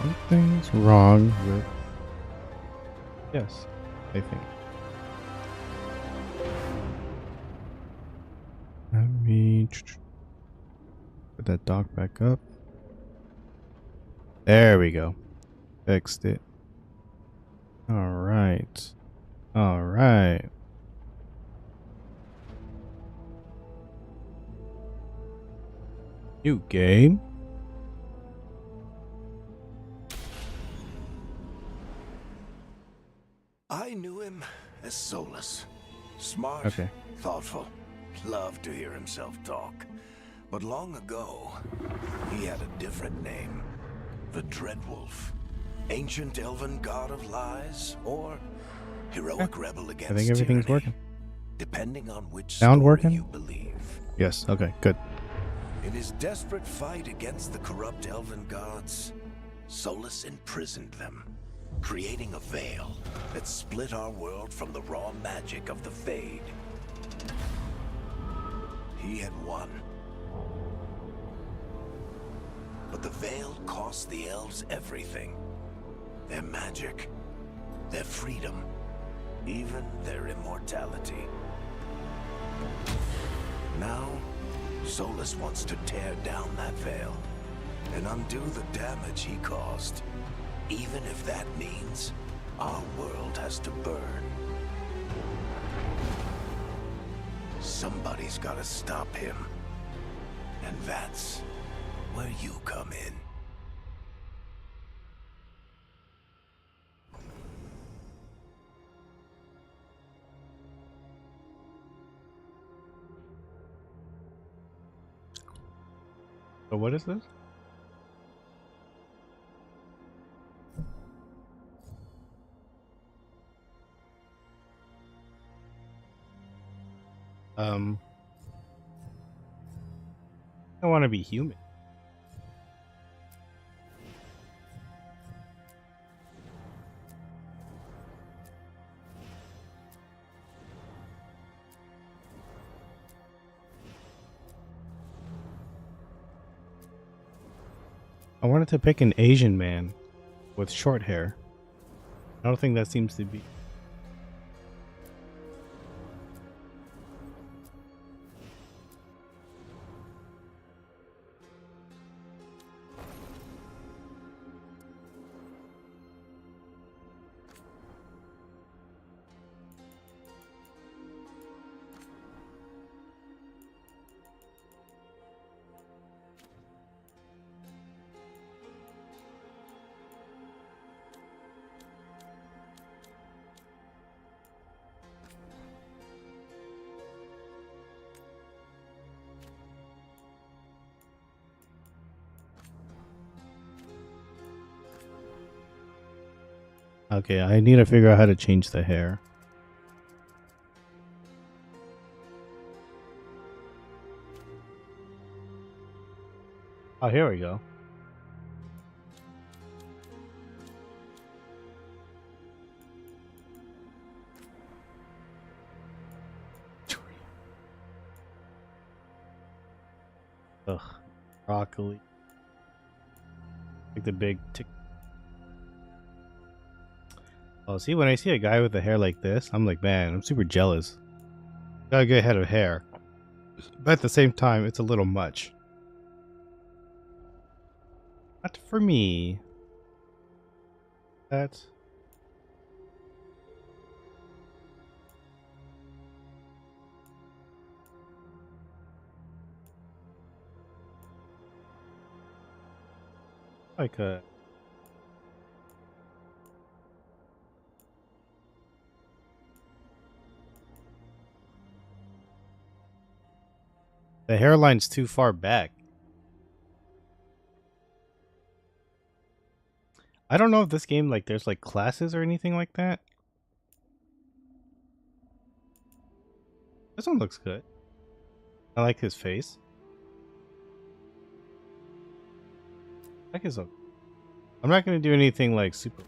Something's wrong with... Yes, I think. Let me put that dock back up. There we go. Fixed it. Alright. Alright. New game. I knew him as Solus. Smart, Okay. thoughtful, loved to hear himself talk. But long ago, he had a different name. The Dreadwolf. Ancient elven god of lies, or heroic rebel against I think everything's tyranny, working. depending on which Sound story working? you believe. Yes, okay, good. In his desperate fight against the corrupt elven gods, Solus imprisoned them, creating a veil that split our world from the raw magic of the Fade. He had won. But the veil cost the elves everything. Their magic, their freedom, even their immortality. Now, Solus wants to tear down that veil and undo the damage he caused, even if that means our world has to burn. Somebody's gotta stop him. And that's where you come in. So what is this? I want to be human. I wanted to pick an Asian man with short hair. I don't think that seems to be... Okay, I need to figure out how to change the hair. Oh, here we go. Ugh, broccoli. Like the big tick. Oh, see, when I see a guy with a hair like this, I'm like, man, I'm super jealous. Got a good head of hair. But at the same time, it's a little much. Not for me. That's... like a... The hairline's too far back. I don't know if this game, like, there's, like, classes or anything like that. This one looks good. I like his face. I like his... I'm not going to do anything, like, super...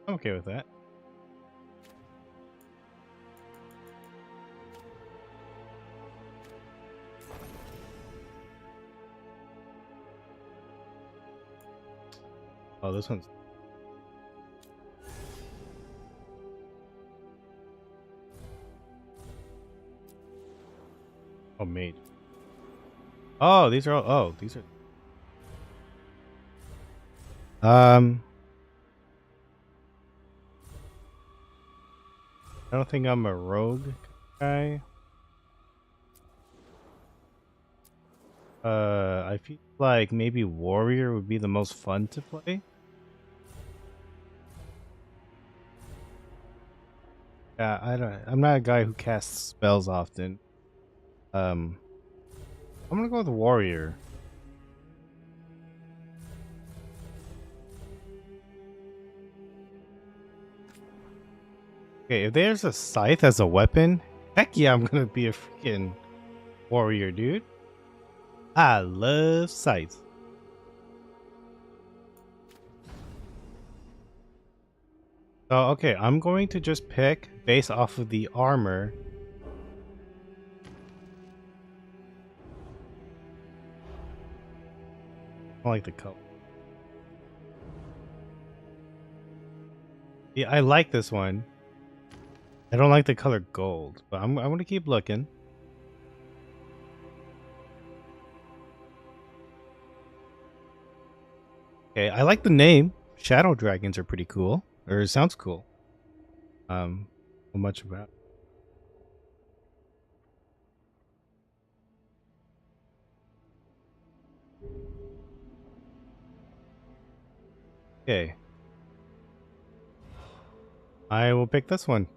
I'm okay with that. Oh, this one's... Oh, made. Oh, these are all... Oh, these are... I don't think I'm a rogue guy. I feel like maybe warrior would be the most fun to play. Yeah, I'm not a guy who casts spells often. I'm gonna go with warrior. Okay, if there's a scythe as a weapon, heck yeah, I'm gonna be a freaking warrior, dude. I love scythes. So, okay, I'm going to just pick based off of the armor. I don't like the color. Yeah, I like this one. I don't like the color gold, but I'm gonna keep looking. Okay, I like the name. Shadow dragons are pretty cool. Or it sounds cool. Not much about. Okay. I will pick this one.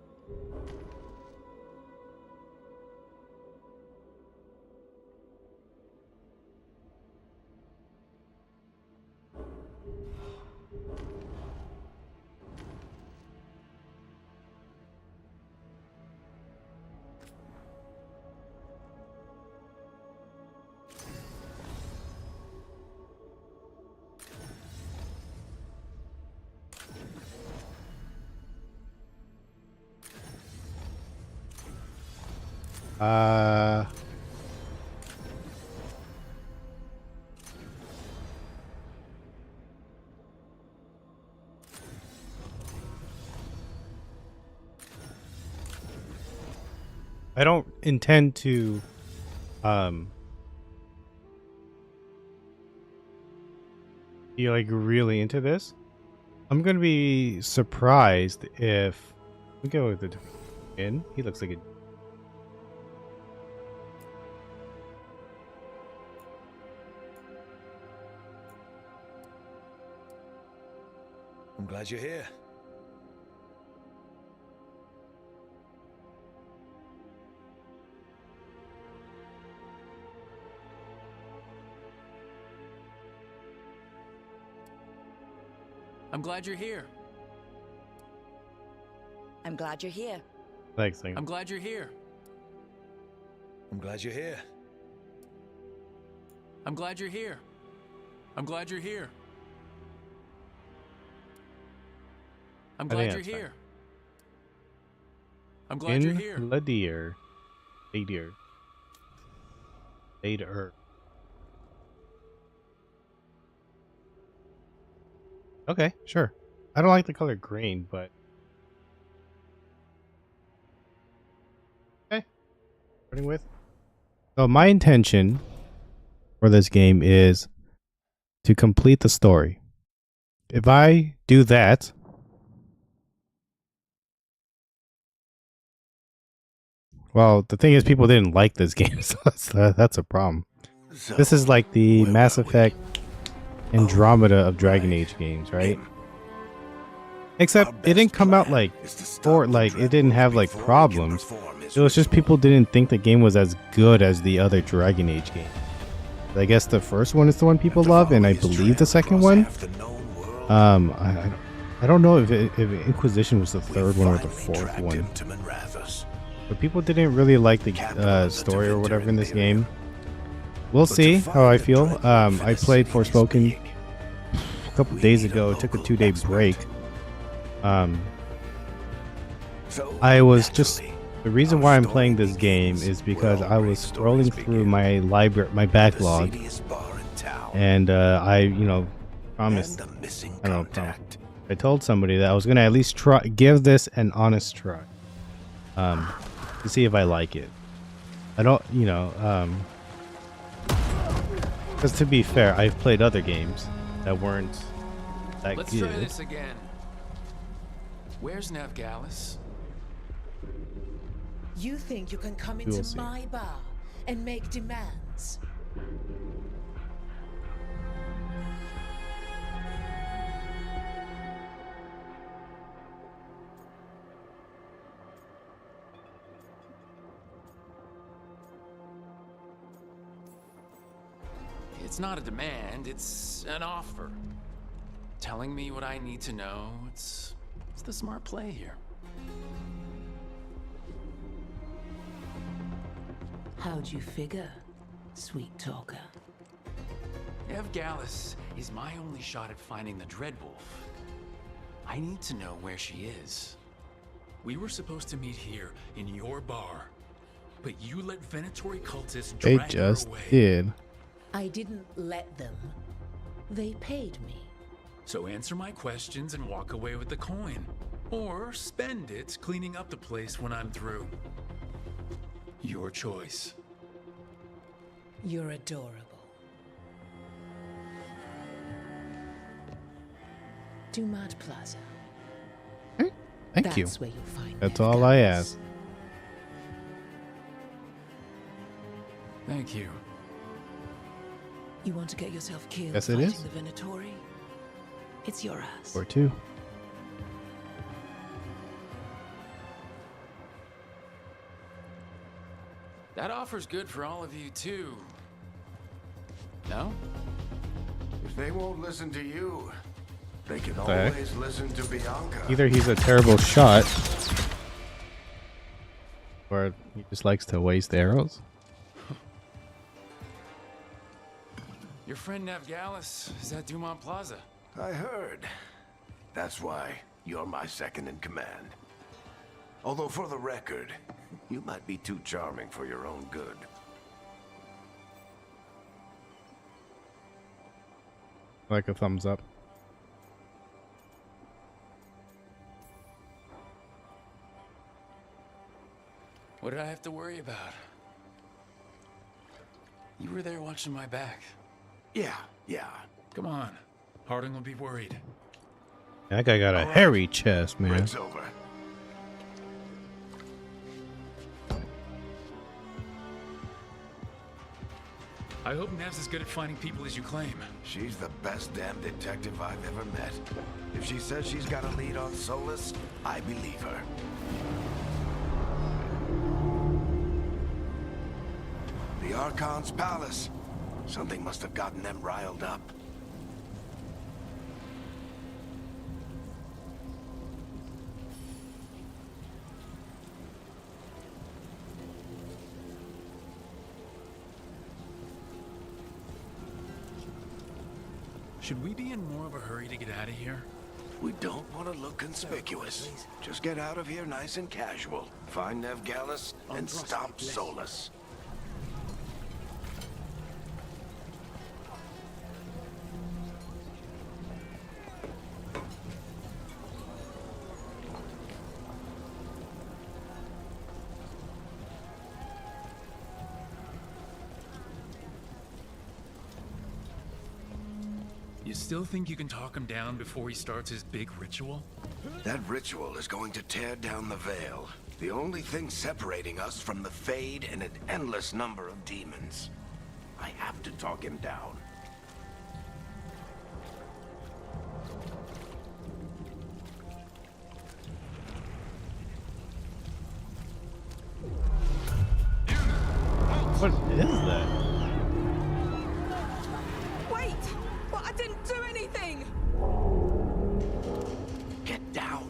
I don't intend to be like really into this. I'm gonna be surprised if we go with the in. He looks like a... I'm glad you're here. I'm glad you're here. I'm glad you're here. Thanks, thing. I'm glad you're here. I'm glad you're here. I'm glad you're here. I'm glad you're here. I'm I think glad you're that's fine. here. I'm glad you're In here. Ladir. Ladir. Ladir. Okay, sure. I don't like the color green, but okay. Starting with. So my intention for this game is to complete the story. If I do that, well, the thing is, people didn't like this game, so that's a problem. So, This is like the where Mass were we? Effect Andromeda of Dragon Age games, right? Him. Except Our it didn't best come out plan like is to stop for the like it didn't Dreadwolf have like before he can problems. perform his It was just ritual. people didn't think the game was as good as the other Dragon Age games. I guess the first one is the one people After love, and I following his believe the trail second across one. half the known world, I don't know if Inquisition was the we third one or the finally fourth tracked one. him to Manrathus. But people didn't really like the Capital of the story or whatever in this Imperium. game. We'll But see to how I find the feel. Dreadwolf in I a played city as Forspoken big, a couple we days need a ago. It took a local 2-day expert. break. So I was just naturally, the reason our why I'm story playing this game begins is where because all I great was stories scrolling through begin. my library, my The backlog, seediest bar in town. and I, promised. And the missing I don't know, promised. contact. I told somebody that I was gonna at least give this an honest try, to see if I like it. I don't, because to be fair, I've played other games that weren't that Let's good. try this again. Where's Navgalis? You think you can come We will into see. my bar and make demands? It's not a demand, it's an offer. Telling me what I need to know, it's the smart play here. How'd you figure, sweet talker? Navgalis is my only shot at finding the Dreadwolf. I need to know where she is. We were supposed to meet here in your bar, but you let Venatori cultists They drag just her away. did. I didn't let them. They paid me. So answer my questions and walk away with the coin. Or spend it cleaning up the place when I'm through. Your choice. You're adorable. Dumad Plaza. Thank you. That's where you'll find That's all I Navgalis. ask. Thank you. You want to get yourself killed Yes, it fighting is. the Venatori? It's your ass. Or two. That offer's good for all of you, too. No? If they won't listen to you, they can The heck? always listen to Bianca. Either he's a terrible shot, or he just likes to waste arrows. Your friend Navgalis is at Dumont Plaza. I heard. That's why you're my second in command. Although for the record, you might be too charming for your own good. Like a thumbs up. What did I have to worry about? You were there watching my back. Yeah. Come on. Harding will be worried. That guy got a hairy chest, man. Break's over. I hope Nev's as good at finding people as you claim. She's the best damn detective I've ever met. If she says she's got a lead on Solus, I believe her. The Archon's palace. Something must have gotten them riled up. Should we be in more of a hurry to get out of here? We don't want to look conspicuous. Just get out of here nice and casual. Find Navgalis and stop Solus. You still think you can talk him down before he starts his big ritual? That ritual is going to tear down the veil. The only thing separating us from the Fade and an endless number of demons. I have to talk him down. What is that? Wait! But I didn't do anything! Get down.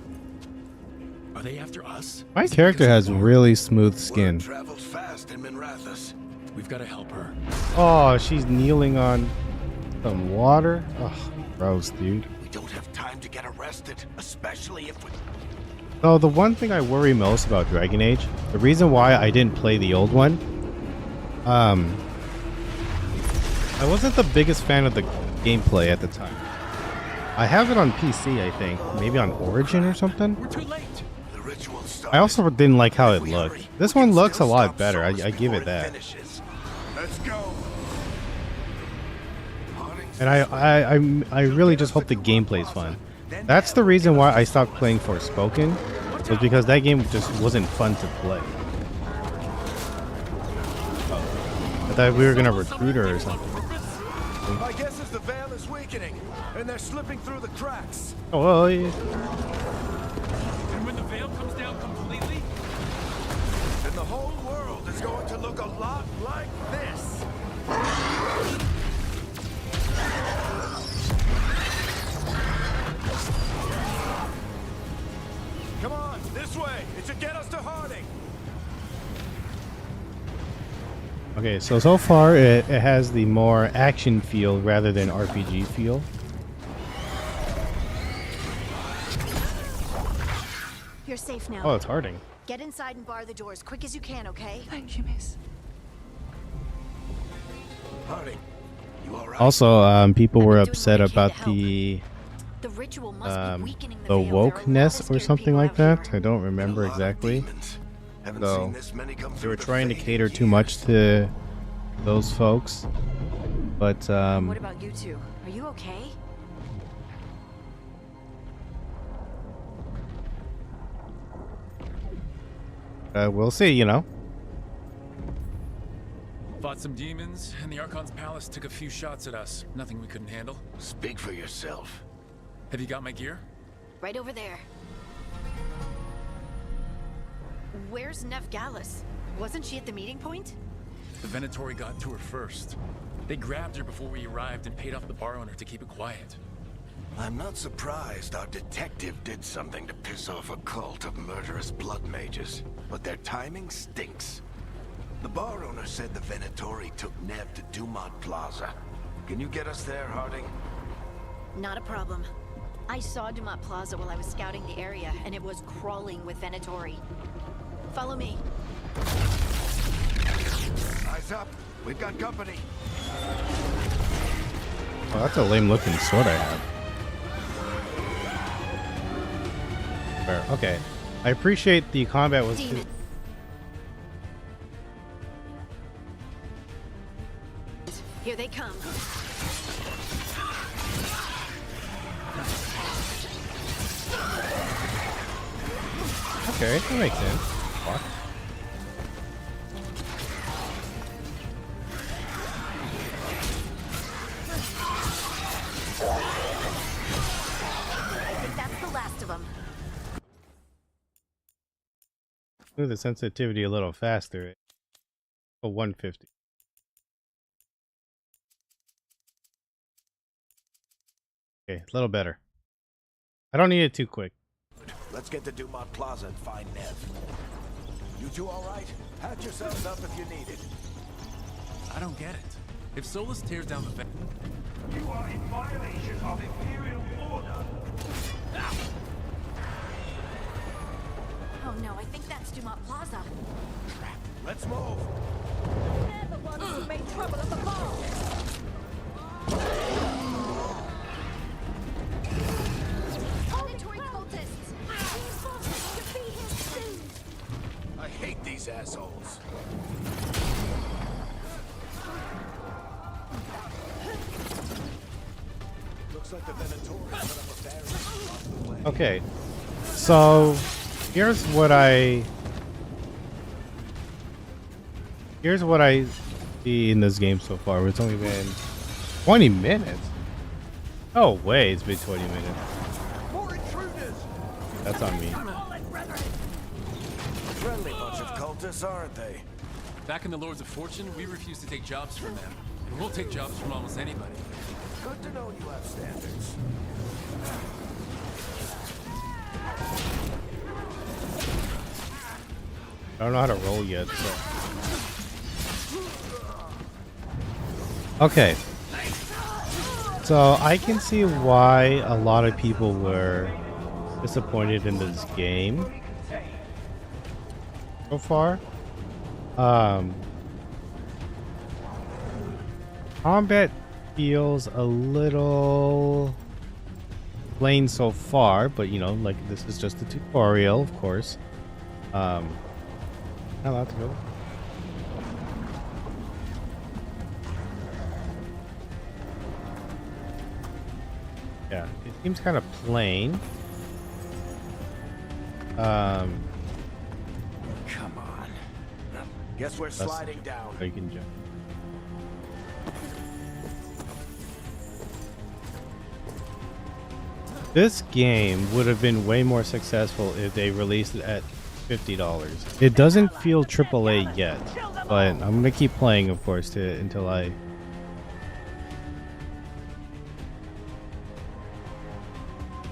Are they after us? My character has really smooth Word skin. travels fast in Minrathous. We've got to help her. Oh, she's kneeling on some water. Oh, gross, dude. We don't have time to get arrested, especially if we... So the one thing I worry most about Dragon Age, the reason why I didn't play the old one, I wasn't the biggest fan of the gameplay at the time. I have it on PC, I think, maybe on Origin or something. We're too late. The ritual I also didn't like how it If we looked. hurry, This we one can looks a still lot stop better. I Solus give it before that. finishes. Let's go. And I really just hope the gameplay's fun. That's the reason why I stopped playing Forspoken, was because that game just wasn't fun to play. I thought we were gonna recruit her or something. My guess is the veil is weakening, and they're slipping through the cracks. Oh, well, yeah. And when the veil comes down completely, And the whole world is going to look a lot like this. Come on, this way. It should get us to Harding. Okay, so far it has the more action feel rather than RPG feel. You're safe now. Oh, it's Harding. Get inside and bar the door as quick as you can, okay? Thank you, miss. Harding, you all right? Also, people I've were been doing upset what I can to about help. the The ritual must be weakening the veil. There are a lot of wokeness or scared something people like out that. here. I don't A remember lot of exactly. demons. Haven't So, seen this many come They through were the trying to fade cater in too much years. to those folks, but What about you two? Are you okay? we'll see. You know. fought some demons, and the Archon's palace took a few shots at us. Nothing we couldn't handle. Speak for yourself. Have you got my gear? Right over there. Where's Nev Gallus? Wasn't she at the meeting point? The Venatori got to her first. They grabbed her before we arrived and paid off the bar owner to keep it quiet. I'm not surprised our detective did something to piss off a cult of murderous blood mages, but their timing stinks. The bar owner said the Venatori took Nev to Dumont Plaza. Can you get us there, Harding? Not a problem. I saw Dumont Plaza while I was scouting the area, and it was crawling with Venatori. Follow me. Eyes up. We've got company. Oh, that's a lame looking sword I have. Fair. Okay. I appreciate the combat was. Demon. Here they come. Okay, that makes sense. Fuck. I think that's the last of them. Move the sensitivity a little faster. Oh, 150. Okay, a little better. I don't need it too quick. Let's get to Dumont Plaza and find Nev. You two all right? Patch yourselves up if you need it. I don't get it. If Solus tears down the You are in violation of Imperial order. Oh no, I think that's Dumont Plaza. Let's move. They're the ones who made trouble at the bar. Venatori cultists! Reinforcements should be here soon! I hate these assholes. Looks like the Venatori put up a barrier across the way. Okay. So, here's what I see in this game so far. It's only been 20 minutes. Oh, wait, it's been 20 minutes. More intruders! That's on me. Friendly bunch of cultists, aren't they? Back in the Lords of Fortune, we refuse to take jobs from them. And we'll take jobs from almost anybody. Good to know you have standards. I don't know how to roll yet, so. Okay. So I can see why a lot of people were disappointed in this game so far. Combat feels a little plain so far, but you know, like this is just a tutorial, of course. Not allowed to go. Yeah, it seems kind of plain. Come on. Guess we're sliding down. You can jump. This game would have been way more successful if they released it at $50. It doesn't feel AAA yet, but I'm gonna keep playing, of course, until I.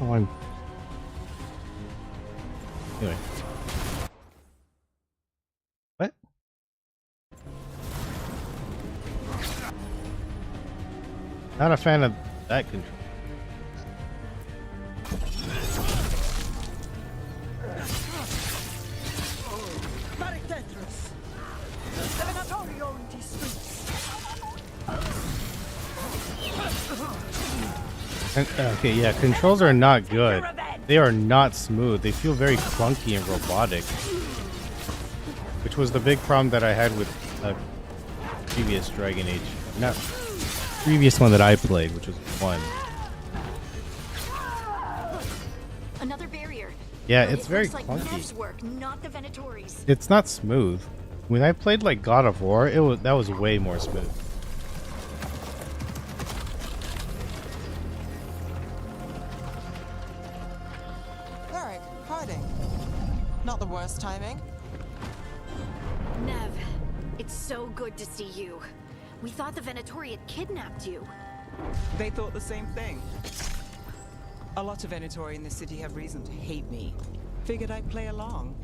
Oh, I'm. Anyway. What? Not a fan of that control. Okay, yeah, controls are not good. They are not smooth. They feel very clunky and robotic, which was the big problem that I had with previous Dragon Age. Not previous one that I played, which was 1. Another barrier. Yeah, it's It very looks like clunky. Nev's work, not the Venatori's. It's not smooth. When I played like God of War, that was way more smooth. Eric, hiding. Not the worst timing. Nev, it's so good to see you. We thought the Venatori had kidnapped you. They thought the same thing. A lot of Venatori in the city have reason to hate me. Figured I'd play along.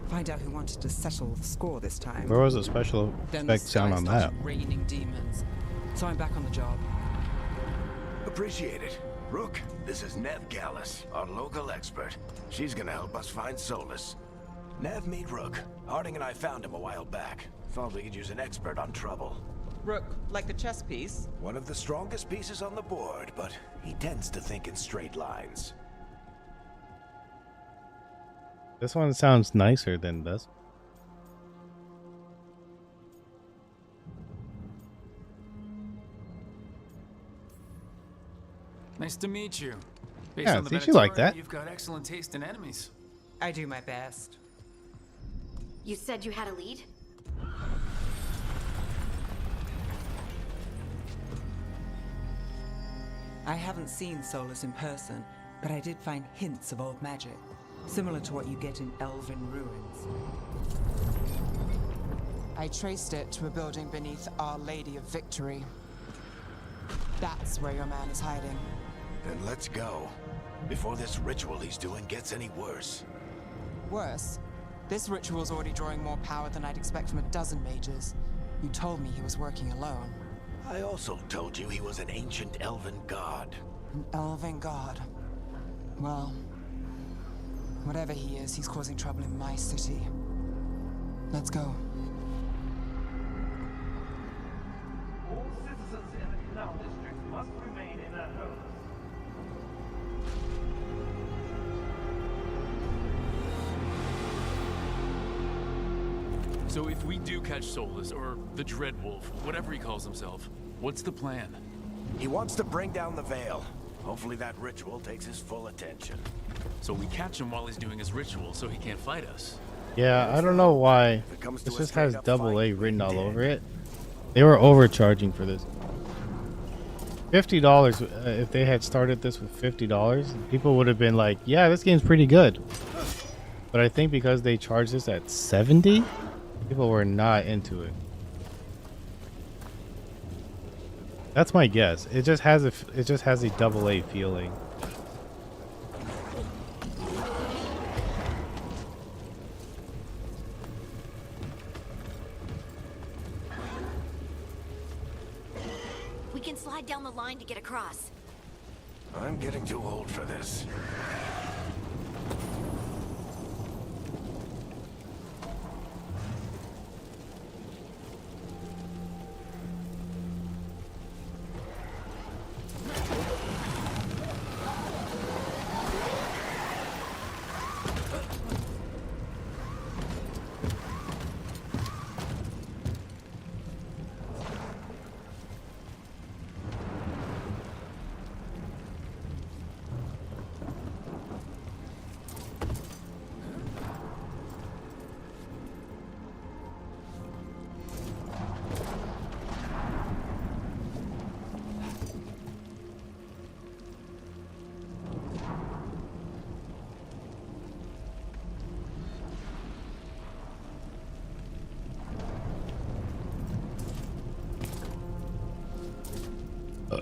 Find out who wanted to settle the score this time. Where was the special Then the effect sound sky on started that? raining demons. So I'm back on the job. Appreciate it. Rook, this is Nev Gallus, our local expert. She's gonna help us find Solus. Nev, meet Rook. Harding and I found him a while back. Thought we could use an expert on trouble. Rook, like the chess piece? One of the strongest pieces on the board, but he tends to think in straight lines. This one sounds nicer than this. Nice to meet you. Based Yeah, on the think you like Venatori, that. You've got excellent taste in enemies. I do my best. You said you had a lead? I haven't seen Solus in person, but I did find hints of old magic, similar to what you get in elven ruins. I traced it to a building beneath Our Lady of Victory. That's where your man is hiding. Then let's go. Before this ritual he's doing gets any worse. Worse, this ritual's already drawing more power than I'd expect from a dozen mages. You told me he was working alone. I also told you he was an ancient elven god. An elven god. Well, whatever he is, he's causing trouble in my city. Let's go. All citizens in the canal district must remain in their homes. So if we do catch Solus, or the Dreadwolf, whatever he calls himself, what's the plan? He wants to bring down the veil. Hopefully that ritual takes his full attention. So we catch him while he's doing his ritual so he can't fight us. Yeah, I don't know why. If it comes to This a just has straight-up double A fight, written we'd all be dead. over it. They were overcharging for this. $50. If they had started this with $50, people would have been like, "Yeah, this game's pretty good." But I think because they charged this at 70, people were not into it. That's my guess. It just has a double A feeling. We can slide down the line to get across. I'm getting too old for this.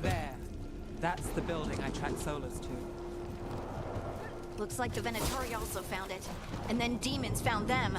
There. That's the building I tracked Solus to. Looks like the Venatori also found it. And then demons found them.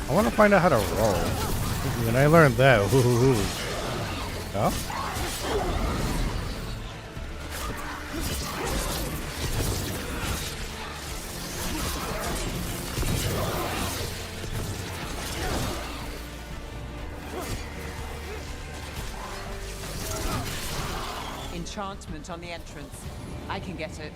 I want to find out how to roll. When I learned that, Oh? Enchantment on the entrance. I can get it.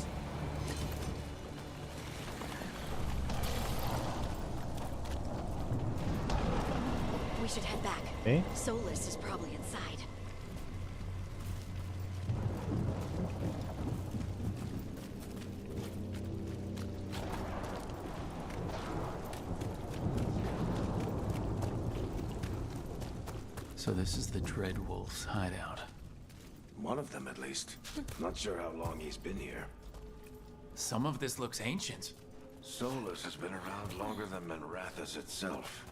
We should head back. Okay. Solus is probably inside. So this is the Dreadwolf's hideout. One of them, at least. Not sure how long he's been here. Some of this looks ancient. Solus has been around longer than Manrathus itself.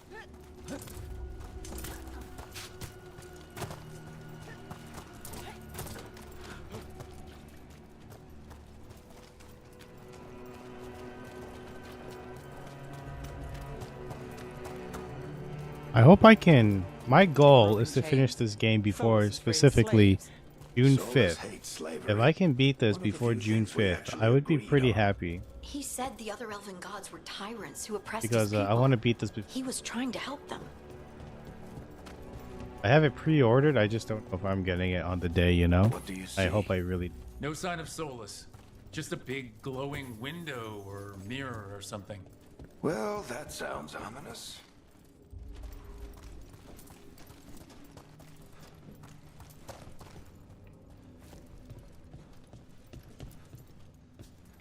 I hope I can. My goal is to finish this game before specifically June 5th. If I can beat this before June 5th, I would be pretty happy. He said the other elven gods were tyrants who oppressed Because his people. I want to beat this. He was trying to help them. I have it pre-ordered. I just don't know if I'm getting it on the day, you know? What do you see? I hope I really... No sign of Solus. Just a big glowing window or mirror or something. Well, that sounds ominous.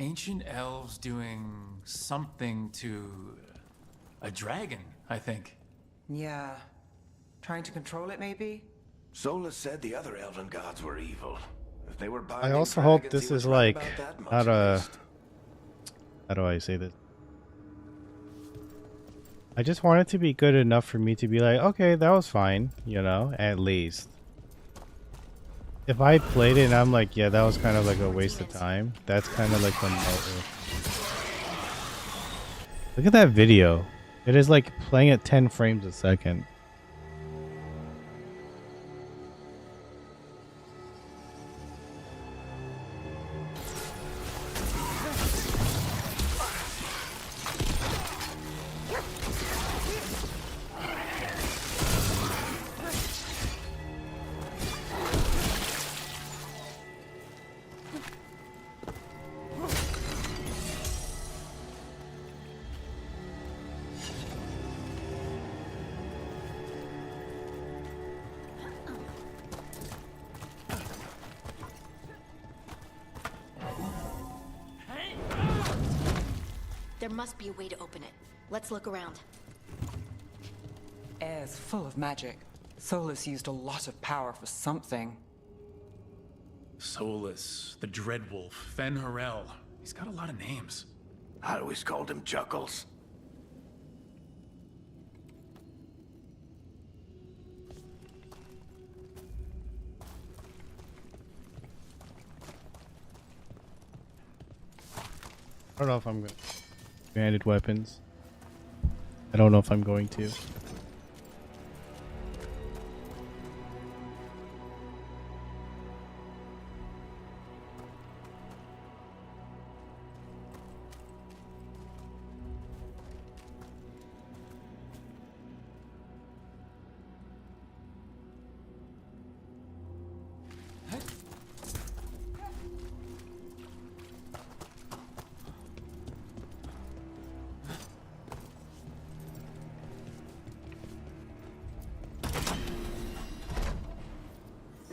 Ancient elves doing something to a dragon, I think. Yeah. Trying to control it, maybe? Solus said the other elven gods were evil. If they were I also hope this is like not a... How do I say this? I just want it to be good enough for me to be like, okay, that was fine, you know, at least. If I played it and I'm like, yeah, that was kind of like a waste of time, that's kind of like the motive. Look at that video. It is like playing at 10 frames a second. There must be a way to open it. Let's look around. Air's full of magic. Solus used a lot of power for something. Solus, the Dreadwolf, Fen Harel. He's got a lot of names. I always called him Chuckles. I don't know if I'm going to. Banded weapons. I don't know if I'm going to.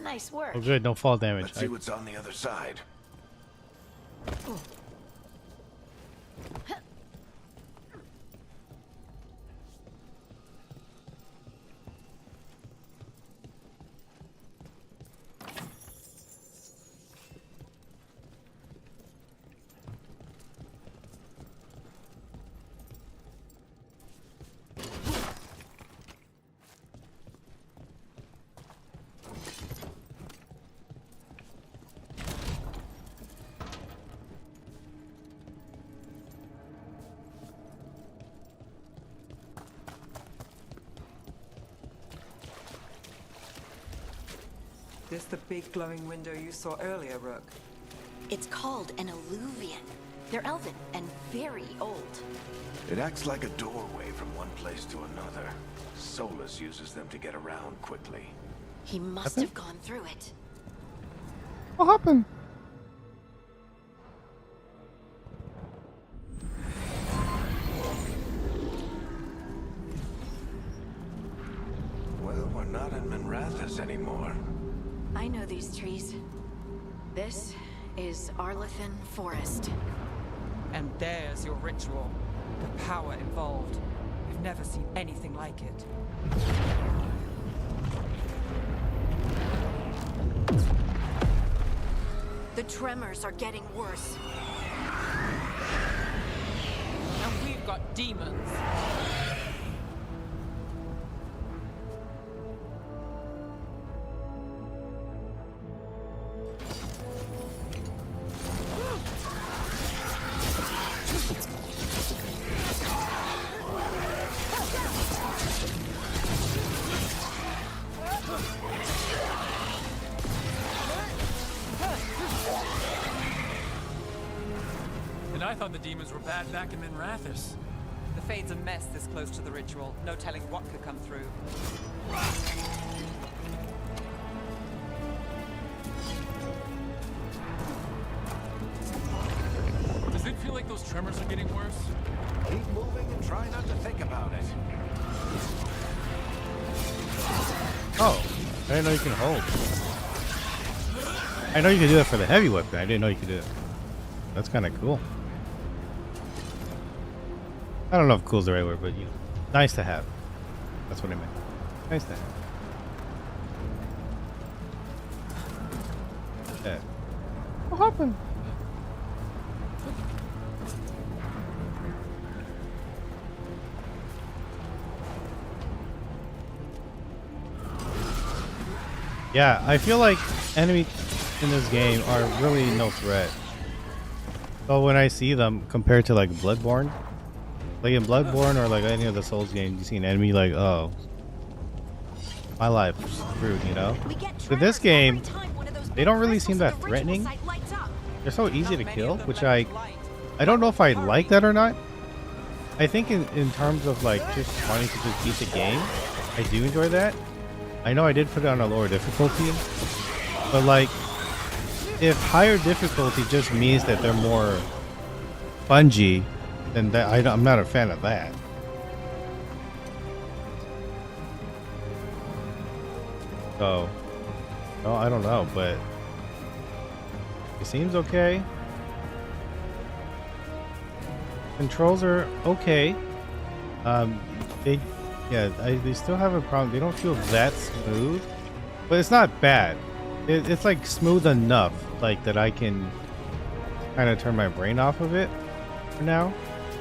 Nice work. Oh, good. No fall damage. Let's see what's on the other side. This the big glowing window you saw earlier, Rook? It's called an alluvian. They're elven and very old. It acts like a doorway from one place to another. Solus uses them to get around quickly. He must have gone through it. What happened? Well, we're not in Minrathous anymore. I know these trees. This is Arlethan Forest. And there's your ritual. The power involved. I've never seen anything like it. The tremors are getting worse. And we've got demons. And I thought the demons were bad back in Minrathous. The Fade's a mess this close to the ritual. No telling what could come through. Does it feel like those tremors are getting worse? Keep moving and try not to think about it. Oh, I didn't know you can hold. I know you can do that for the heavy weapon. I didn't know you could do it. That's kind of cool. I don't know if cool is the right word, but you know, nice to have. That's what I meant. Nice to have. Yeah. What happened? Yeah, I feel like enemies in this game are really no threat. So when I see them compared to like Bloodborne, like in Bloodborne or like any of the Souls games, you see an enemy like, oh, my life is screwed, you know? With this game, they don't really seem that threatening. They're so easy to kill, which I don't know if I like that or not. I think in terms of like just wanting to just beat the game, I do enjoy that. I know I did put it on a lower difficulty, but like, if higher difficulty just means that they're more spongy, then that, I'm not a fan of that. So, no, I don't know, but it seems okay. Controls are okay. They, yeah, they still have a problem. They don't feel that smooth, but it's not bad. It's like smooth enough, like that I can kind of turn my brain off of it for now.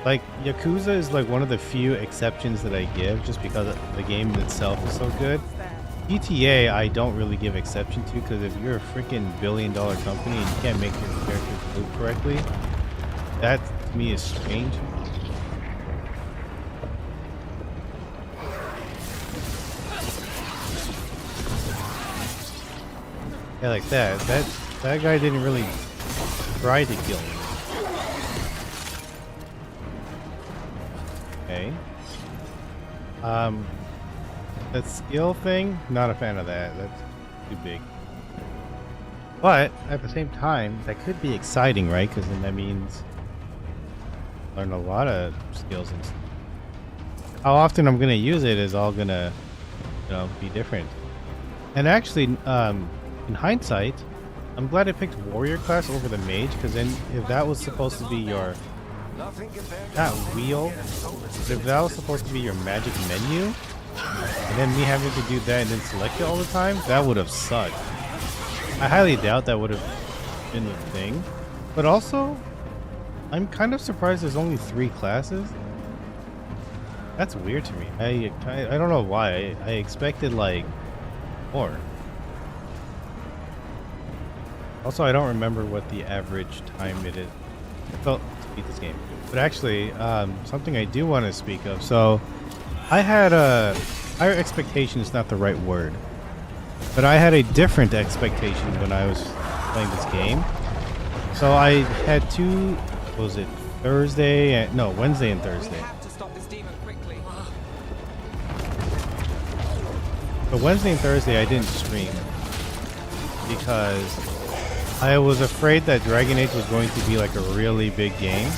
Like Yakuza is like one of the few exceptions that I give, just because the game itself is so good. GTA, I don't really give exception to, because if you're a freaking billion-dollar company and you can't make your characters move correctly, that to me is strange. Yeah, like that. That guy didn't really try to kill me. Okay. That skill thing, not a fan of that. That's too big. But at the same time, that could be exciting, right? Because then that means learn a lot of skills and stuff. How often I'm gonna use it is all gonna, be different. And actually, in hindsight, I'm glad I picked warrior class over the mage, because then if that was supposed to be your not wheel, but if that was supposed to be your magic menu, and then me having to do that and then select it all the time, that would have sucked. I highly doubt that would have been the thing. But also, I'm kind of surprised there's only 3 classes. That's weird to me. I don't know why. I expected like more. Also, I don't remember what the average time it is to beat this game. But actually, something I do want to speak of. So, I had higher expectation is not the right word, but I had a different expectation when I was playing this game. So I had Wednesday and Thursday. We have to stop this demon quickly. But Wednesday and Thursday I didn't stream because I was afraid that Dragon Age was going to be like a really big game.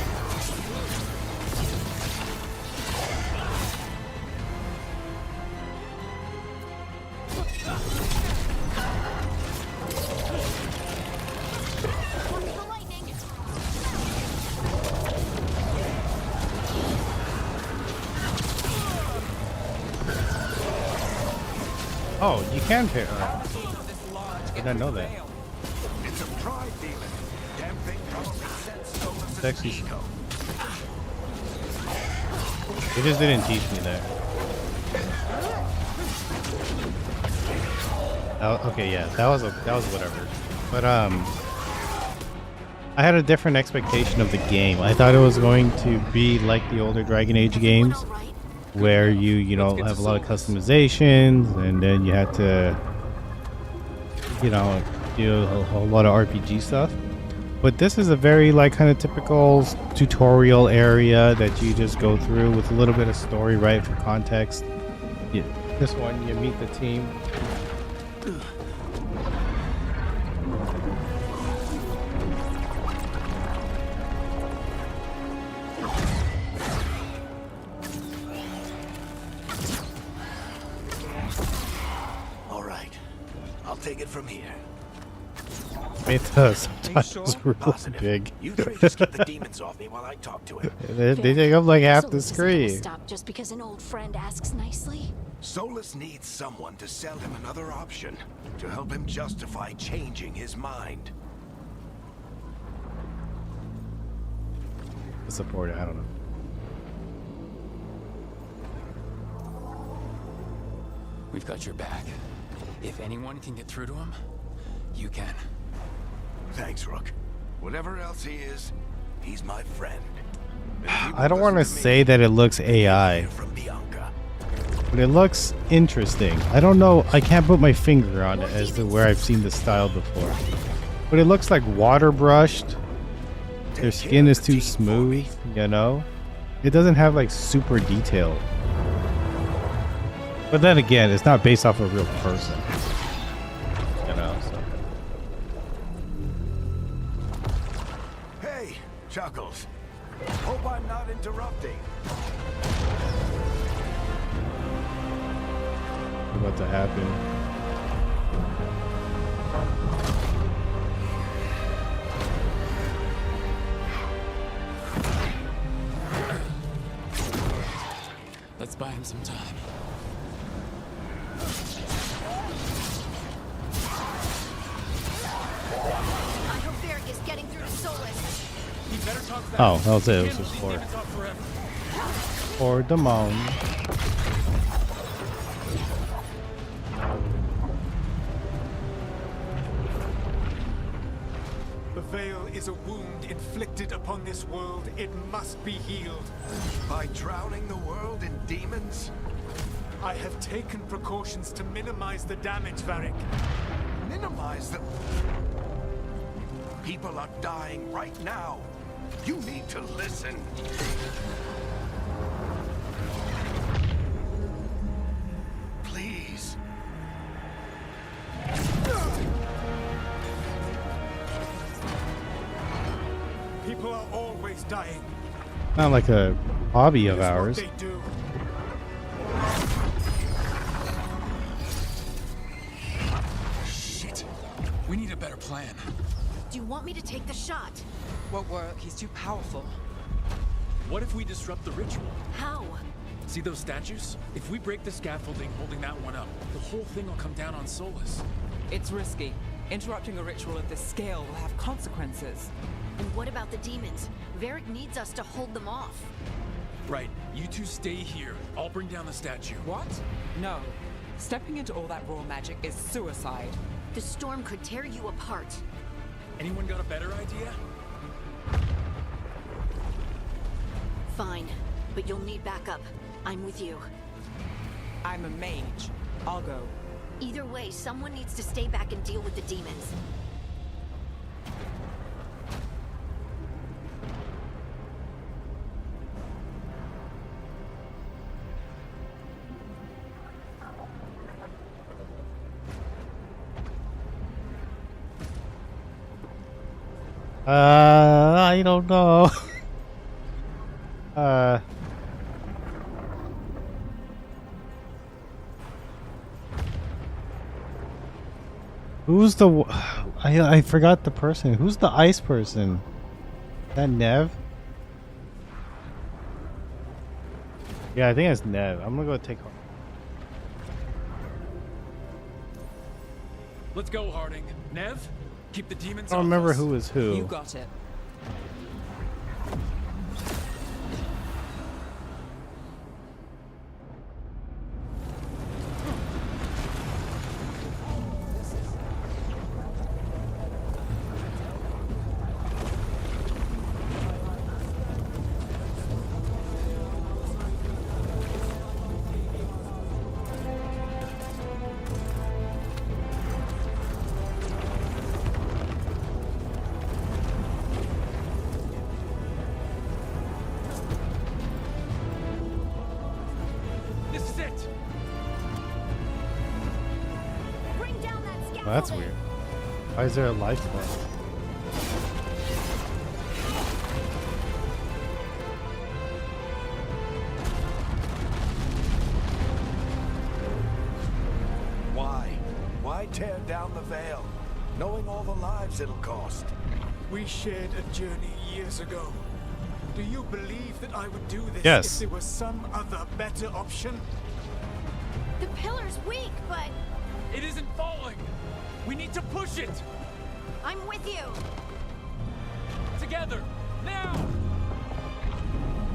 Oh, you can pair. I did not know that. It's a pride demon. Damn thing probably sets Stolas Sexy. ego. They just didn't teach me that. Oh, okay, yeah, that was whatever. But I had a different expectation of the game. I thought it was going to be like the older Dragon Age games, where you have a lot of customizations, and then you had to do a whole lot of RPG stuff. But this is a very kind of typical tutorial area that you just go through with a little bit of story, right, for context. This one, you meet the team. All right, I'll take it from here. Made the subtitles really Positive. big. You three just keep the demons off me while I talk to him. They take up like half So the this isn't gonna screen. Stop just because an old friend asks nicely. Solus needs someone to sell him another option, to help him justify changing his mind. Support it, I don't know. We've got your back. If anyone can get through to him, you can. Thanks, Rook. Whatever else he is, he's my friend. And if he I don't will want to listen say me, that it looks AI, hear from Bianca. but it looks interesting. I don't know, I can't put my finger on it as to where I've seen this style before. But it looks like water brushed. Their skin is too smooth, It doesn't have super detail. But then again, it's not based off a real person. So. Hey, Chuckles. Hope I'm not interrupting. What's about to happen? him some time. I hope Varric is getting through to Solus. He better talk fast. Oh, that was it. It was Can't just leave for David talk forever. Damon. The veil is a wound inflicted upon this world. It must be healed. By drowning the world in demons? I have taken precautions to minimize the damage, Varric. Minimize them. People are dying right now. You need to listen. Please. People are always dying. Not like a hobby of It's ours. what they do. Shit. We need a better plan. Do you want me to take the shot? Won't work. He's too powerful. What if we disrupt the ritual? How? See those statues? If we break the scaffolding holding that one up, the whole thing will come down on Solus. It's risky. Interrupting a ritual of this scale will have consequences. And what about the demons? Varric needs us to hold them off. Right, you two stay here. I'll bring down the statue. What? No. Stepping into all that raw magic is suicide. The storm could tear you apart. Anyone got a better idea? Fine, but you'll need backup. I'm with you. I'm a mage. I'll go. Either way, someone needs to stay back and deal with the demons. I don't know. Who's the? I forgot the person. Who's the ice person? That Nev? Yeah, I think it's Nev. I'm gonna go take her. Let's go, Harding. Nev, keep the demons I don't off remember us. who was who. You got it. This is it. Bring down that scaffolding. Oh, that's weird. Why is there a life form? Why? Why tear down the veil? Knowing all the lives it'll cost. We shared a journey years ago. Do you believe that I would do this Yes. if there was some other better option? The pillar's weak, but It isn't falling. We need to push it. I'm with you. Together. Now.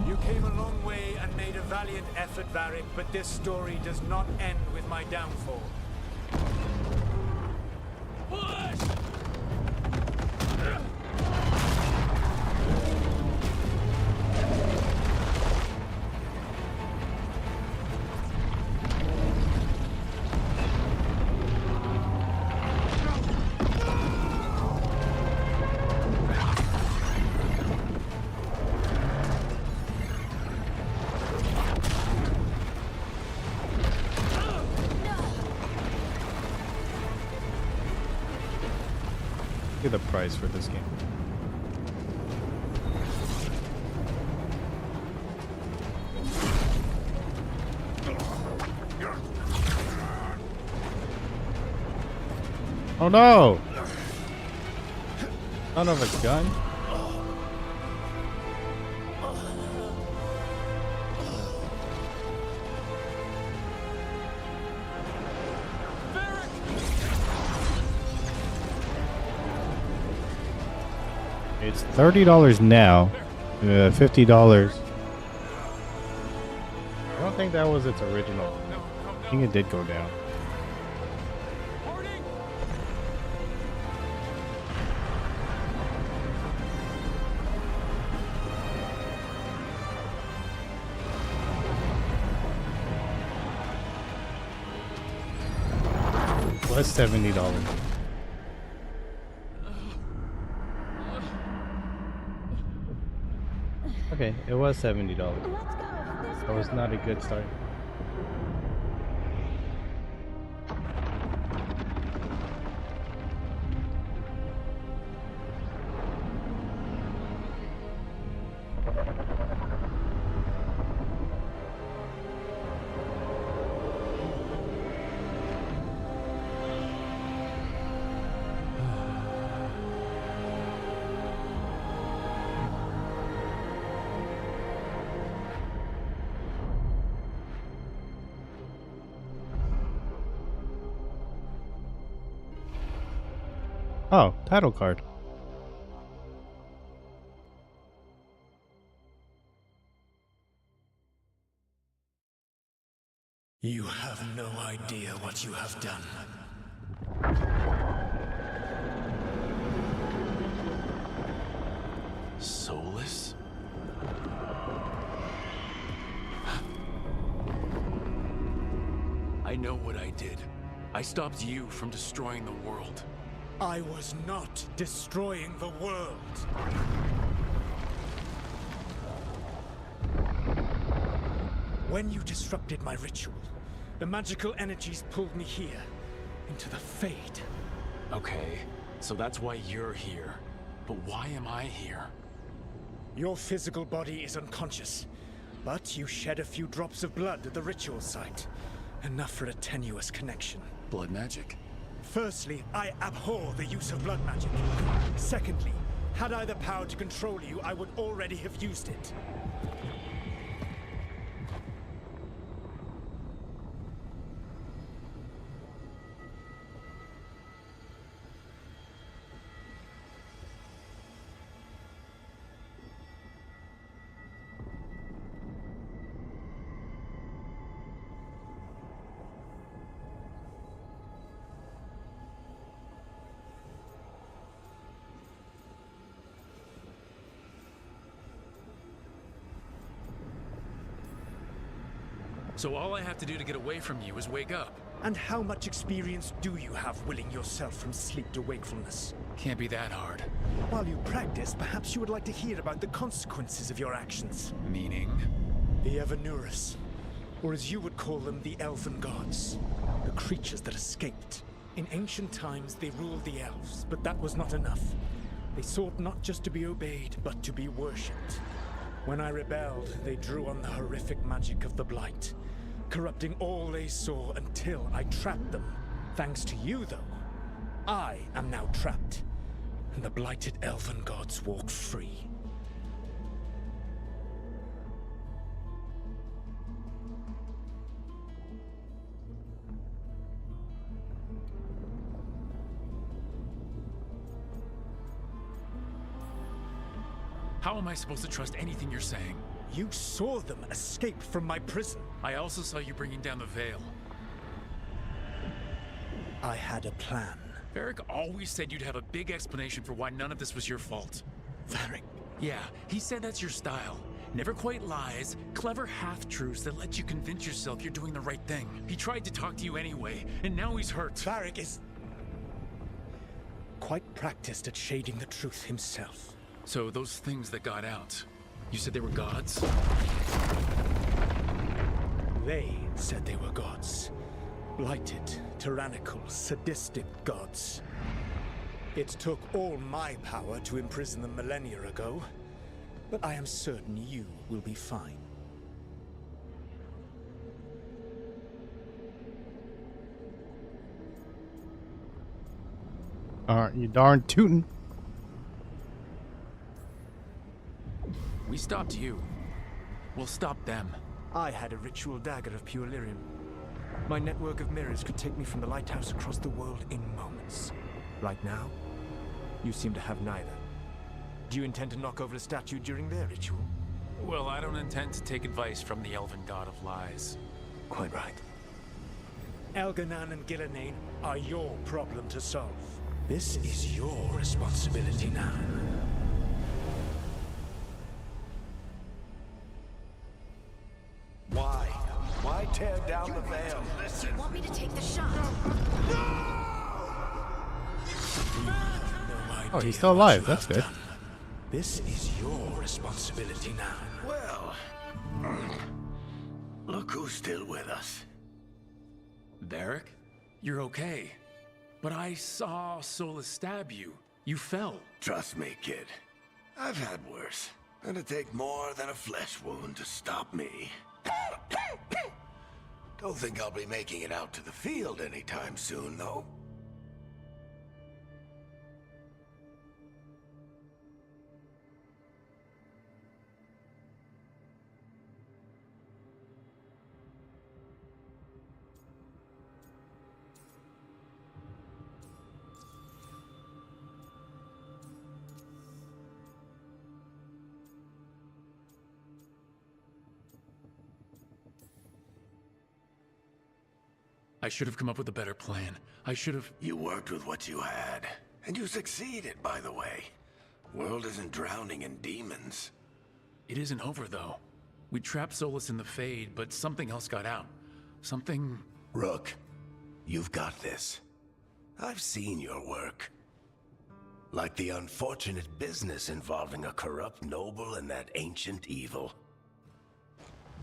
You came a long way and made a valiant effort, Varric, but this story does not end with my downfall. Push. Look at the price for this game. Oh no! Son of a gun. It's $30 now. $50. I don't think that was its original. I think it did go down. Was $70. Okay, it was $70. That was not a good start. Oh, title card. You have no idea what you have done. Soulless? I know what I did. I stopped you from destroying the world. I was not destroying the world. When you disrupted my ritual, the magical energies pulled me here, into the Fade. Okay, so that's why you're here. But why am I here? Your physical body is unconscious, but you shed a few drops of blood at the ritual site. Enough for a tenuous connection. Blood magic? Firstly, I abhor the use of blood magic. Secondly, had I the power to control you, I would already have used it. So all I have to do to get away from you is wake up. And how much experience do you have willing yourself from sleep to wakefulness? Can't be that hard. While you practice, perhaps you would like to hear about the consequences of your actions. Meaning? The Evanurus, or as you would call them, the Elven Gods. The creatures that escaped. In ancient times, they ruled the elves, but that was not enough. They sought not just to be obeyed, but to be worshipped. When I rebelled, they drew on the horrific magic of the Blight, corrupting all they saw until I trapped them. Thanks to you, though, I am now trapped, and the blighted Elven Gods walk free. How am I supposed to trust anything you're saying? You saw them escape from my prison. I also saw you bringing down the veil. I had a plan. Varric always said you'd have a big explanation for why none of this was your fault. Varric? Yeah, he said that's your style. Never quite lies, clever half-truths that let you convince yourself you're doing the right thing. He tried to talk to you anyway, and now he's hurt. Varric is quite practiced at shading the truth himself. So those things that got out, you said they were gods? They said they were gods. Blighted, tyrannical, sadistic gods. It took all my power to imprison them millennia ago, but I am certain you will be fine. Aren't you darn tootin'? We stopped you. We'll stop them. I had a ritual dagger of pure lyrium. My network of mirrors could take me from the lighthouse across the world in moments. Right now, you seem to have neither. Do you intend to knock over a statue during their ritual? Well, I don't intend to take advice from the Elven God of Lies. Quite right. Elganan and Gillenane are your problem to solve. This is your responsibility now. Why? Why tear down the veil? Listen. You want me to take the shot? Oh, he's still alive. That's good. This is your responsibility now. Well, look who's still with us. Derek? You're okay. But I saw Solus stab you. You fell. Trust me, kid. I've had worse. It'll take more than a flesh wound to stop me. Don't think I'll be making it out to the field anytime soon, though. I should have come up with a better plan. I should have... You worked with what you had, and you succeeded, by the way. World isn't drowning in demons. It isn't over, though. We trapped Solus in the Fade, but something else got out. Something... Rook, you've got this. I've seen your work. Like the unfortunate business involving a corrupt noble and that ancient evil.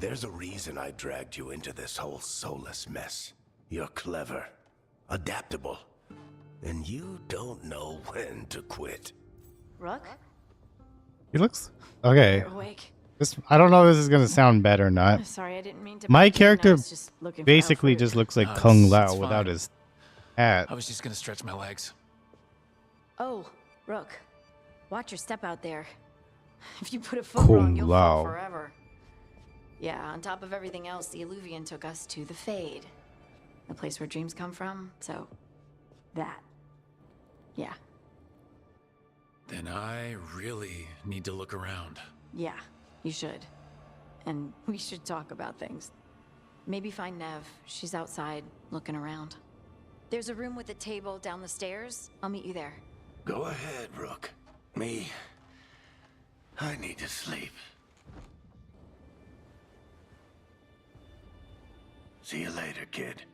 There's a reason I dragged you into this whole Solus mess. You're clever, adaptable, and you don't know when to quit. Rook? He looks okay. You're awake. This I don't know if this is gonna sound bad or not. Sorry, I didn't mean to. My break in. I character was just looking for basically Alfred. just looks like No, Kung it's Lao fine. without his hat. I was just gonna stretch my legs. Oh, Rook. Watch your step out there. If you put a foot wrong, Kung you'll Lao. fall forever. Yeah, on top of everything else, the Illuvian took us to the Fade. The place where dreams come from, so... that. Yeah. Then I really need to look around. Yeah, you should. And we should talk about things. Maybe find Nev. She's outside, looking around. There's a room with a table down the stairs. I'll meet you there. Go ahead, Rook. Me, I need to sleep. See you later, kid.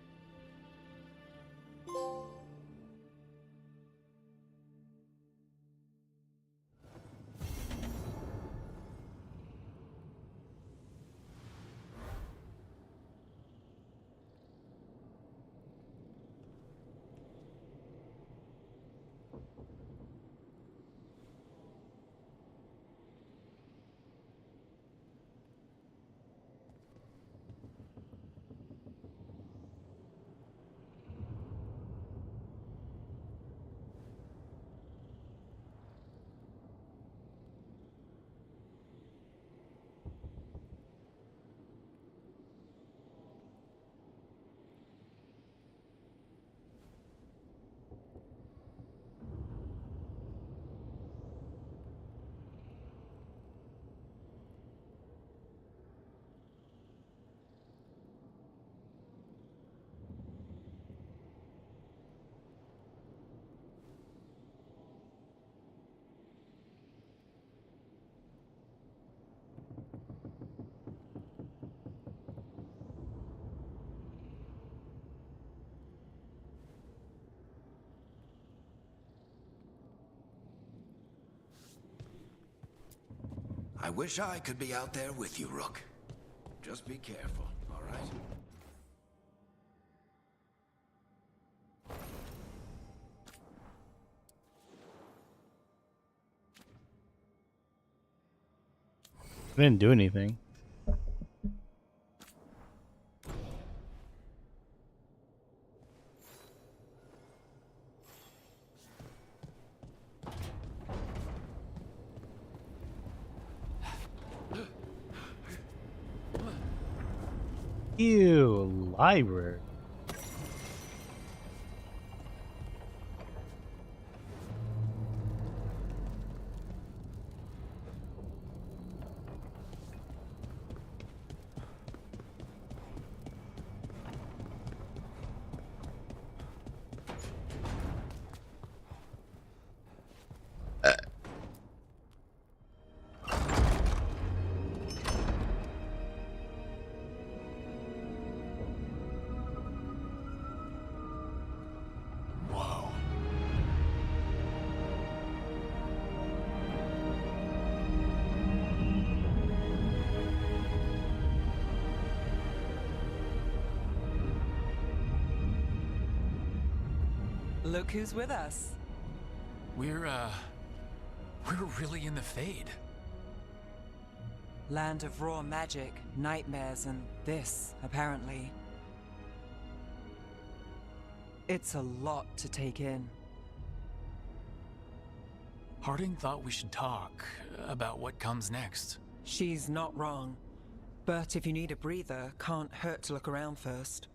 I wish I could be out there with you, Rook. Just be careful, all right? I didn't do anything. Ew, library. Look who's with us. We're really in the Fade. Land of raw magic, nightmares, and this, apparently. It's a lot to take in. Harding thought we should talk about what comes next. She's not wrong. But if you need a breather, can't hurt to look around first.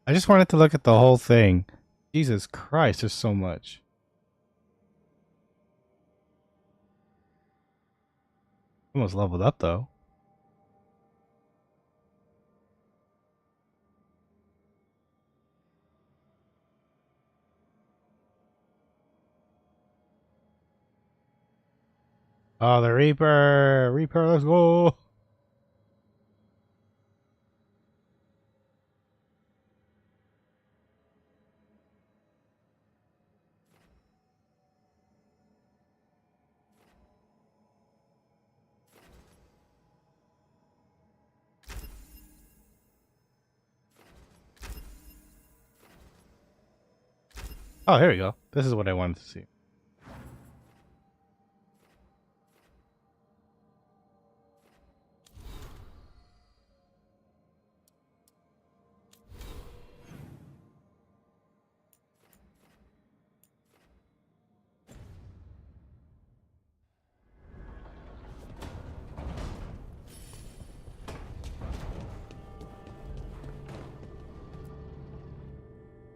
I just wanted to look at the whole thing. Jesus Christ, there's so much. Almost leveled up though. Oh, the Reaper! Reaper, let's go! Oh, here we go. This is what I wanted to see.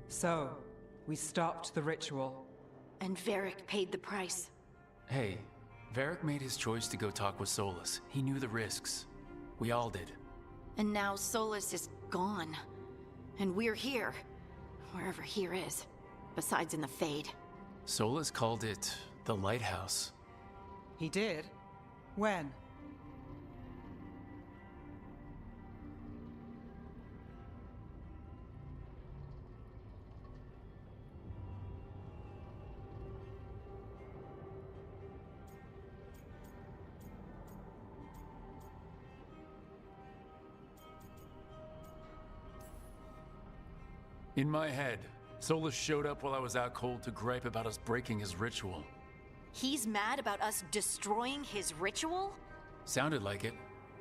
So, we stopped the ritual. And Varric paid the price. Hey, Varric made his choice to go talk with Solus. He knew the risks. We all did. And now Solus is gone. And we're here. Wherever here is. Besides in the Fade. Solus called it the Lighthouse. He did? When? In my head, Solus showed up while I was out cold to gripe about us breaking his ritual. He's mad about us destroying his ritual? Sounded like it.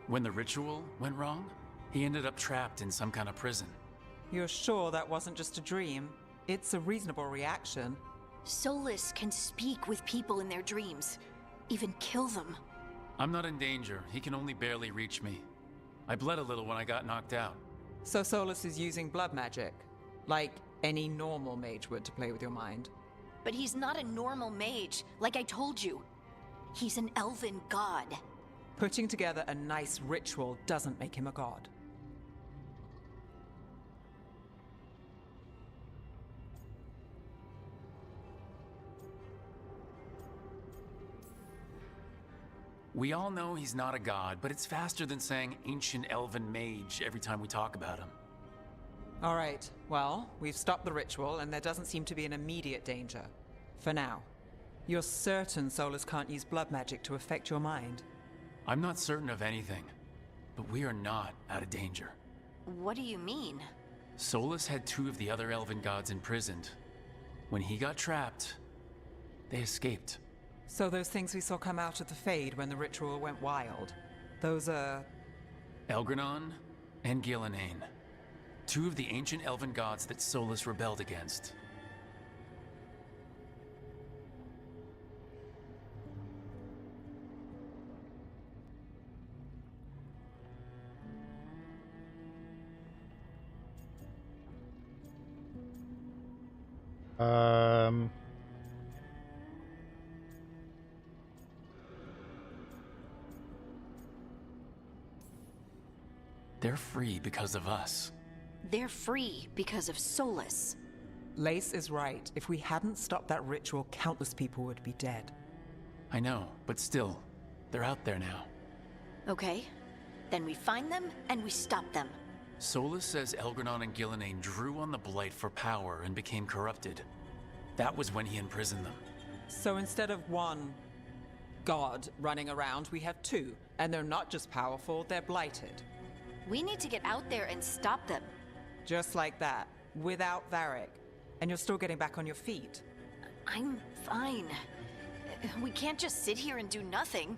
When the ritual went wrong, he ended up trapped in some kind of prison. You're sure that wasn't just a dream? It's a reasonable reaction. Solus can speak with people in their dreams. Even kill them. I'm not in danger. He can only barely reach me. I bled a little when I got knocked out. So Solus is using blood magic? Like any normal mage would to play with your mind? But he's not a normal mage, like I told you. He's an elven god. Putting together a nice ritual doesn't make him a god. We all know he's not a god, but it's faster than saying ancient elven mage every time we talk about him. Alright, well, we've stopped the ritual and there doesn't seem to be an immediate danger. For now. You're certain Solus can't use blood magic to affect your mind? I'm not certain of anything, but we are not out of danger. What do you mean? Solus had 2 of the other elven gods imprisoned. When he got trapped, they escaped. So those things we saw come out of the Fade when the ritual went wild, those are... Elgranon and Gillenane. 2 of the ancient elven gods that Solus rebelled against. Um, They're free because of us. They're free because of Solus. Lace is right. If we hadn't stopped that ritual, countless people would be dead. I know, but still, they're out there now. Okay, then we find them and we stop them. Solus says Elgranon and Gillenane drew on the Blight for power and became corrupted. That was when he imprisoned them. So instead of one god running around, we have two. And they're not just powerful, they're blighted. We need to get out there and stop them. Just like that, without Varric. And you're still getting back on your feet. I'm fine. We can't just sit here and do nothing.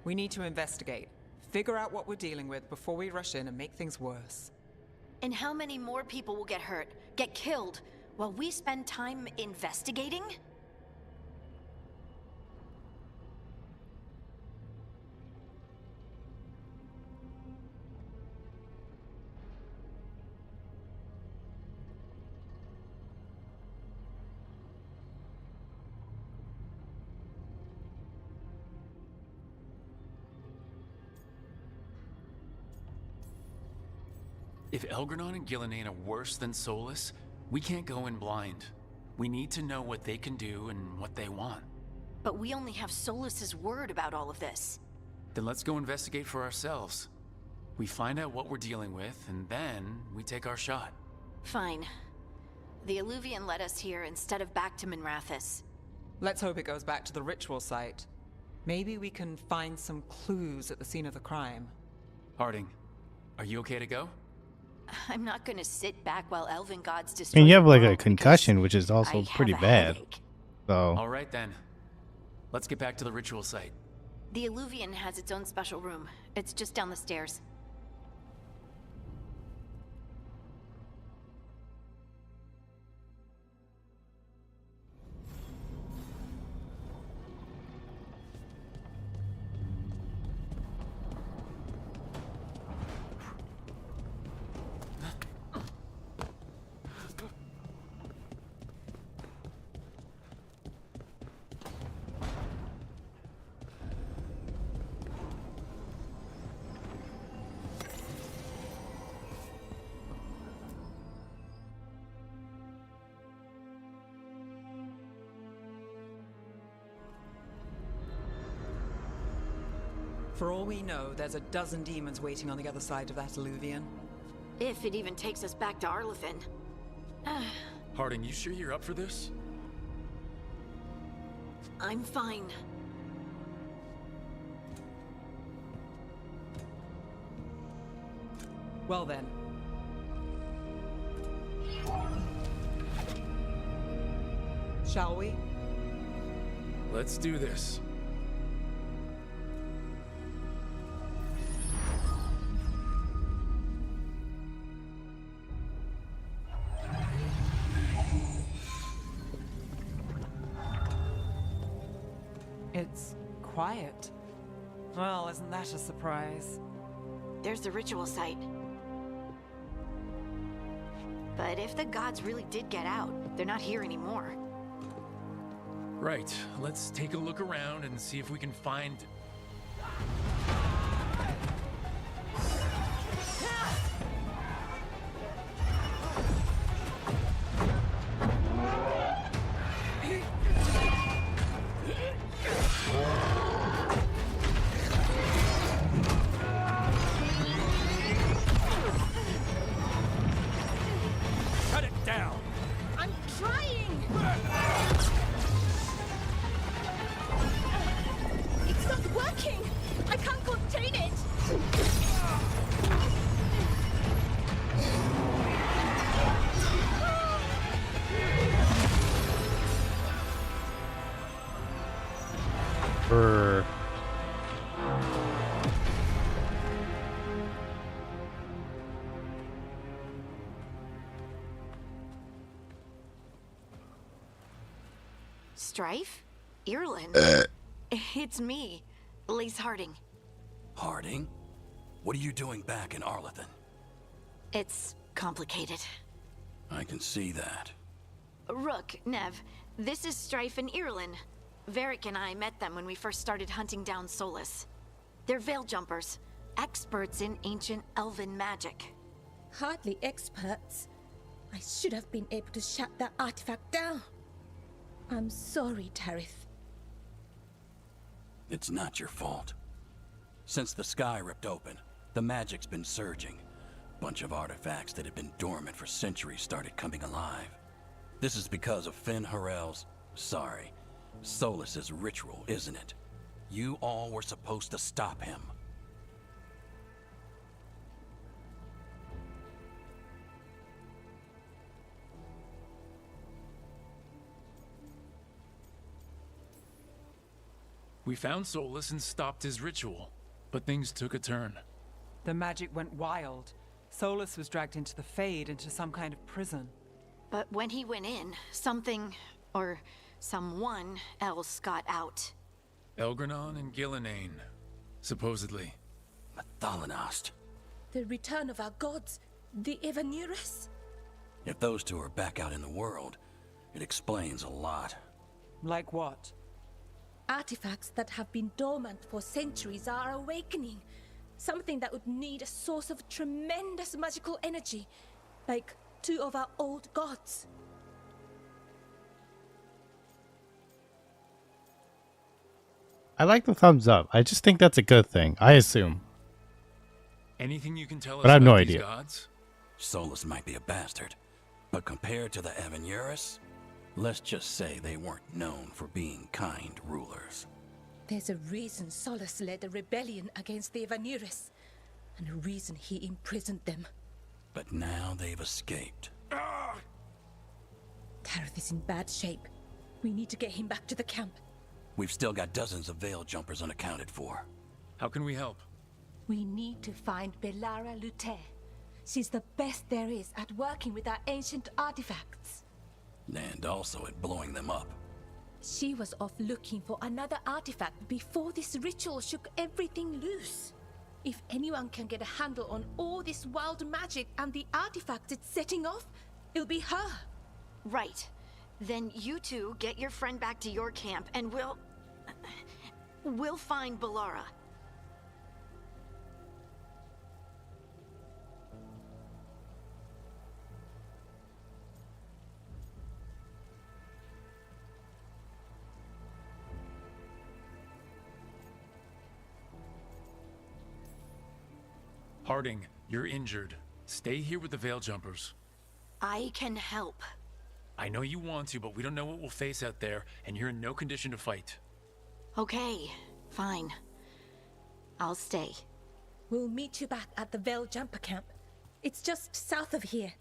We need to investigate. Figure out what we're dealing with before we rush in and make things worse. And how many more people will get hurt, get killed, while we spend time investigating? If Elgranon and Gillenane are worse than Solus, we can't go in blind. We need to know what they can do and what they want. But we only have Solus's word about all of this. Then let's go investigate for ourselves. We find out what we're dealing with, and then we take our shot. Fine. The Illuvian led us here instead of back to Minrathous. Let's hope it goes back to the ritual site. Maybe we can find some clues at the scene of the crime. Harding, are you okay to go? I'm not gonna sit back while elven gods I destroy mean, you have the like a world concussion, because which is also I have pretty a bad. headache. So, All right then. Let's get back to the ritual site. The Illuvian has its own special room. It's just down the stairs. For all we know, there's a dozen demons waiting on the other side of that Illuvian. If it even takes us back to Arlathan. Harding, you sure you're up for this? I'm fine. Well then. Shall we? Let's do this. It's quiet. Well, isn't that a surprise? There's the ritual site. But if the gods really did get out, they're not here anymore. Right, let's take a look around and see if we can find... Cut it down! I'm trying! It's not working! I can't contain it! Brr. Strife? Ireland? It's me, Lace Harding. Harding? What are you doing back in Arlathan? It's complicated. I can see that. Rook, Nev, this is Strife and Irlin. Varric and I met them when we first started hunting down Solus. They're veil jumpers, experts in ancient elven magic. Hardly experts. I should have been able to shut that artifact down. I'm sorry, Tarith. It's not your fault. Since the sky ripped open, the magic's been surging. Bunch of artifacts that had been dormant for centuries started coming alive. This is because of Finn Harel's, Solus's ritual, isn't it? You all were supposed to stop him. We found Solus and stopped his ritual, but things took a turn. The magic went wild. Solus was dragged into the Fade, into some kind of prison. But when he went in, something, or someone else got out. Elgranon and Gillenane, supposedly. Thalanost. The return of our gods, the Evanurus? If those two are back out in the world, it explains a lot. Like what? Artifacts that have been dormant for centuries are awakening. Something that would need a source of tremendous magical energy, like two of our old gods. I like the thumbs up. I just think that's a good thing. I assume. Anything you can tell us But I have about no these idea. gods? Solus might be a bastard, but compared to the Evanurus, let's just say they weren't known for being kind rulers. There's a reason Solus led a rebellion against the Evanurus, and a reason he imprisoned them. But now they've escaped. Tarith is in bad shape. We need to get him back to the camp. We've still got dozens of veil jumpers unaccounted for. How can we help? We need to find Belara Luther. She's the best there is at working with our ancient artifacts. And also at blowing them up. She was off looking for another artifact before this ritual shook everything loose. If anyone can get a handle on all this wild magic and the artifacts it's setting off, it'll be her. Right. Then you two get your friend back to your camp and we'll find Belara. Harding, you're injured. Stay here with the veil jumpers. I can help. I know you want to, but we don't know what we'll face out there, and you're in no condition to fight. Okay, fine. I'll stay. We'll meet you back at the Veil Jumper camp. It's just south of here.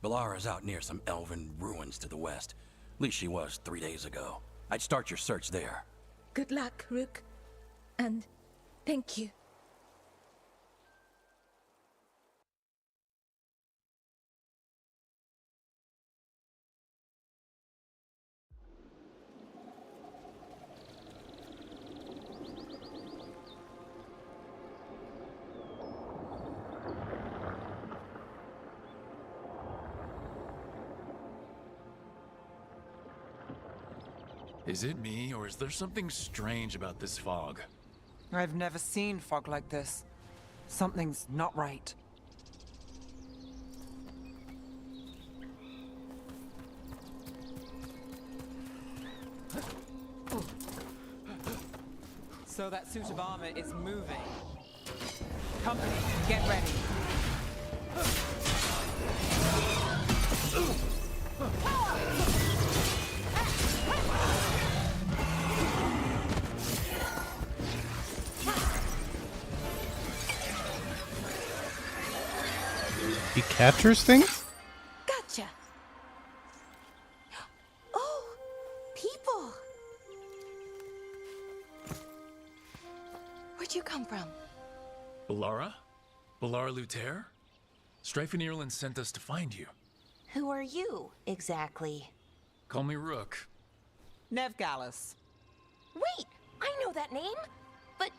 Belara's out near some elven ruins to the west. At least she was 3 days ago. I'd start your search there. Good luck, Rook. And thank you. Is it me, or is there something strange about this fog? I've never seen fog like this. Something's not right. So that suit of armor is moving. Company, get ready. He captures things? Gotcha. Oh, people. Where'd you come from? Belara? Belara Luther? Strife and Irlin sent us to find you. Who are you, exactly? Call me Rook. Nev Gallus. Wait, I know that name. But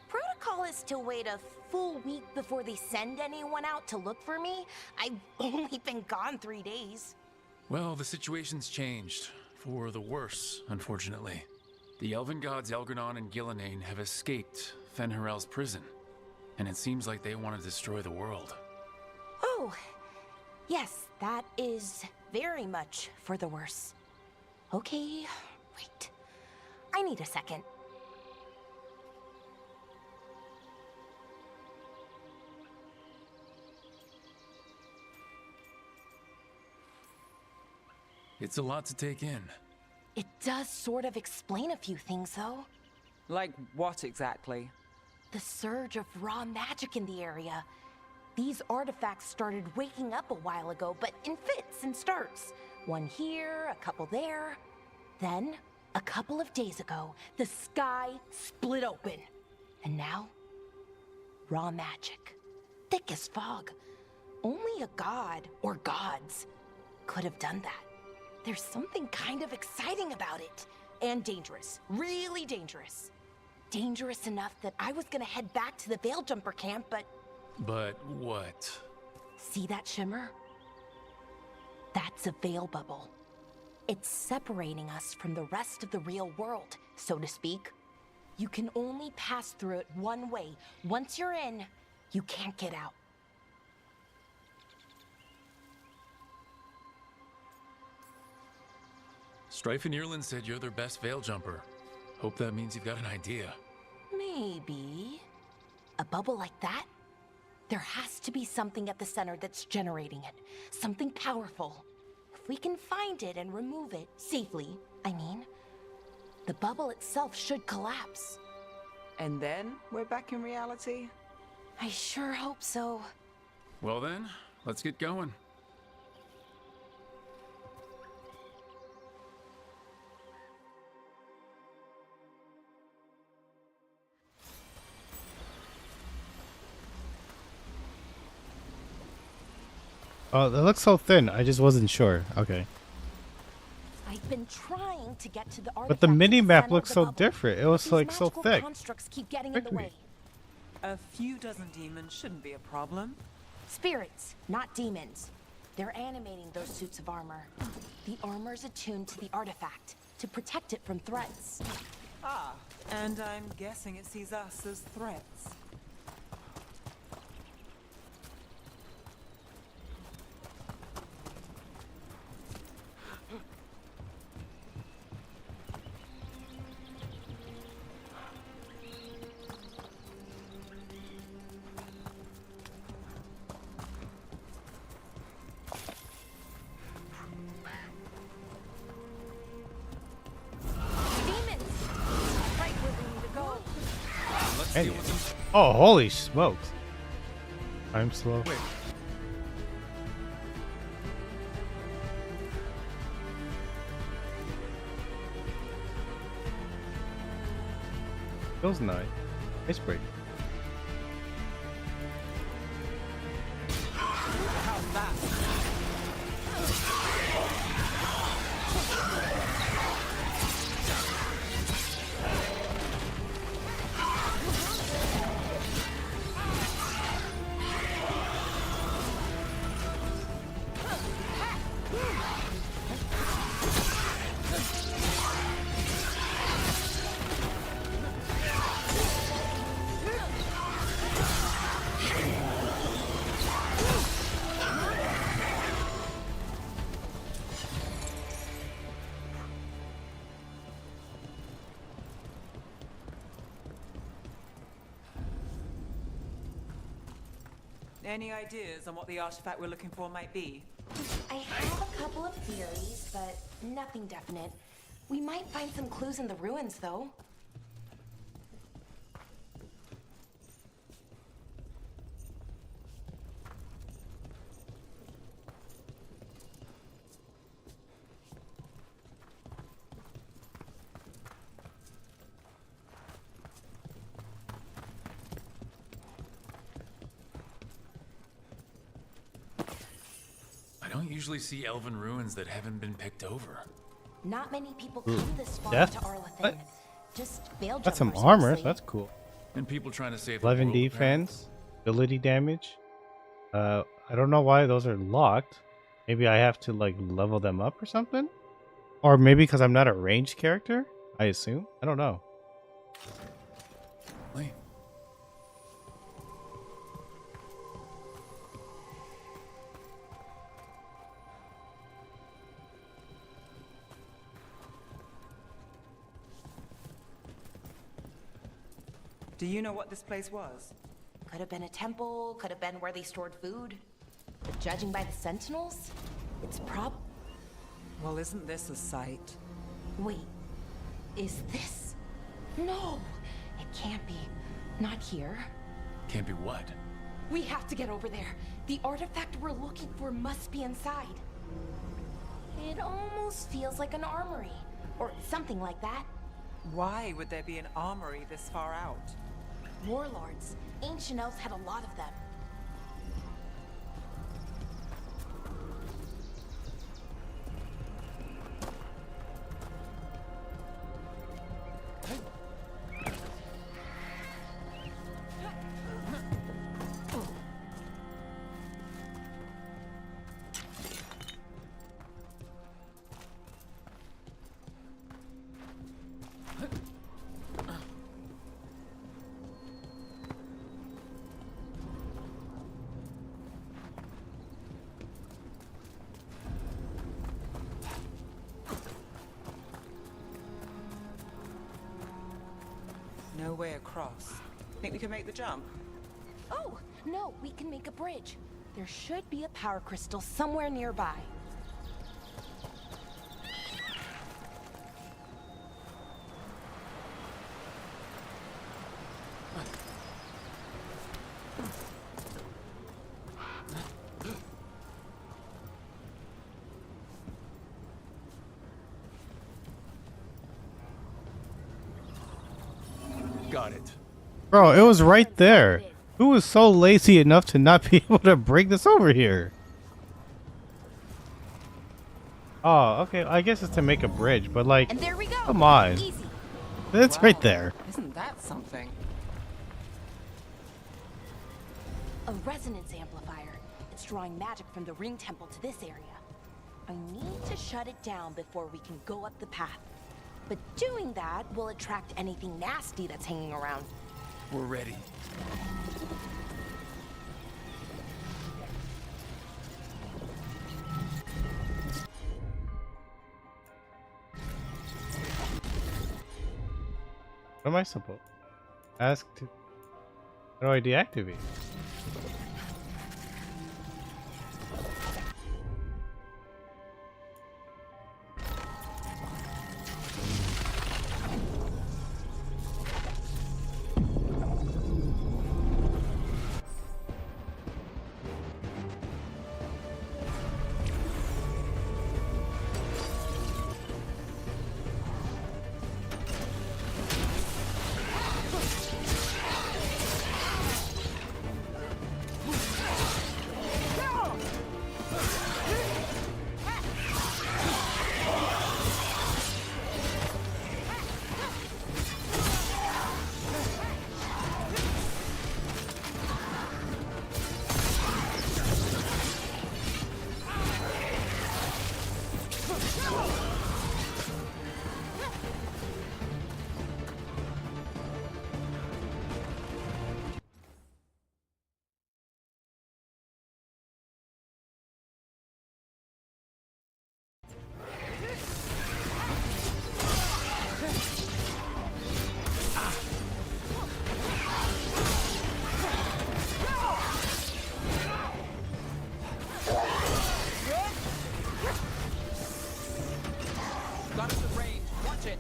protocol is to wait a full week before they send anyone out to look for me. I've only been gone 3 days. Well, the situation's changed. For the worse, unfortunately. The elven gods Elgranon and Gillenane have escaped Fen'Harel's prison. And it seems like they want to destroy the world. Oh, yes, that is very much for the worse. Okay, wait. I need a second. It's a lot to take in. It does sort of explain a few things, though. Like what exactly? The surge of raw magic in the area. These artifacts started waking up a while ago, but in fits and starts. One here, a couple there. Then, a couple of days ago, the sky split open. And now, raw magic. Thick as fog. Only a god, or gods, could have done that. There's something kind of exciting about it. And dangerous. Really dangerous. Dangerous enough that I was gonna head back to the Veilgjumper camp, but... But what? See that shimmer? That's a veil bubble. It's separating us from the rest of the real world, so to speak. You can only pass through it one way. Once you're in, you can't get out. Strife and Irland said you're their best veil jumper. Hope that means you've got an idea. Maybe. A bubble like that? There has to be something at the center that's generating it. Something powerful. If we can find it and remove it, safely, I mean, the bubble itself should collapse. And then we're back in reality? I sure hope so. Well then, let's get going. Oh, it looks so thin. I just wasn't sure. Okay. I've been trying to get to the But the artifact mini at the map center looks of the so bubble. different. It was These like so magical thick. constructs keep getting in Tricked the me. way. A few dozen demons shouldn't be a problem. Spirits, not demons. They're animating those suits of armor. The armor's attuned to the artifact to protect it from threats. Ah, and I'm guessing it sees us as threats. Demons! Right where we need to go. Let's Hey. deal with them. Oh, holy smokes. I'm slow. Wait. Feels nice. Ice break. How's that? Any ideas on what the artifact we're looking for might be? I have a couple of theories, but nothing definite. We might find some clues in the ruins, though. I don't usually see elven ruins that haven't been picked over. Not many people come this far Death? to Arlathan. What? Just veil That's some jumpers, armor. mostly. That's cool. And people trying to save the 11 world, apparently. defense. Ability damage. I don't know why those are locked. Maybe I have to like level them up or something? Or maybe because I'm not a ranged character? I assume? I don't know. Wait. Do you know what this place was? Could have been a temple, could have been where they stored food. But judging by the sentinels, it's Well, isn't this a sight? Wait, is this? No, it can't be. Not here. Can't be what? We have to get over there. The artifact we're looking for must be inside. It almost feels like an armory, or something like that. Why would there be an armory this far out? Warlords. Ancient elves had a lot of them. No way across. Think we can make the jump? Oh, no, we can make a bridge. There should be a power crystal somewhere nearby. Got it. Bro, it was right there. Who was so lazy enough to not be able to bring this over here? Oh, okay. I guess it's to make a bridge, but like, And there we go. come on. Easy. It's right there. Isn't that something? A resonance amplifier. It's drawing magic from the ring temple to this area. I need to shut it down before we can go up the path. But doing that will attract anything nasty that's hanging around. We're ready. What am I supposed to ask to? How do I deactivate? Got us at range. Watch it.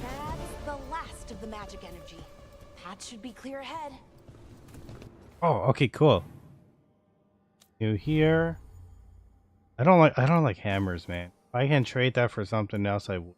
That's the last of the magic energy. Path should be clear ahead. Oh, okay, cool. New here. I don't like hammers, man. If I can trade that for something else, I would.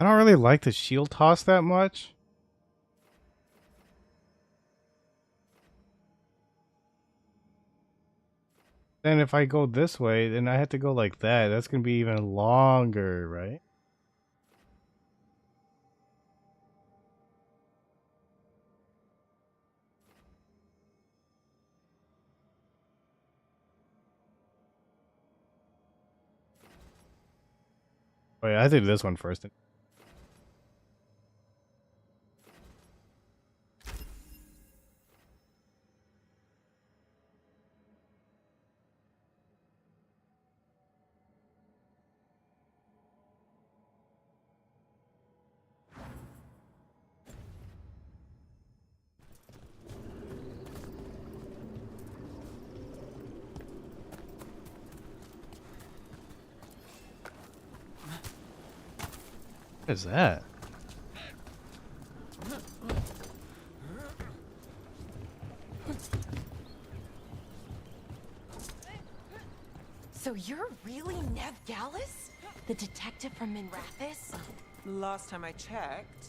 I don't really like the shield toss that much. Then if I go this way, then I have to go like that. That's gonna be even longer, right? Wait, I have to do this one first. What is that? So you're really Nev Gallus? The detective from Minrathis? Last time I checked.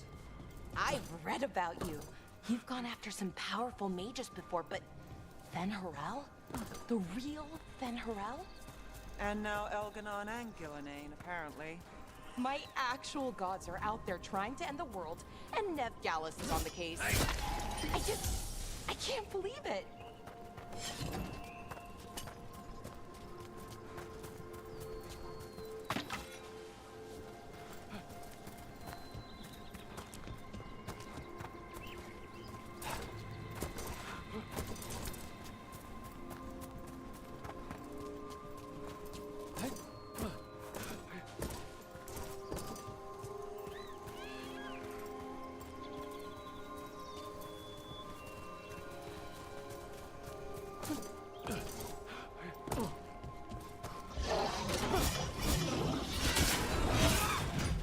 I've read about you. You've gone after some powerful mages before, but Fen'Harel? The real Fen'Harel? And now Elganon and Gillenane, apparently. My actual gods are out there trying to end the world, and Nev Gallus is on the case. I can't believe it.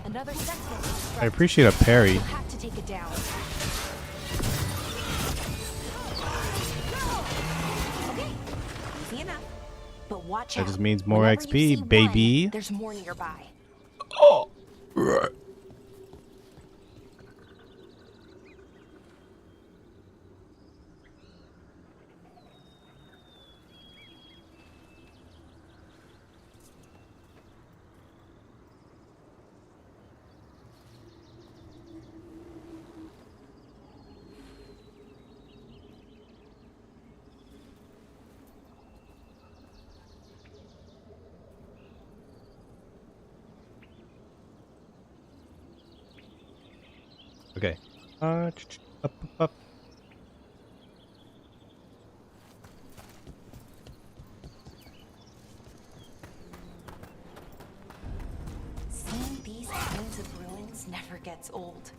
Another sentinel. I appreciate a parry. You'll have to take it down. Okay, easy enough. But watch out. That just means more Whenever you see XP, baby. one, there's more nearby. Oh, right. Okay. Up, up. Seeing these kinds of ruins never gets old.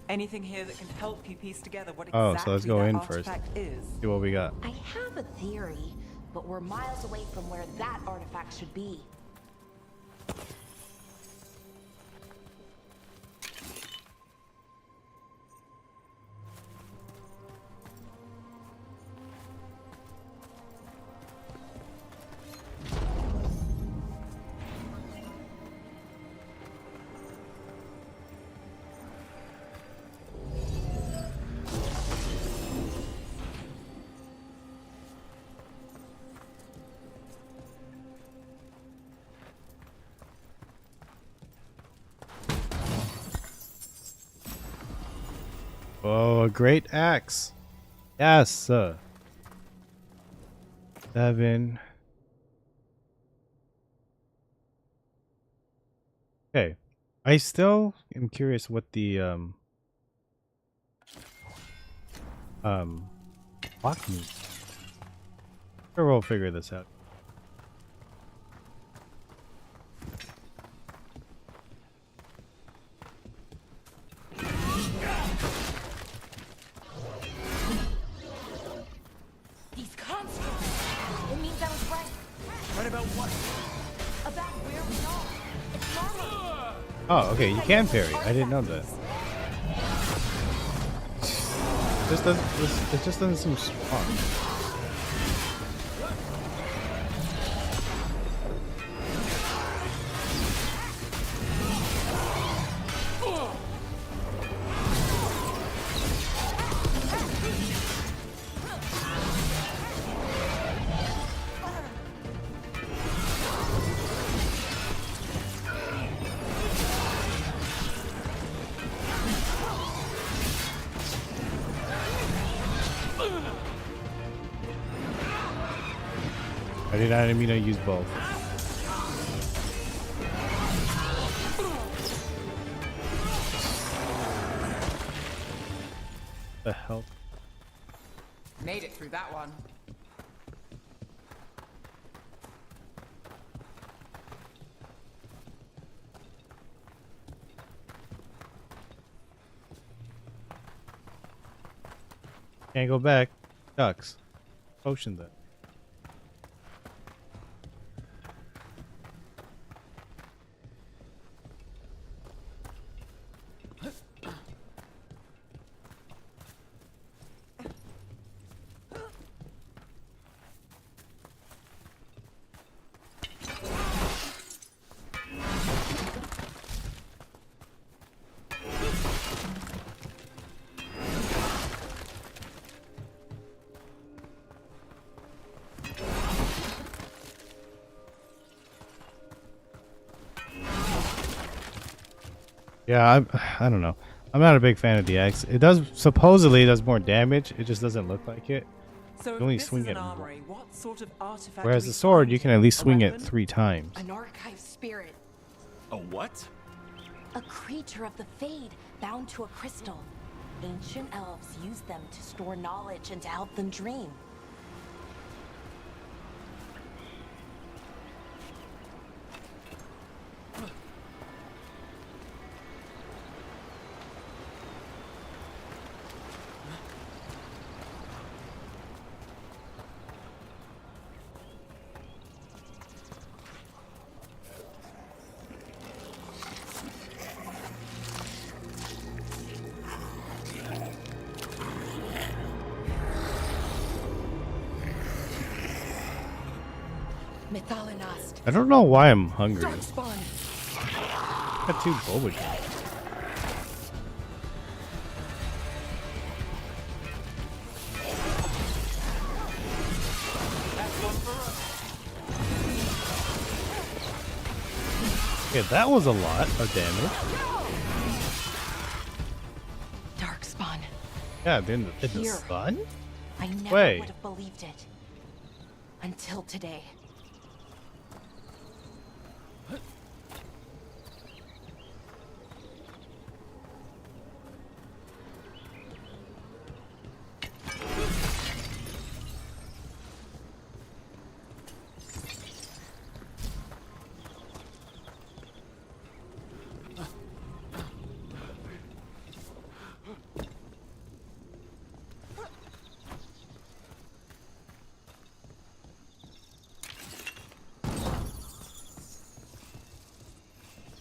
Anything here that can help you piece together what Oh, exactly so let's go that in first. artifact is? See what we got. I have a theory, but we're miles away from where that artifact should be. Oh, a great axe. Yes, sir. 7. Okay. I still am curious what the clock means. Sure, we'll figure this out. These constructs! It means I was right. Right about what? About where we are. It's normal. Oh, okay, you can parry. I didn't know that. It just doesn't seem smart. I didn't mean to use both. The hell? Made it through that one. Can't go back. Ducks. Potion then. Yeah, I don't know. I'm not a big fan of the axe. It supposedly does more damage. It just doesn't look like it. So You only if this swing is it an once. armory, what sort of artifact Whereas do we the sword, find you can here? at least A swing it weapon? 3 times. An archive spirit. A what? A creature of the Fade, bound to a crystal. Ancient elves used them to store knowledge and to help them dream. Methalinast. I don't know why I'm hungry. Darkspawn. I got 2 boba drinks. Okay, that was a lot of damage. Darkspawn. Yeah, in the Here. sun? I never Wait. would have believed it. Until today.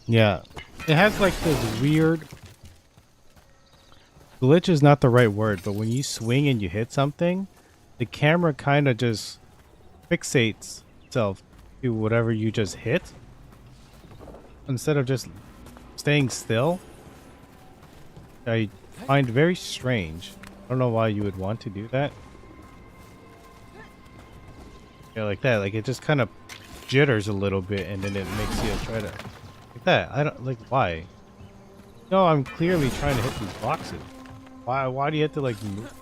Yeah, it has like this weird glitch is not the right word, but when you swing and you hit something, the camera kind of just fixates itself to whatever you just hit instead of just staying still. I find very strange. I don't know why you would want to do that. Yeah, like that. Like it just kind of jitters a little bit and then it makes you try to like that. I don't like why. No, I'm clearly trying to hit these boxes. Why do you have to like move?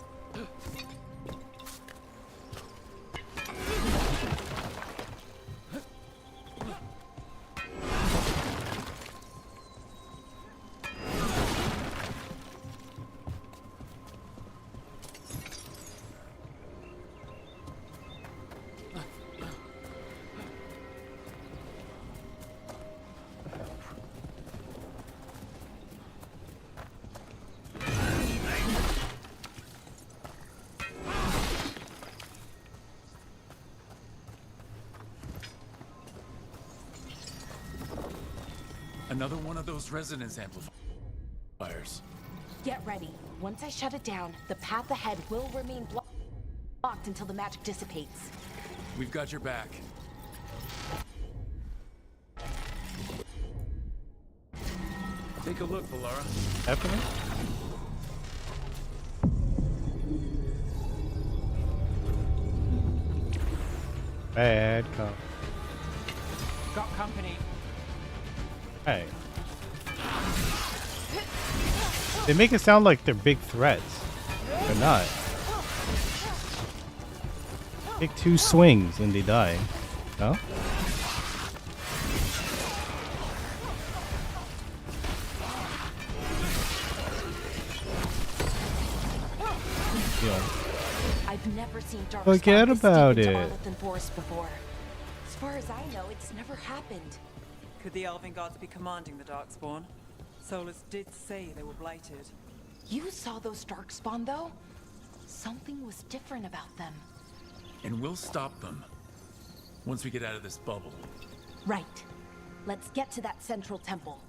Another one of those resonance amplifiers. Get ready. Once I shut it down, the path ahead will remain blocked until the magic dissipates. We've got your back. Take a look, Valara. Happening? Bad cop. Got company. Hey. They make it sound like they're big threats. They're not. Take 2 swings and they die. No? Yeah. I've never seen dark Forget spawn this about deep into it. Arlington Forest before. As far as I know, it's never happened. Could the Elven Gods be commanding the Darkspawn? Solus did say they were blighted. You saw those darkspawn, though? Something was different about them. And we'll stop them. Once we get out of this bubble. Right. Let's get to that central temple.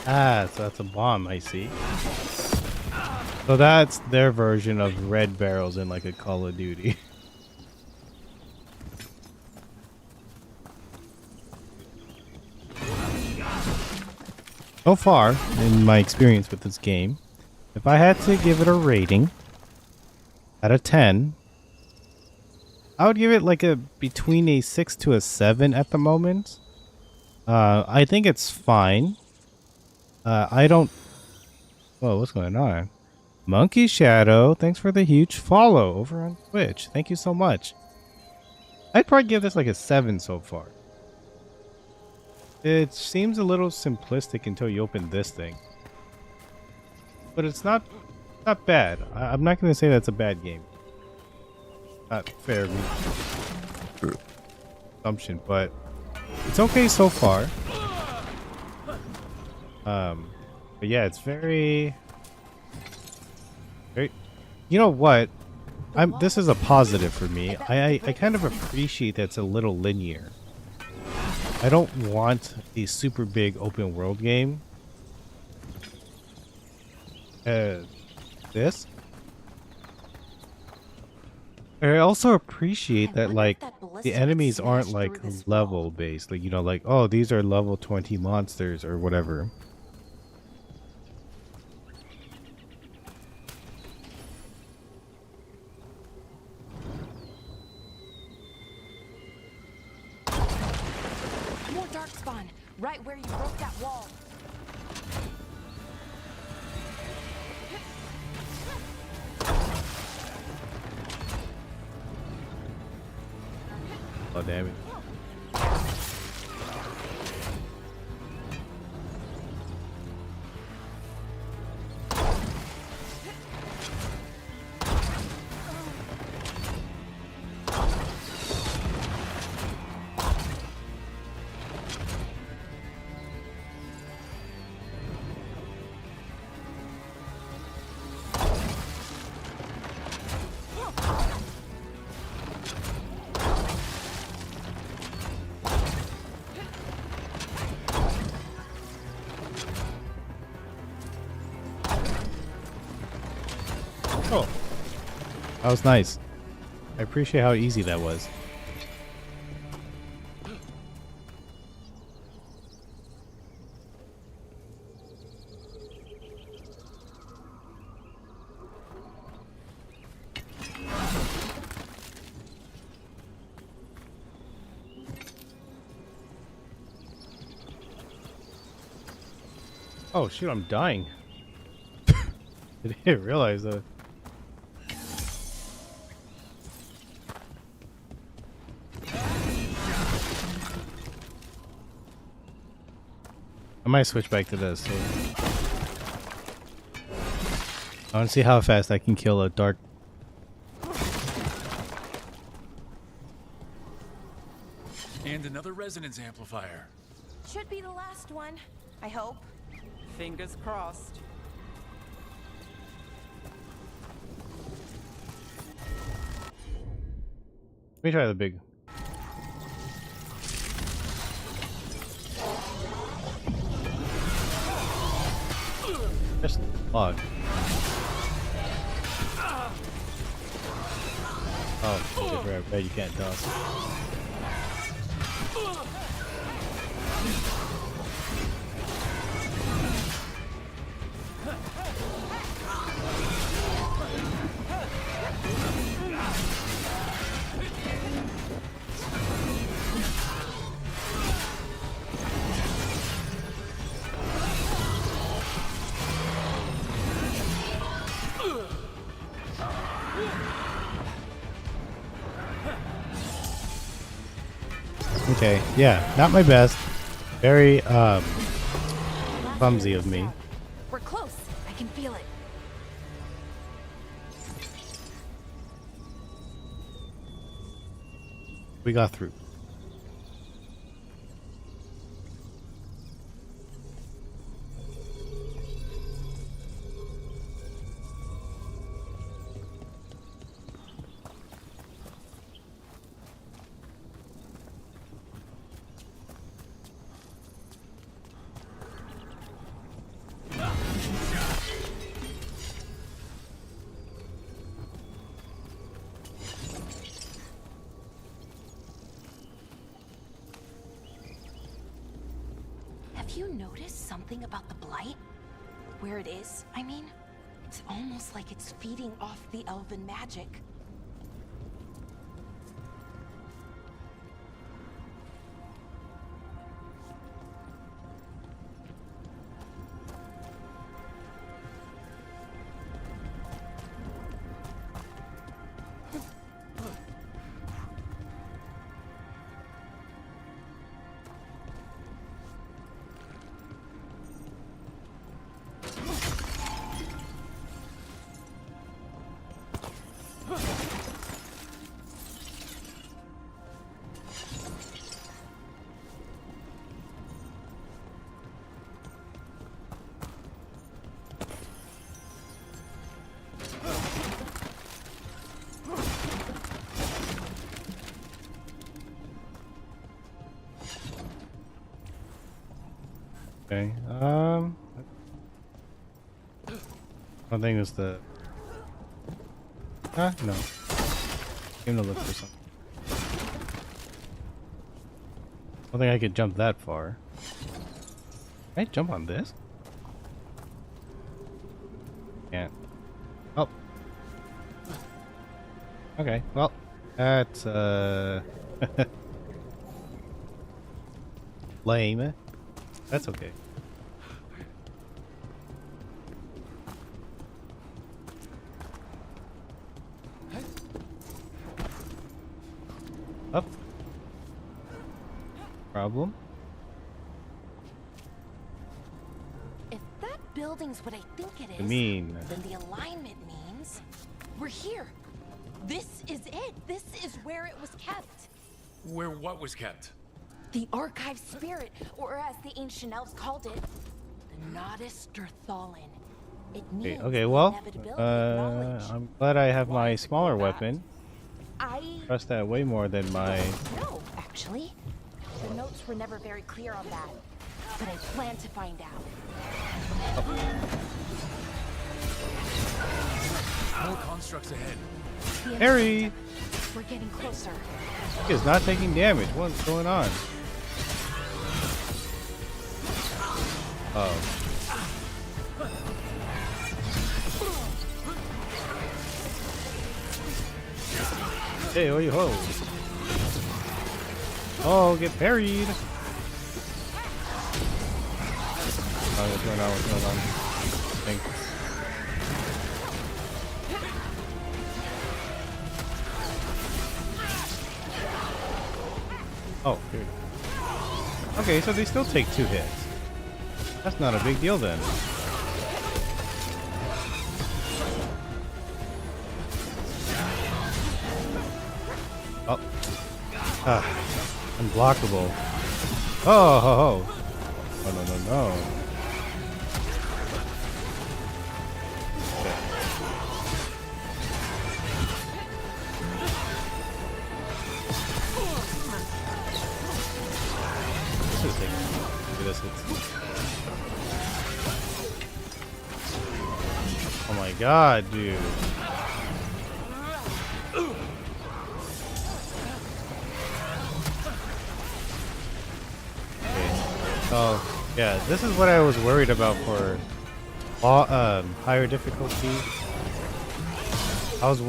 Ah, so that's a bomb, I see. So that's their version of red barrels in like a Call of Duty. So far, in my experience with this game, if I had to give it a rating out of 10, I would give it like a between a 6 to a 7 at the moment. I think it's fine. I don't... Whoa, what's going on? Monkey Shadow, thanks for the huge follow over on Twitch. Thank you so much. I'd probably give this like a 7 so far. It seems a little simplistic until you open this thing. But it's not bad. I'm not going to say that's a bad game. Not fair assumption, but it's okay so far. But yeah, it's very... You know what? This is a positive for me. I kind of appreciate that it's a little linear. I don't want a super big open world game. This. I also appreciate that like the enemies aren't like level based. Like, you know, like, oh, these are level 20 monsters or whatever. More darkspawn, right where you broke that wall. Oh, damn it. Oh, that was nice. I appreciate how easy that was. Oh shoot, I'm dying. I didn't realize that. I might switch back to this. So I want to see how fast I can kill a dark. And another resonance amplifier. Should be the last one, I hope. Fingers crossed. Let me try the big. Just log. Oh, I bet you can't toss. Okay, yeah, not my best. Very clumsy of me. We're close. I can feel it. We got through. Have you noticed something about the blight? Where it is, I mean? It's almost like it's feeding off the elven magic. Okay. One thing is the. No. Came to look for something. I don't think I could jump that far. Can I jump on this? Can't. Oh. Okay. Well, that's lame. That's okay. Up. Problem? If that building's what I think it is, I mean, then the alignment means we're here. This is it. This is where it was kept. Where what was kept? The archive spirit, or as the ancient elves called it, the Nodus Sturthalin. It means okay, well, the inevitability of knowledge. I'm glad I have Why my is it smaller called that? weapon. I Trust that way more than my. no, actually. The notes were never very clear on that. But I plan to find out. More constructs ahead. Harry! We're getting closer. He is not taking damage. What's going on? Oh. Hey, oh, ho. Oh, get parried. Oh, what's going on? What's going on? Thanks. Oh, here we go. Okay, so they still take 2 hits. That's not a big deal then. Oh. Unblockable. Oh, ho, ho. Oh, no, no, no. Oh my god, dude. Okay. Oh, yeah, this is what I was worried about for higher difficulty. I was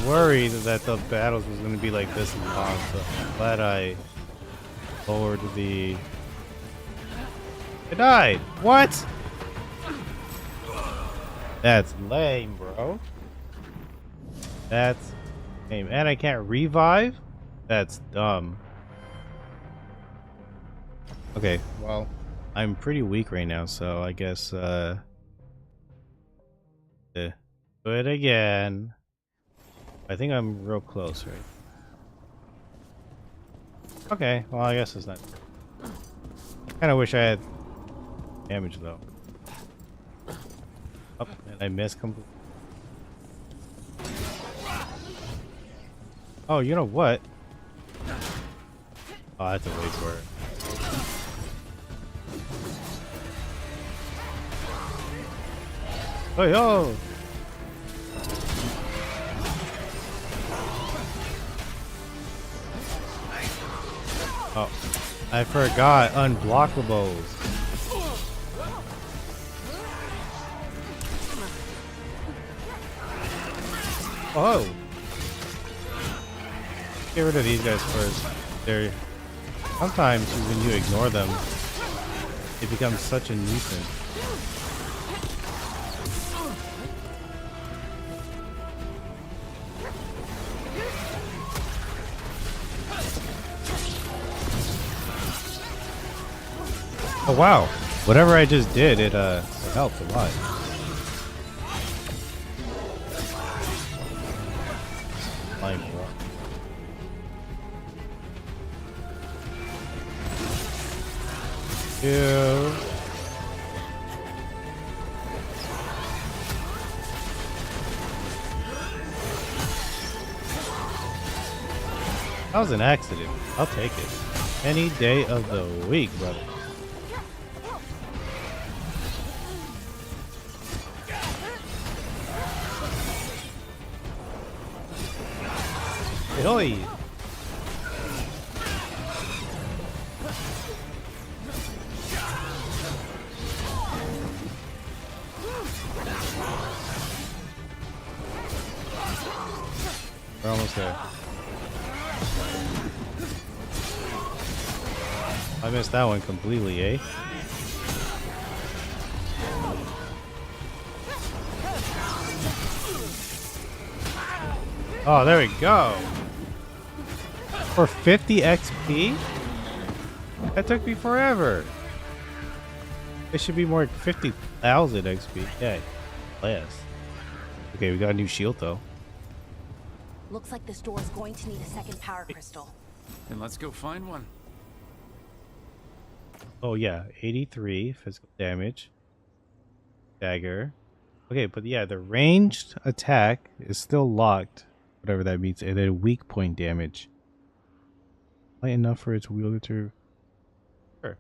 worried that the battles was going to be like this long, so I'm glad I lowered the... I died! What? That's lame, bro. That's Hey, man, I can't revive? That's dumb. Okay, well, I'm pretty weak right now, so I guess, do it again. I think I'm real close, right? Okay, well, I guess it's not. Kinda wish I had damage, though. Oh, and I missed completely. Oh, you know what? Oh, I have to wait for it. Oh, yo! Oh, I forgot unblockables. Oh! Get rid of these guys first. They're sometimes when you ignore them, it becomes such a nuisance. Oh wow! Whatever I just did, it helped a lot. Flying rock. Ew. That was an accident. I'll take it. Any day of the week, brother. Oi! We're almost there. I missed that one completely, eh? Oh, there we go. For 50 XP? That took me forever. It should be more like 50,000 XP. Yeah, less. Okay, we got a new shield though. Looks like this door is going to need a second power crystal. Then let's go find one. Oh yeah, 83 physical damage. Dagger. Okay, but yeah, the ranged attack is still locked. Whatever that means. And then weak point damage. Light enough for its wielder to... Sure.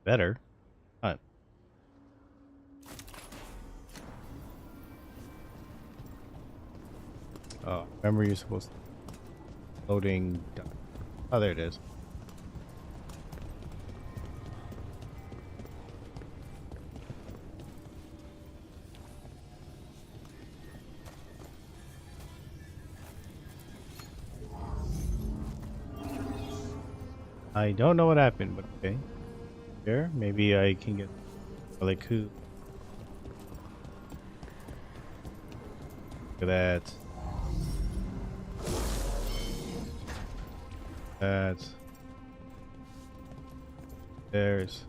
Better. Not. Oh, remember you're supposed to... Loading... Oh, there it is. I don't know what happened, but okay. Here, maybe I can get like who. Look at that. That. There's.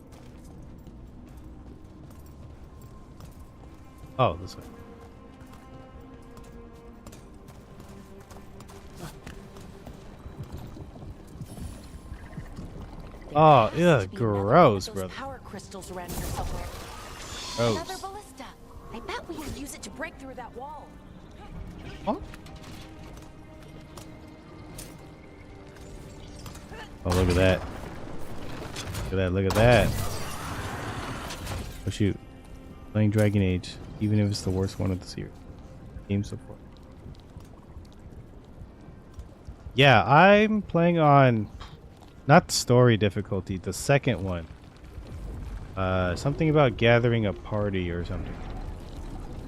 Oh, this way. Oh, yeah, gross, brother. Power crystals around here somewhere. Gross. Another ballista. I bet we could use it to break through that wall. Huh? Oh, look at that. Look at that, look at that. Oh, shoot. Playing Dragon Age, even if it's the worst one of the series. Game support. Yeah, I'm playing on... Not story difficulty, the second one. Something about gathering a party or something.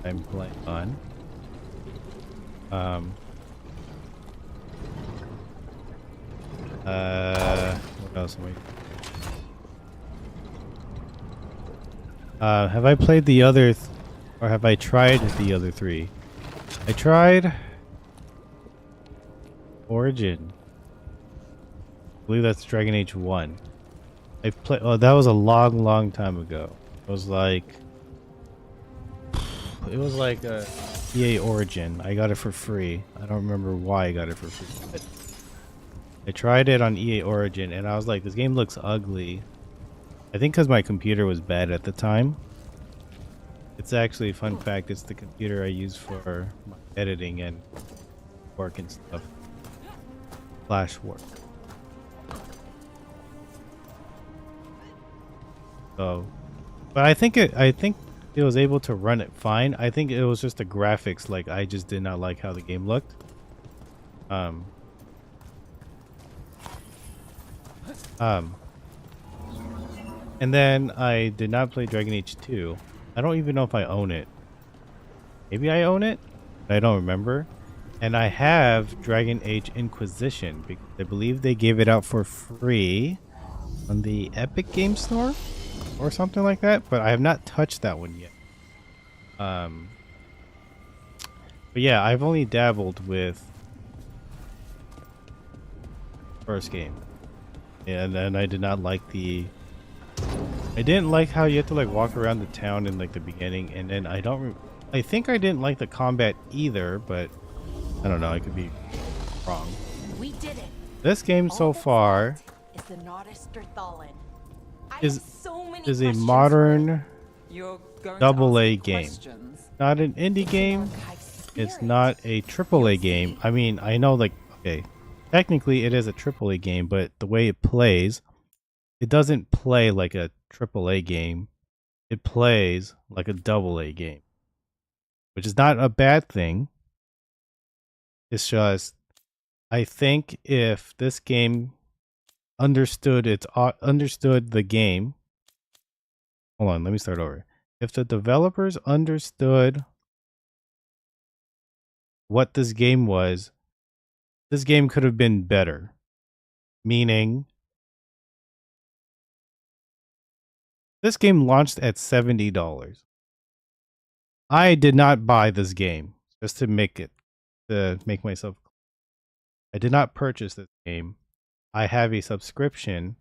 I'm playing on. What else am I... have I played the other... or have I tried the other three? I tried Origin. I believe that's Dragon Age 1. I play. Oh, that was a long time ago. It was like a EA Origin. I got it for free. I don't remember why I got it for free. But I tried it on EA Origin and I was like, this game looks ugly. I think because my computer was bad at the time. It's actually, fun fact, it's the computer I use for my editing and work and stuff. Flash work. So, but I think it was able to run it fine. I think it was just the graphics, like I just did not like how the game looked. And then I did not play Dragon Age 2. I don't even know if I own it. Maybe I own it? I don't remember. And I have Dragon Age Inquisition because I believe they gave it out for free on the Epic Game Store or something like that, but I have not touched that one yet. But yeah, I've only dabbled with first game. And then I did not like I didn't like how you had to like walk around the town in like the beginning, and then I think I didn't like the combat either, but I don't know, I could be wrong. We did it. This game so far is a modern AA game. Not an indie game. It's not a AAA game. I mean, I know, like, okay, technically it is a AAA game, but the way it plays, it doesn't play like a AAA game. It plays like a AA game, which is not a bad thing. It's just, I think if this game understood the game. Hold on, let me start over. If the developers understood what this game was, this game could have been better. Meaning, this game launched at $70. I did not buy this game just to make myself. I did not purchase this game. I have a subscription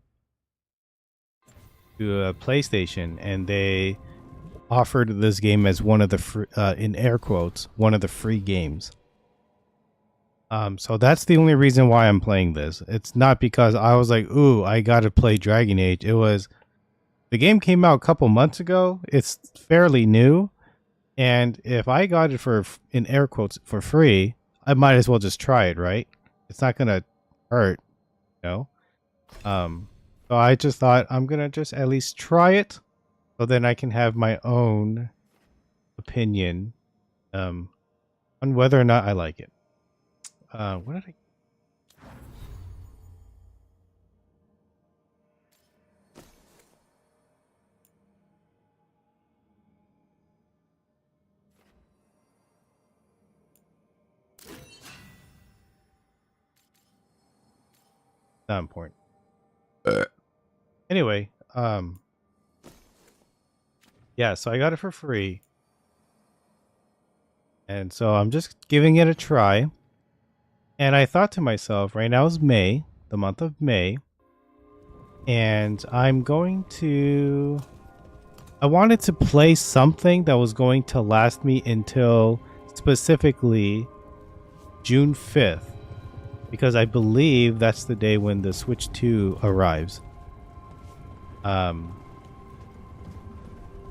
to a PlayStation, and they offered this game as one of the free, in air quotes, one of the free games. So that's the only reason why I'm playing this. It's not because I was like, ooh, I gotta play Dragon Age. It was, the game came out a couple months ago. It's fairly new. And if I got it for, in air quotes, for free, I might as well just try it, right? It's not gonna hurt, you know? So I just thought I'm gonna just at least try it, so then I can have my own opinion on whether or not I like it. What did I? Not important. Anyway, yeah, so I got it for free. And so I'm just giving it a try. And I thought to myself, right now is May, the month of May. And I'm going to... I wanted to play something that was going to last me until specifically June 5th. Because I believe that's the day when the Switch 2 arrives.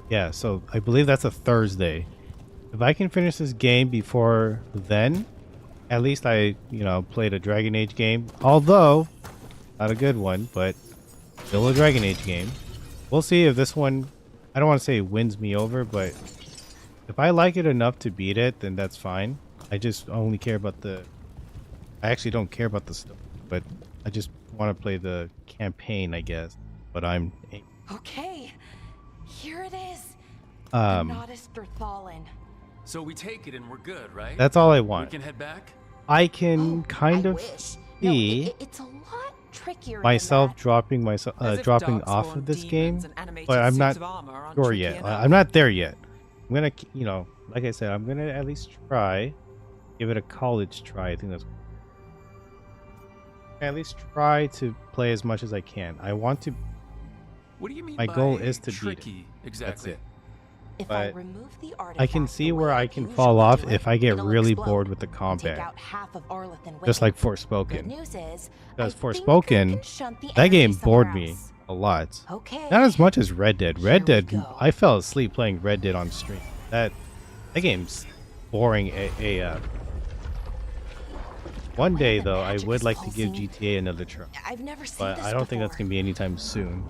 Yeah, so I believe that's a Thursday. If I can finish this game before then, at least I, played a Dragon Age game. Although, not a good one, but still a Dragon Age game. We'll see if this one, I don't want to say wins me over, but if I like it enough to beat it, then that's fine. I just only care about I actually don't care about the story, but I just want to play the campaign, I guess. But I'm... Okay, here it is. So we take it and we're good, right? That's all I want. We can head back? I can kind of see it's a lot trickier myself dropping off of this game, but I'm not sure yet. I'm not there yet. I'm gonna, like I said, I'm gonna at least try, give it a college try. I think that's. at least try to play as much as I can. I want to. What do you mean My by goal is to beat tricky, it. exactly? That's it. If I But remove the artifact I can see the where way I can usually fall off do if it, I get it'll really explode bored with the and take combat. out half of Arleth and Just Wiccan. like Good Forspoken. news is, Because I Forspoken, think I can shunt the that game energy bored somewhere me else. a lot. Okay. Not as much as Red Dead. Here Red we Dead, go. I fell asleep playing Red Dead on stream. That game's boring AF. One Why day the though, I magic would is like to give pulsing? GTA another try, I've never seen but this I don't think that's before. gonna be anytime soon.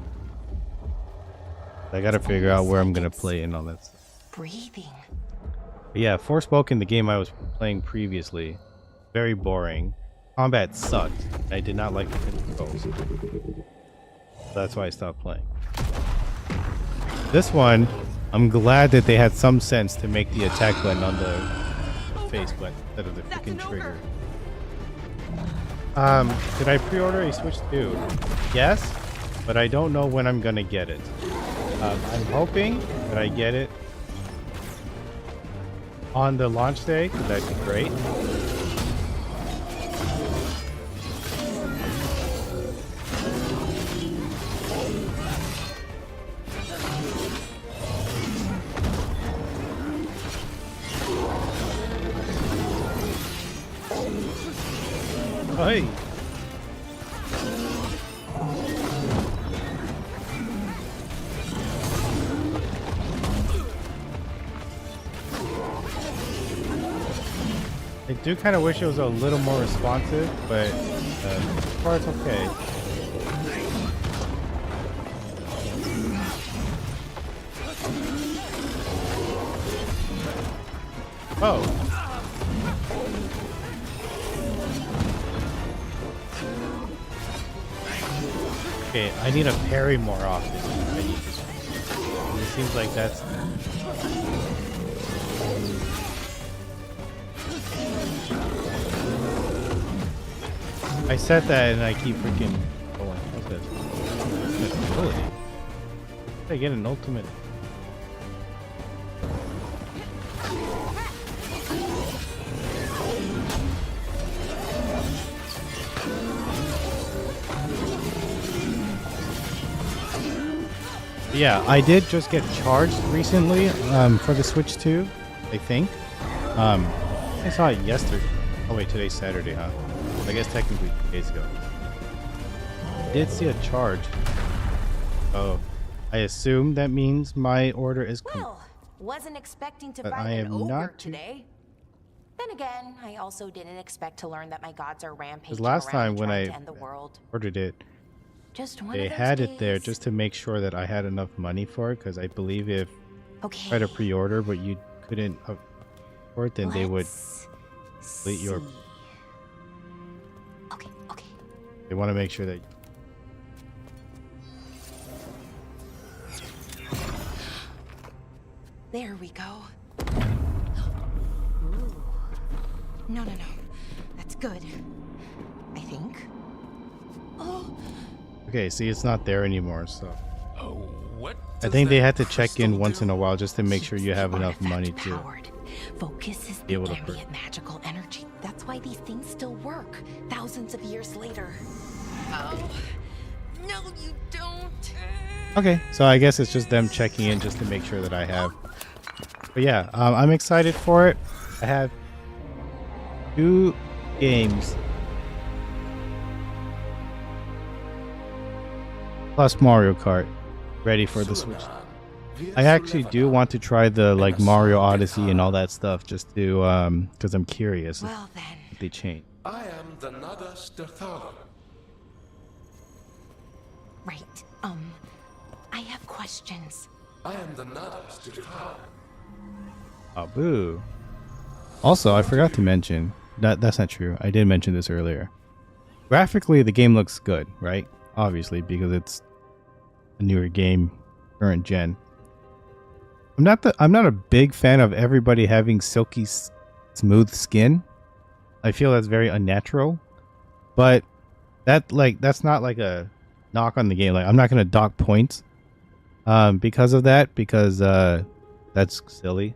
I gotta figure out where I'm gonna play and all that stuff. Breathing. But yeah, Forspoken, the game I was playing previously, very boring. Combat sucked. I did not like the controls. So that's why I stopped playing. This one, I'm glad that they had some sense to make the attack button on the face button instead of the freaking trigger. Did I pre-order a Switch 2? Yes, but I don't know when I'm gonna get it. I'm hoping that I get it on the launch day, 'cause that'd be great. Hey. I do kind of wish it was a little more responsive, but so far it's okay. Oh. Okay, I need to parry more often. I need to. It seems like that's. I set that and I keep freaking going. What's this? Ultimate ability. I get an ultimate. Yeah, I did just get charged recently for the Switch 2, I think. I saw it yesterday. Oh wait, today's Saturday, huh? I guess technically 2 days ago. I did see a charge. Oh, I assume that means my order is complete. Well, wasn't expecting to But fight I an am ogre not today. Then again, I also didn't expect to learn that my gods are rampaging last around time when trying I to end the world. ordered it, Just one they of those had it there days. just to make sure that I had enough money for it, because I believe if Okay. you tried to pre-order but you couldn't afford it, then they would delete your. see. Okay, okay. They want to make sure that. There we go. Ooh. No, no, no. That's good. I think. Oh, Okay, see, it's not there anymore, so. Oh, what? I does think they that had to check in crystal once do? in a while just to make sure you have enough artifact money to. powered. Focuses be the able to ambient magical energy. That's why these things still work thousands of years later. Oh, no, you don't. Okay, so I guess it's just them checking in just to make sure that I have. But yeah, I'm excited for it. I have 2 games plus Mario Kart ready for the Switch. I actually do want to try the like Mario Odyssey and all that stuff just to because I'm curious Well then. if they change. I am the Nada Stethala. Right. I have questions. I am the Nada Stethala. Oh, boo. Also, I forgot to mention that's not true. I did mention this earlier. Graphically, the game looks good, right? Obviously, because it's a newer game, current gen. I'm not a big fan of everybody having silky, smooth skin. I feel that's very unnatural. But that's not like a knock on the game. Like I'm not gonna dock points because of that, because that's silly.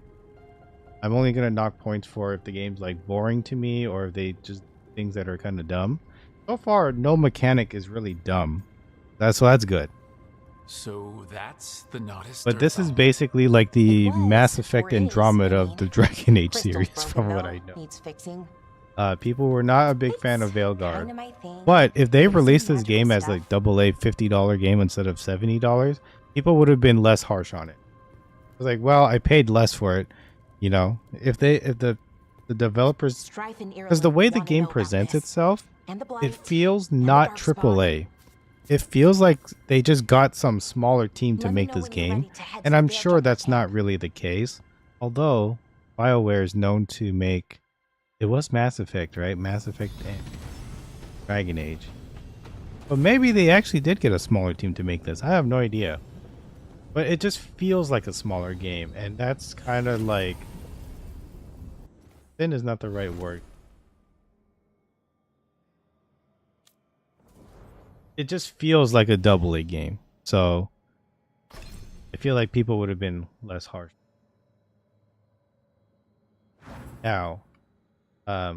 I'm only gonna knock points for if the game's like boring to me or if they just things that are kind of dumb. So far, no mechanic is really dumb. That's good. So that's the Nodus. But this is basically like the Mass Effect Andromeda of the Dragon Age series, from what I know. Needs fixing. People were not a big fan of Veilguard. Kinda my thing. But if they There's some released this magical game as stuff. like AA $50 game instead of $70, people would have been less harsh on it. It was like, well, I paid less for it, you know. If the developers, Strife and because the Ireland way the wanna game know about presents this. itself, And the it Blight, feels and the not Dark Spot. AAA. It feels like they just got some smaller team to Let me make know this when you're game, ready to head and to I'm the sure Veilguard that's not camp. really the case. Although BioWare is known to make, it was Mass Effect, right? Mass Effect and Dragon Age. But maybe they actually did get a smaller team to make this. I have no idea. But it just feels like a smaller game, and that's kind of like, thin is not the right word. It just feels like a AA game. So I feel like people would have been less harsh. Now, they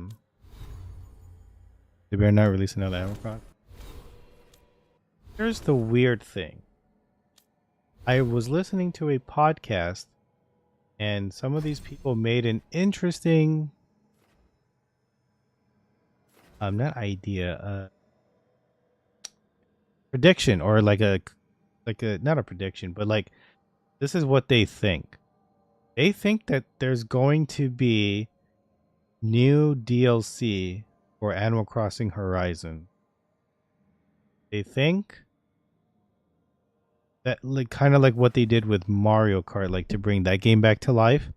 better not release another Animal Crossing. Here's the weird thing. I was listening to a podcast, and some of these people made an interesting, not idea, prediction, or like a not a prediction, but like, this is what they think. They think that there's going to be new DLC for Animal Crossing Horizon. They think that, like, kind of like what they did with Mario Kart, like to bring that game back to life.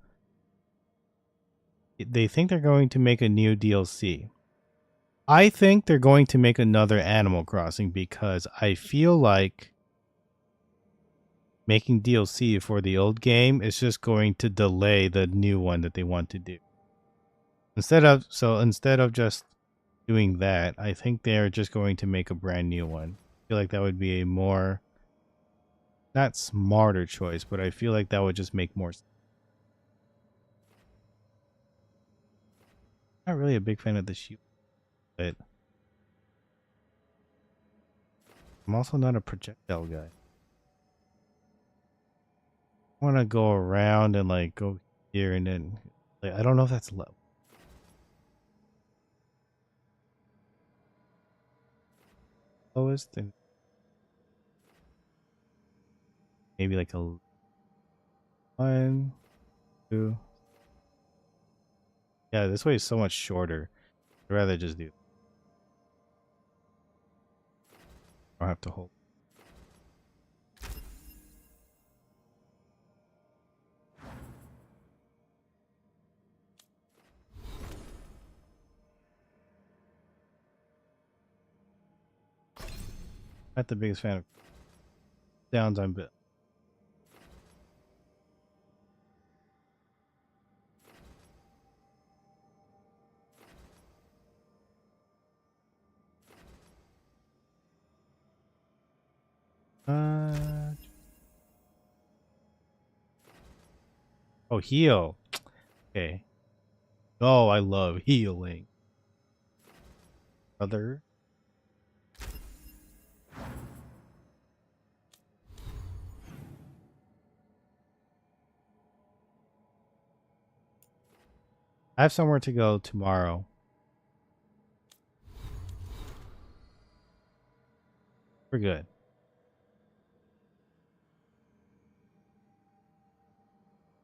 They think they're going to make a new DLC. I think they're going to make another Animal Crossing because I feel like making DLC for the old game is just going to delay the new one that they want to do. Instead of just doing that, I think they're just going to make a brand new one. I feel like that would be a more, not smarter choice, but I feel like that would just make more sense. Not really a big fan of the shield, but I'm also not a projectile guy. I want to go around and like go here and then, like, I don't know if that's low. Lowest and maybe like a 1, 2. Yeah, this way is so much shorter. I'd rather just do. I don't have to hold. Not the biggest fan of downs on bit. Oh, heal. Okay. Oh, I love healing. Brother. I have somewhere to go tomorrow. We're good.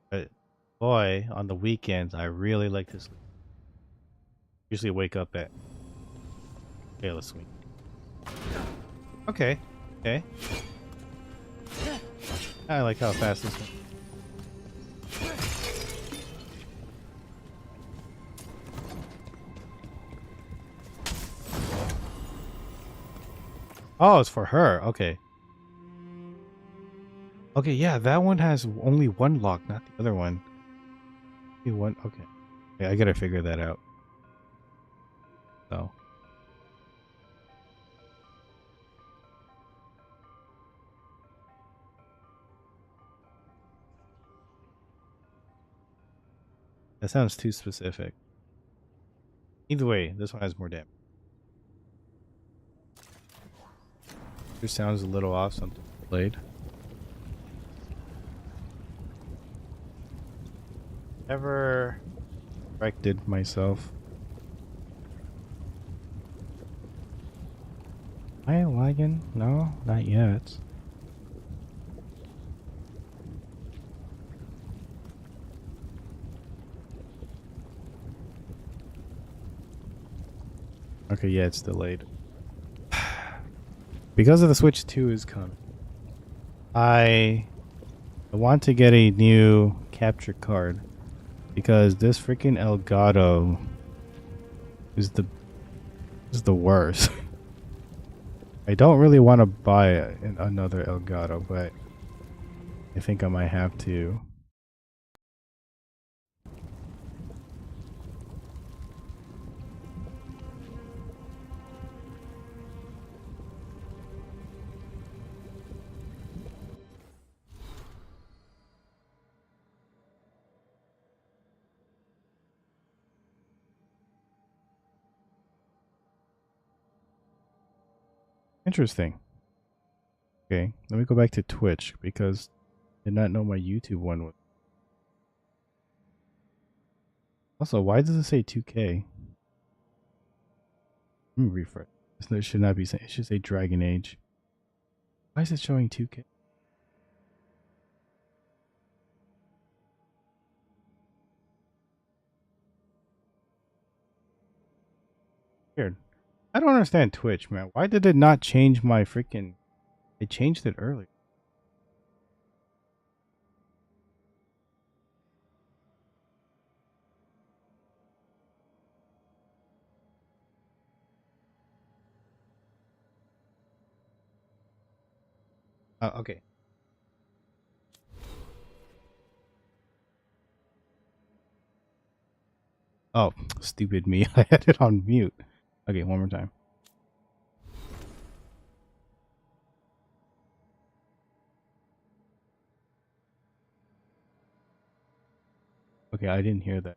But boy, on the weekends, I really like to sleep. Usually wake up at. Okay, let's swing. Okay. Okay. I like how fast this one. Oh, it's for her. Okay. Okay, yeah, that one has only one lock, not the other one. Only one. Okay. Yeah, I gotta figure that out. So. That sounds too specific. Either way, this one has more damage. Just sounds a little off. Something played. Never corrected myself. Am I lagging? No, not yet. Okay, yeah, it's delayed. Because of the Switch 2 is coming. I want to get a new capture card because this freaking Elgato is the worst. I don't really want to buy another Elgato, but I think I might have to. Interesting. Okay, let me go back to Twitch because I did not know my YouTube one was. Also, why does it say 2K? Let me refresh. It should not be saying. It should say Dragon Age. Why is it showing 2K? Weird. I don't understand Twitch, man. Why did it not change my freaking... It changed it earlier. Okay. Oh, stupid me. I had it on mute. Okay, one more time. Okay, I didn't hear that.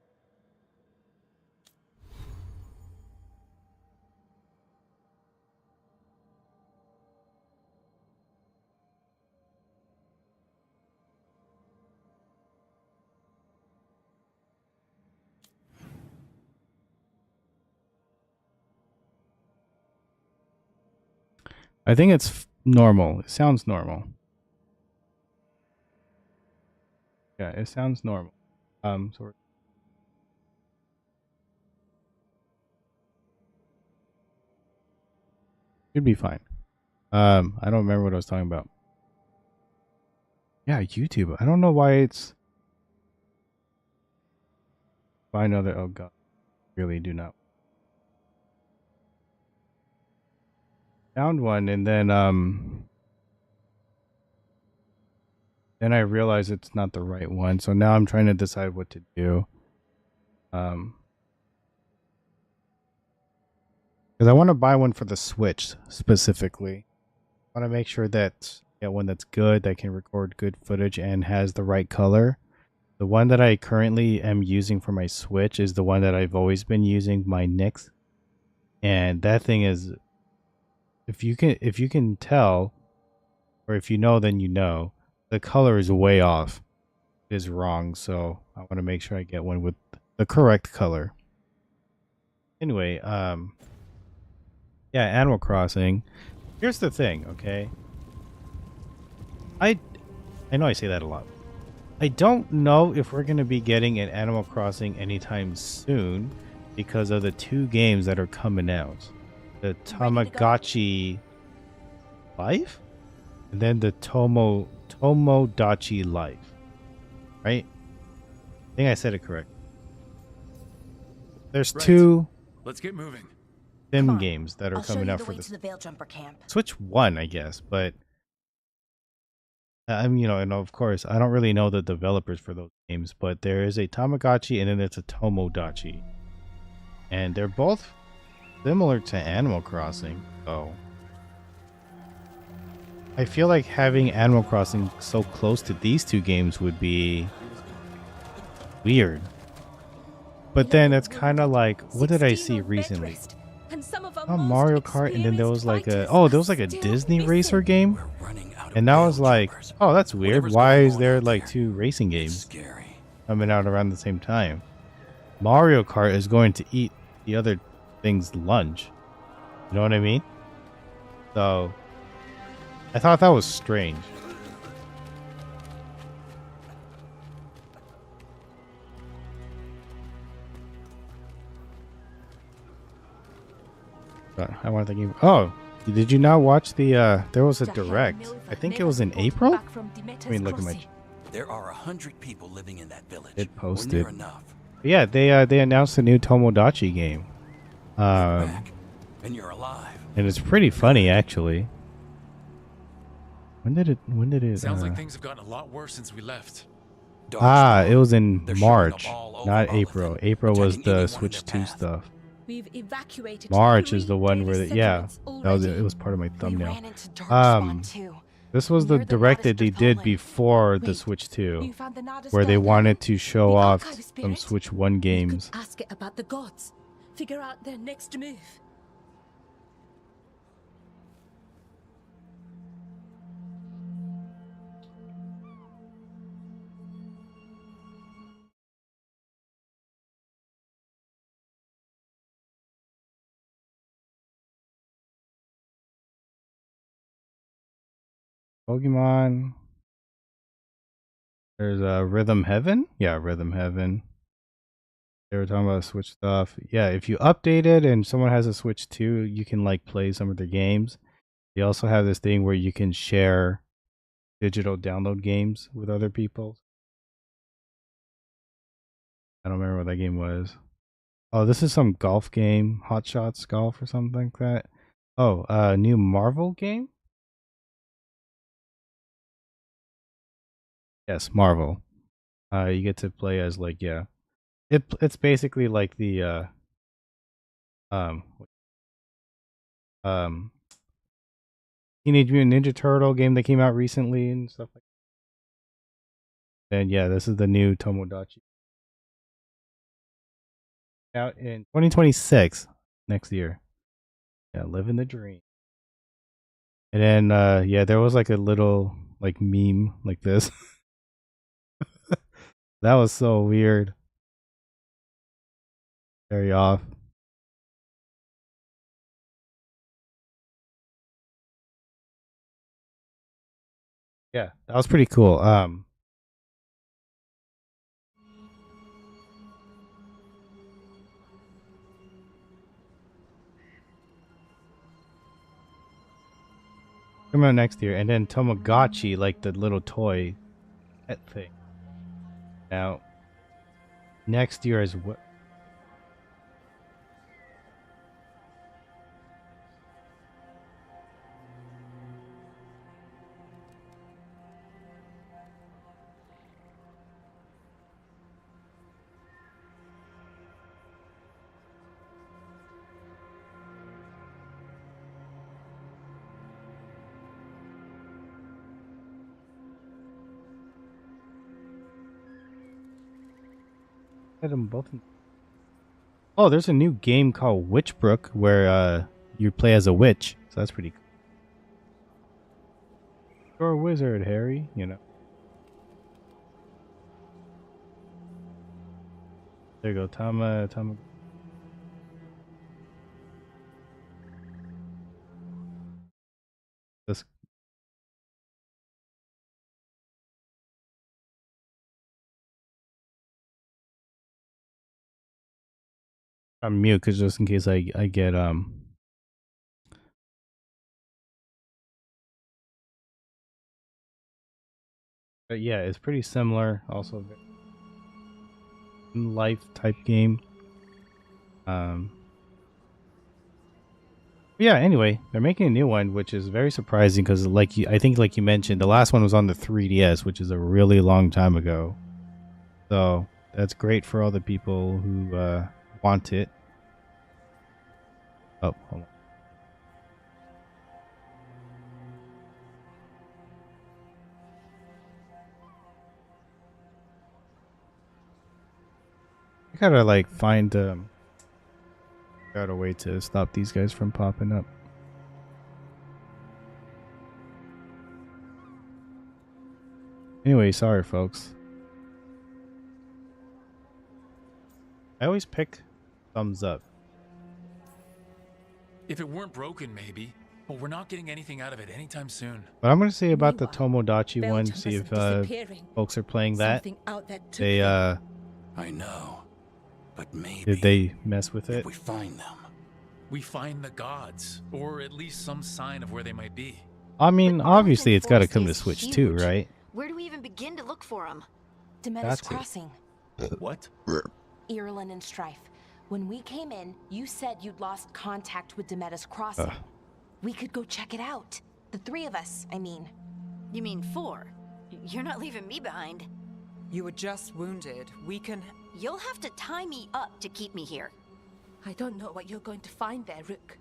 I think it's normal. It sounds normal. Yeah, it sounds normal. So should be fine. I don't remember what I was talking about. Yeah, YouTube. I don't know why it's. Find other. Oh god, really do not. Found one, and then I realized it's not the right one. So now I'm trying to decide what to do. Because I want to buy one for the Switch specifically. I want to make sure that I get one that's good, that can record good footage and has the right color. The one that I currently am using for my Switch is the one that I've always been using, my Nyx. And that thing is, if you can tell, or if you know, then you know, the color is way off. It is wrong, so I want to make sure I get one with the correct color. Anyway, yeah, Animal Crossing. Here's the thing, okay? I know I say that a lot. I don't know if we're going to be getting an Animal Crossing anytime soon because of the 2 games that are coming out. The Tamagotchi Life? And then the Tomodachi Life. Right? I think I said it correct. There's Right. 2 Let's get moving. sim games that are I'll show coming you out the for way the to the Veil Jumper camp. Switch 1, I guess, but I'm, and of course, I don't really know the developers for those games, but there is a Tamagotchi and then there's a Tomodachi. And they're both similar to Animal Crossing, so I feel like having Animal Crossing so close to these 2 games would be weird. But then it's kind of like, what did I see recently? And some of our Oh, Mario Kart, and then there was like a Disney racer game, We're running out of and I was Veil like, Jumpers. oh, that's weird. Whatever's Why going is on there out like there, two racing it's games scary. coming out around the same time? Mario Kart is going to eat the other thing's lunch. You know what I mean? So I thought that was strange. But I want to think. Oh, did you not watch the? There was a direct. I think it was in April. I mean, look at my. There are 100 people living in that village. It Or posted. near enough. Yeah, they announced a new Tomodachi game. Back, and you're alive. And it's pretty funny actually. When did it? Sounds like things have gotten a lot worse since we left. It was in They're showing up March, all over not Olive, April. April was attacking the anyone in Switch their 2 path. stuff. We've evacuated March is 3 the one where daily that settlements was already. it was part of my We thumbnail. ran into Darkspawn too. This was the Near the direct Nada that they did Sterthalan. before the Wait, Switch 2, You found the Nada where they Sterthalan? wanted to show The off archive some spirit? Switch 1 We games. could ask it about the gods. Figure out their next move. Pokemon. There's Rhythm Heaven. Yeah, Rhythm Heaven. They were talking about Switch stuff. Yeah, if you update it and someone has a Switch 2, you can like play some of their games. They also have this thing where you can share digital download games with other people. I don't remember what that game was. Oh, this is some golf game, Hot Shots Golf or something like that. Oh, new Marvel game? Yes, Marvel. You get to play as like it's basically like the um um Teenage Mutant Ninja Turtle game that came out recently and stuff like that. And yeah, this is the new Tomodachi. Out in 2026 next year. Yeah, living the dream. And then yeah, there was like a little like meme like this. That was so weird. Very off. Yeah, that was pretty cool. Coming out next year, and then Tamagotchi, like the little toy pet thing. Now, next year is what? Had them both. Oh, there's a new game called Witchbrook where you play as a witch, so that's pretty cool. You're a wizard, Harry. You know. There you go, Tama. This. I'm mute because just in case I get But yeah, it's pretty similar. Also, life type game. Yeah. Anyway, they're making a new one, which is very surprising because, I think, like you mentioned, the last one was on the 3DS, which is a really long time ago. So that's great for all the people who want it. Oh, hold on. I gotta find Got a way to stop these guys from popping up. Anyway, sorry folks. I always pick thumbs up. If it weren't broken, maybe. But we're not getting anything out of it anytime soon. But I'm gonna say about the Meanwhile, Tomodachi one, Belgium see if wasn't disappearing. folks are playing that. Something out there took They them. I know. But maybe did they mess with if it? we find them. We find the gods, or at least some sign of where they might be. I mean, But obviously Arlington it's got to Forest come to is Switch too, huge. right? Where do we even begin to look for them? Demetis Got to. Crossing. What? Irlin and Strife. When we came in, you said you'd lost contact with Demetis Crossing. We could go check it out. The three of us, I mean. You mean 4? You're not leaving me behind. You were just wounded. We can... You'll have to tie me up to keep me here. I don't know what you're going to find there, Rook.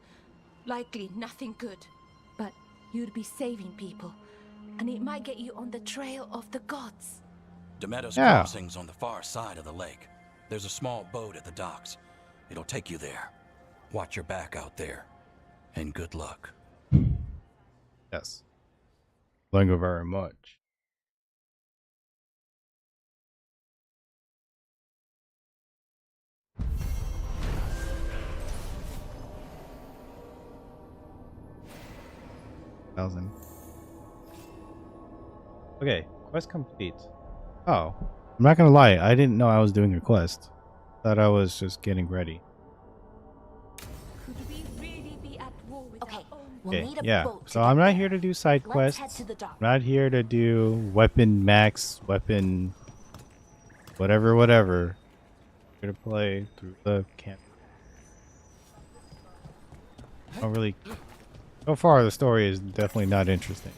Likely nothing good. But you'd be saving people. And it might get you on the trail of the gods. Demetis Yeah. Crossing's on the far side of the lake. There's a small boat at the docks. It'll take you there. Watch your back out there. And good luck. Yes. Thank you very much. Thousand. Okay, quest complete. Oh, I'm not gonna lie. I didn't know I was doing a quest. Thought I was just getting ready. Could we really be at war with Okay, our own? we'll Okay, need a yeah. boat. So to I'm get not there. here to do side Let's quests. head to the dock. I'm not here to do weapon max, weapon whatever. I'm here to play through the camp. I don't really. So far, the story is definitely not interesting.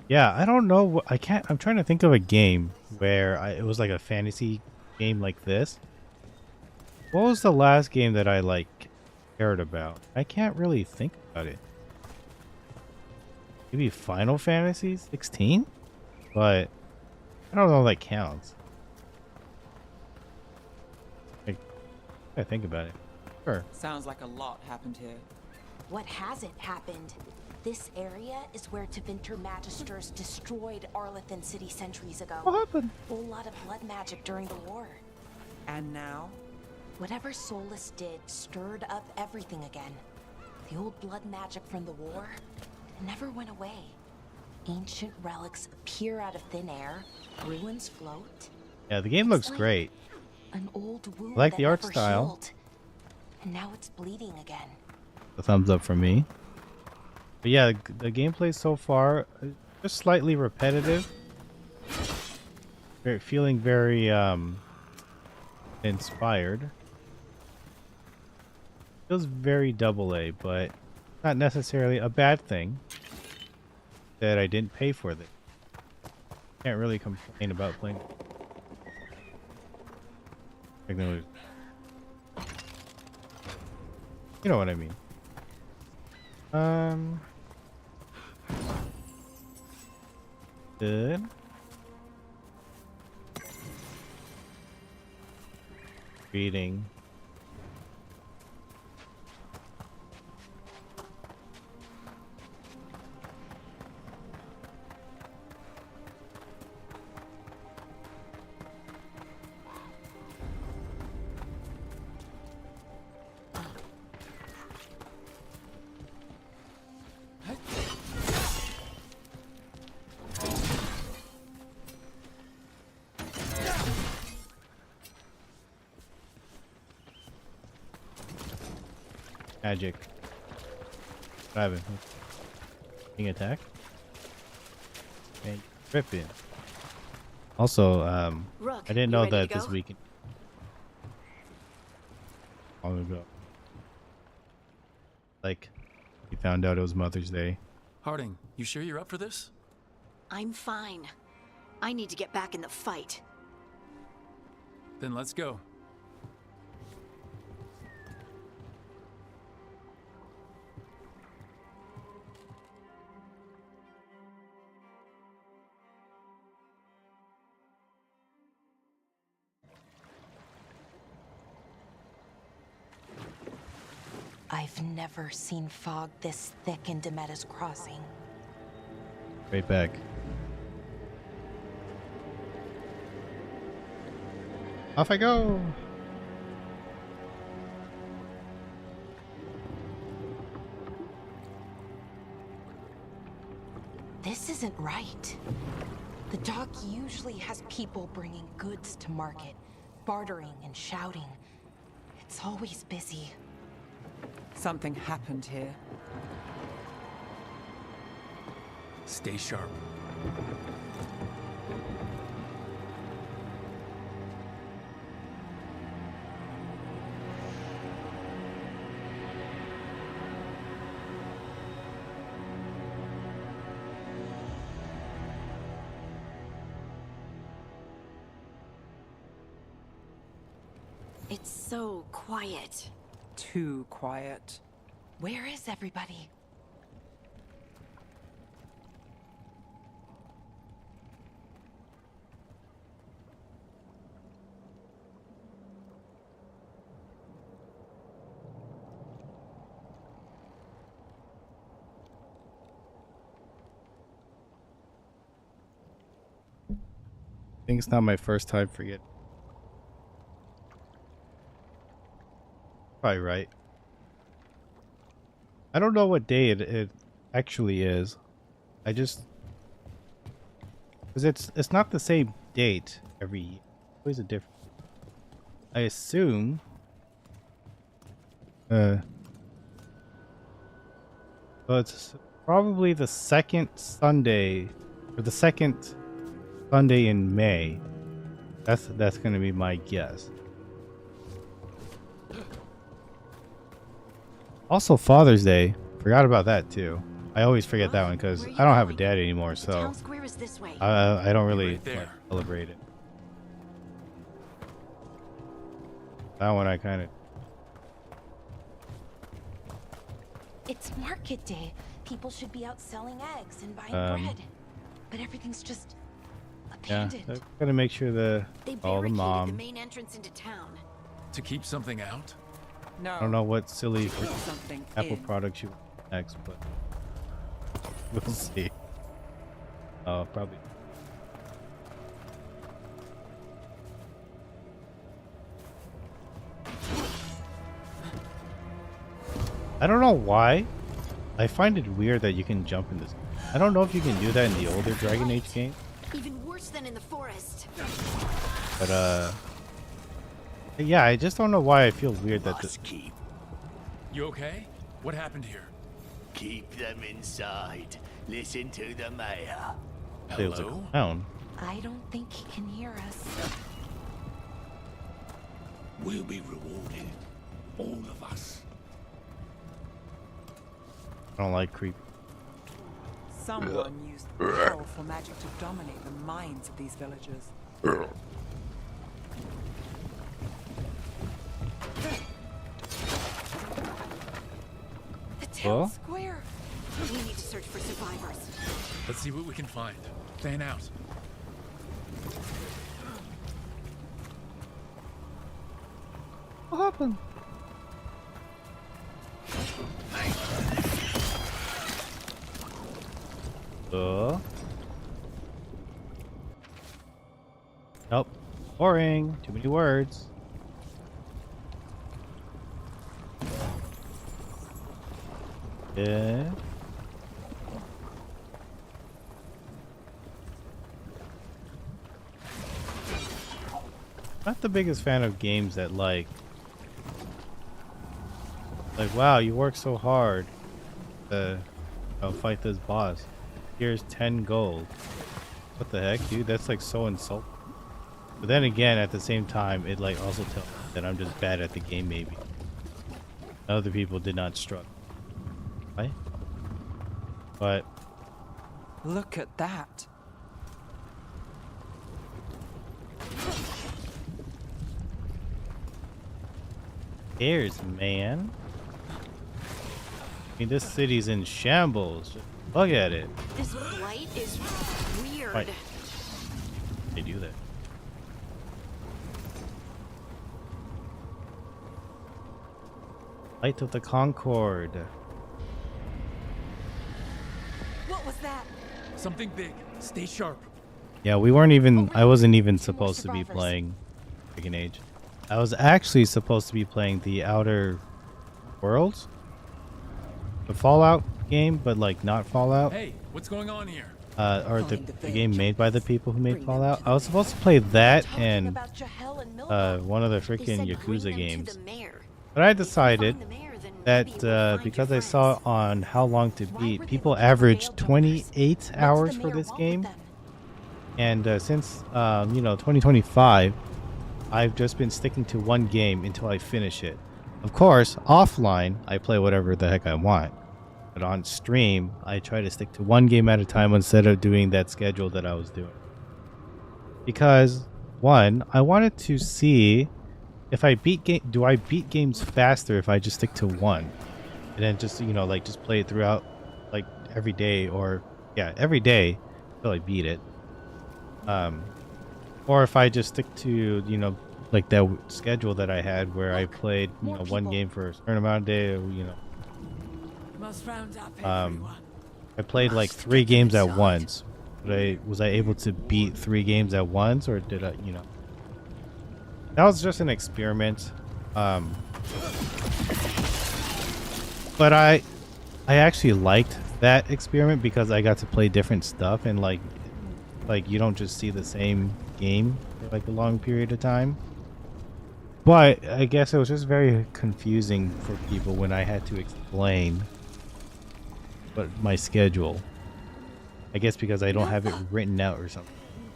Yeah, I don't know. I can't. I'm trying to think of a game where it was like a fantasy game like this. What was the last game that I like cared about? I can't really think about it. Maybe Final Fantasy 16, but I don't know if that counts. I think about it. Sure. Sounds like a lot happened here. What hasn't happened? This area is where Tevinter Magisters destroyed Arlington City centuries ago. What happened? Whole lot of blood magic during the war. And now? Whatever Solus did stirred up everything again. The old blood magic from the war, it never went away. Ancient relics appear out of thin air, ruins float. Yeah, the game looks like great. An old wound I like that the art never style. healed. And now it's bleeding again. A thumbs up from me. But yeah, the gameplay so far just slightly repetitive. Feeling very inspired. Feels very double A, but not necessarily a bad thing that I didn't pay for this. Can't really complain about playing. You know what I mean. Good. Reading. Magic. What happened? Being attacked? And ripping. Also, Rook, I didn't you know ready that to this go? weekend. Long ago. Like, he found out it was Mother's Day. Harding, you sure you're up for this? I'm fine. I need to get back in the fight. Then let's go. I've never seen fog this thick in Demetta's Crossing. Right back. Off I go. This isn't right. The dock usually has people bringing goods to market, bartering and shouting. It's always busy. Something happened here. Stay sharp. It's so quiet. Too quiet. Where is everybody? I think it's not my first time forget. Probably right. I don't know what day it actually is. I just, because it's not the same date every year. Always a different. I assume. So it's probably the second Sunday, or the second Sunday in May. That's gonna be my guess. Also Father's Day. Forgot about that too. I always forget that one because I don't have a dad anymore, so Town square is this way. I don't really Right there. celebrate it. That one I kind of. It's market day. People should be out selling eggs and buying bread. But everything's just Yeah, abandoned. gotta make sure They all the barricaded mom. the main entrance into town. To keep something out? No. I don't know what silly Something Apple in. product you next, but we'll see. Oh, probably. I don't know why. I find it weird that you can jump in this. I don't know if you can do that in the older Dragon Age game, Even worse than in the forest. but yeah, I just don't know why I feel weird that this. Must keep. You okay? What happened here? Keep them inside. Listen to the mayor. Feels like Hello? a clown. I don't think he can hear us. We'll be rewarded. All of us. I don't like creep. Someone used powerful magic to dominate the minds of these villagers. The town Well? square. We need to search for survivors. Let's see what we can find. Fan out. What happened? Nope. Boring. Too many words. Yeah. Not the biggest fan of games that like, wow, you worked so hard to fight this boss. Here's 10 gold. What the heck, dude? That's like so insulting. But then again, at the same time, it like also tells me that I'm just bad at the game, maybe. Other people did not struggle. Right? But Look at that. cares, man. I mean, this city's in shambles. Just look at it. This blight is weird. Right. They do that. Light of the Concord. What was that? Something big. Stay sharp. Yeah, we weren't even. I wasn't even supposed to be playing Dragon Age. I was actually supposed to be playing the Outer Worlds, the Fallout game, but like not Fallout. Hey, what's going on here? Or the game made by the people who made Fallout. I was supposed to play that and one of the freaking Yakuza games. But I decided that because I saw on How Long to Beat, people average 28 hours for this game. And since, 2025, I've just been sticking to one game until I finish it. Of course, offline, I play whatever the heck I want. But on stream, I try to stick to one game at a time instead of doing that schedule that I was doing. Because, one, I wanted to see if I do I beat games faster if I just stick to one? And then just, just play it throughout, like, every day every day until I beat it. Or if I just stick to, like that schedule that I had where I played, one game for a certain amount of day, I played like 3 games at once. But was I able to beat 3 games at once, or did I, That was just an experiment. But I actually liked that experiment because I got to play different stuff, and like you don't just see the same game for like a long period of time. But I guess it was just very confusing for people when I had to explain my schedule. I guess because I don't have it written out or something.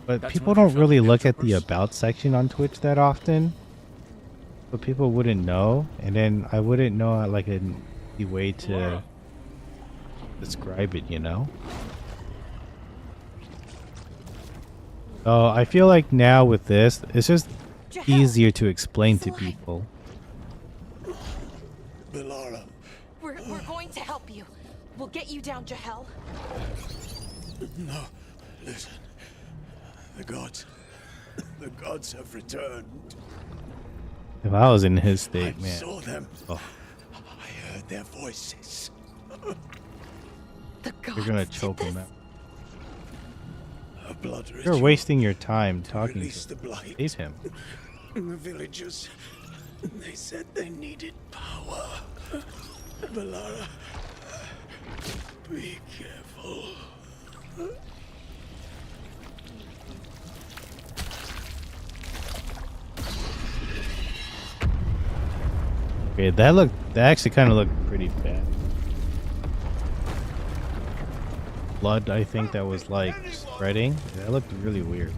But people don't really look at the about section on Twitch that often. But people wouldn't know, and then I wouldn't know like an easy way to describe it, So I feel like now with this, it's just easier to explain to people. Belara. We're going to help you. We'll get you down, Jahel. No, listen. The gods have returned. If I was in his state, I man. saw them. Oh. I heard their voices. The gods You're gonna choke him out. A blood You're ritual wasting your time talking release to the blight. save him. The villagers, they said they needed power. Belara, be careful. Okay, that actually kind of looked pretty bad. Blood, I think that was like spreading. That looked really weird.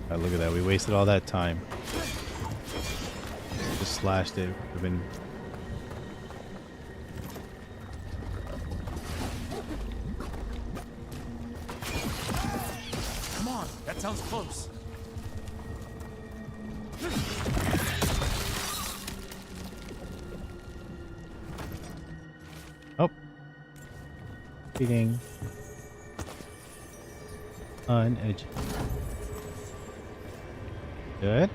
God, look at that. We wasted all that time. Just slashed it. Would have been. Come on, that sounds close. Oh. Beating. On edge. Good.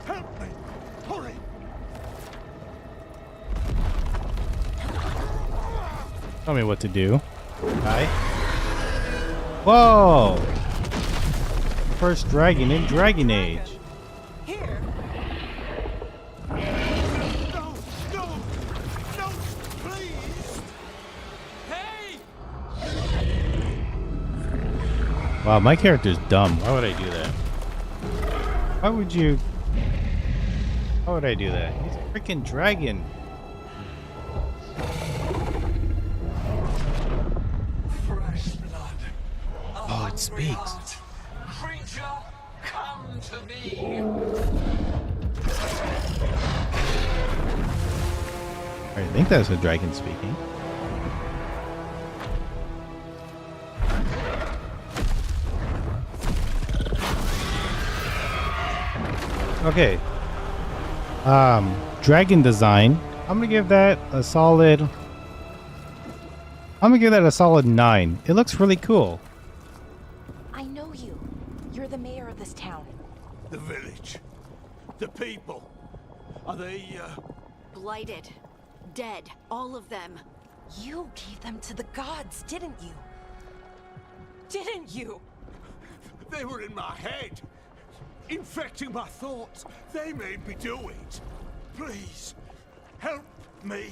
Help me! Hurry! Tell me what to do. Hi. Whoa! First dragon in Dragon Age. Here. No! No! No! Please! Hey! Wow, my character's dumb. Why would I do that? Why would you? Why would I do that? He's a freaking dragon. Fresh blood. Oh, it speaks. Creature, come to me. I think that's a dragon speaking. Okay. Dragon design. I'm gonna give that a solid. I'm gonna give that a solid 9. It looks really cool. I know you. You're the mayor of this town. The village. The people. Are they, Blighted. Dead. All of them. You gave them to the gods, didn't you? Didn't you? They were in my head. Infecting my thoughts. They made me do it. Please, help me.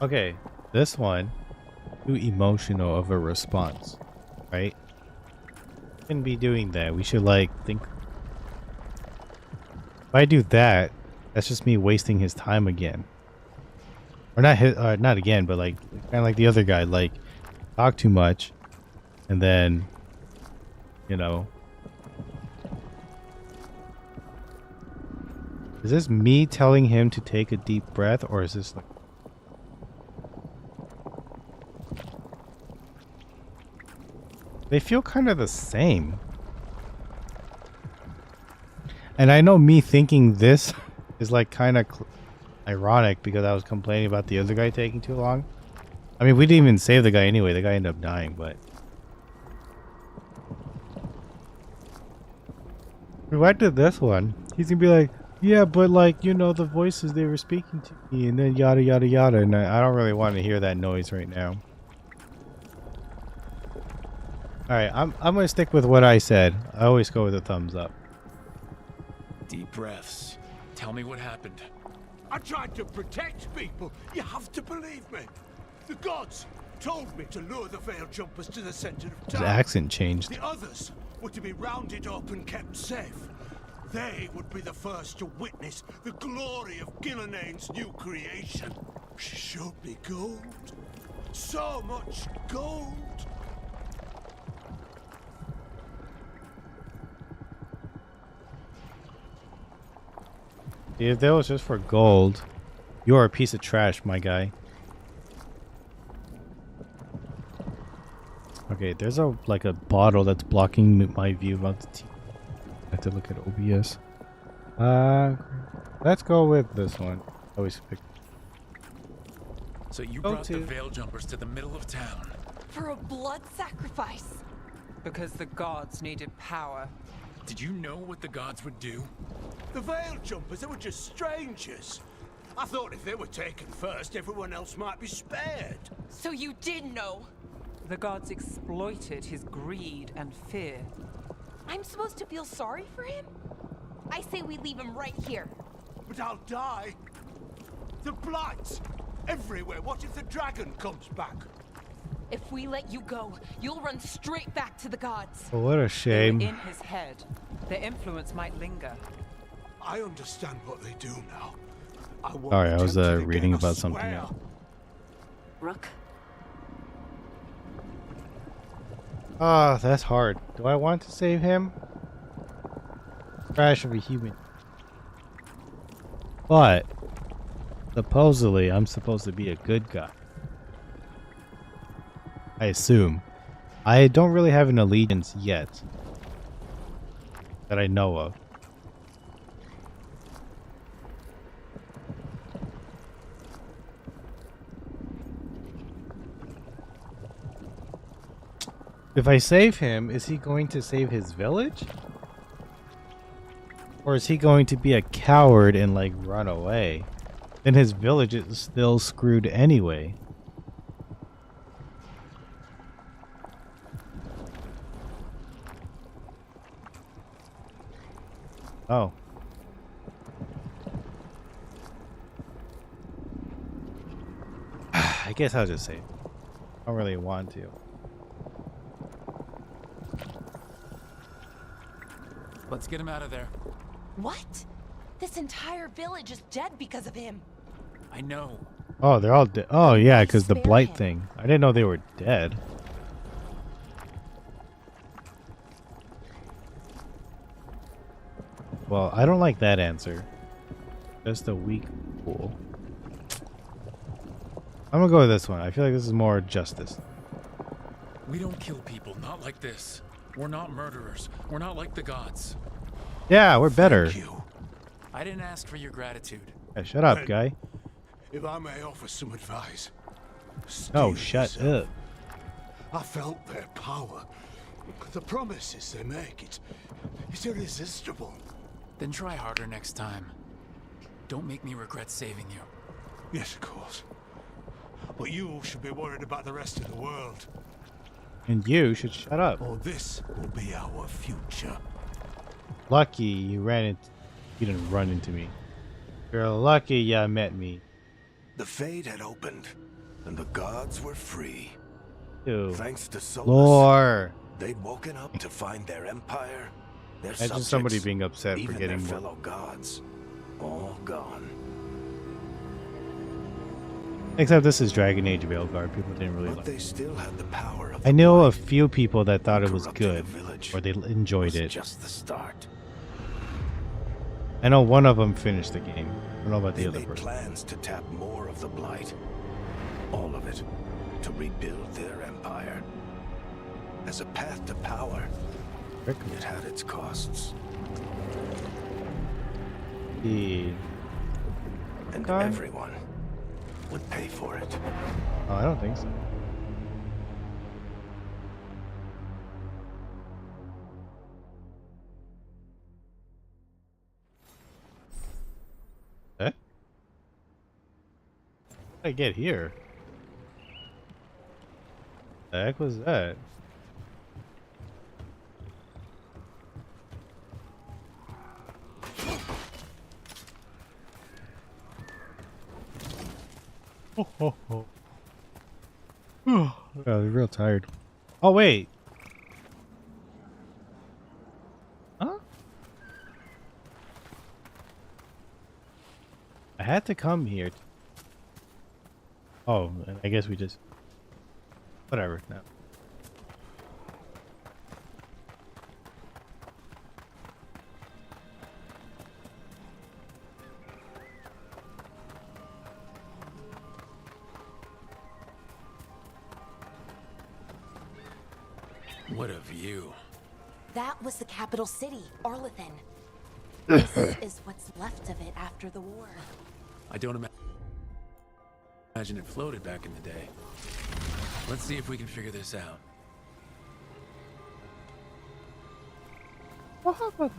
Okay, this one, too emotional of a response, right? Shouldn't be doing that. We should like think. If I do that, that's just me wasting his time again. Or not again, but like kind of like the other guy, like talk too much, and then, you know. Is this me telling him to take a deep breath, or is this like? They feel kind of the same. And I know me thinking this is like kind of ironic because I was complaining about the other guy taking too long. I mean, we didn't even save the guy anyway. The guy ended up dying, but... If I did this one, he's gonna be like, yeah, but like, you know, the voices, they were speaking to me, and then yada yada yada, and I don't really want to hear that noise right now. Alright, I'm gonna stick with what I said. I always go with a thumbs up. Deep breaths. Tell me what happened. I tried to protect people. You have to believe me. The gods told me to lure the Veil Jumpers to the center of His town. accent changed. The others were to be rounded up and kept safe. They would be the first to witness the glory of Gilnenane's new creation. She showed me gold. So much gold. If that was just for gold, you're a piece of trash, my guy. Okay, there's a like a bottle that's blocking my view of the TV. I have to look at OBS. Let's go with this one. Always pick. So you brought the Veil Jumpers to the middle of town. For a blood sacrifice. Because the gods needed power. Did you know what the gods would do? The Veil Jumpers, they were just strangers. I thought if they were taken first, everyone else might be spared. So you did know? The gods exploited his greed and fear. I'm supposed to feel sorry for him? I say we leave him right here. But I'll die. The blights everywhere. What if the dragon comes back? If we let you go, you'll run straight back to the gods. Oh, what a shame. In his head, their influence might linger. I understand what they do now. Sorry, I was reading about something else. Rook? Ah, that's hard. Do I want to save him? Crash of a human. But supposedly, I'm supposed to be a good guy. I assume. I don't really have an allegiance yet. That I know of. If I save him, is he going to save his village? Or is he going to be a coward and like run away? Then his village is still screwed anyway. Oh. I guess I'll just save. I don't really want to. Let's get him out of there. What? This entire village is dead because of him. I know. Oh, they're all dead. Oh, yeah, because the blight thing. I didn't know they were dead. Well, I don't like that answer. Just a weak fool. I'm gonna go with this one. I feel like this is more justice. We don't kill people, not like this. We're not murderers. We're not like the gods. Yeah, we're better. Thank you. I didn't ask for your gratitude. Yeah, shut up, guy. If I may offer some advice. Oh, steel shut yourself. up. I felt their power. The promises they make, it's irresistible. Then try harder next time. Don't make me regret saving you. Yes, of course. But you should be worried about the rest of the world. And you should shut up. Or this will be our future. Lucky you didn't run into me. You're lucky you met me. The Fade had opened, and the gods were free. Ew. Thanks to Solus, Lore. they'd woken up to find their empire, their That's subjects, just somebody being upset for even getting their more. fellow gods, all gone. Except this is Dragon Age Veilguard. People didn't really But like they it. still had the power of I the know a light. few people that thought it was Corrupting a good, village or they enjoyed was it. just the start. I know one of them finished the game. I don't know about the They other made person. plans to tap more of the blight, all of it, to rebuild their empire. As a path to power, it had its costs. The... And Okay. everyone would pay for it. Oh, I don't think so. Eh? How did I get here? The heck was that? Oh, oh, oh. Oh, I was real tired. Oh, wait. Huh? I had to come here. Oh, I guess we just... Whatever. No. What a view. That was the capital city, Arlethan. This is what's left of it after the war. I don't imagine it floated back in the day. Let's see if we can figure this out. What happened?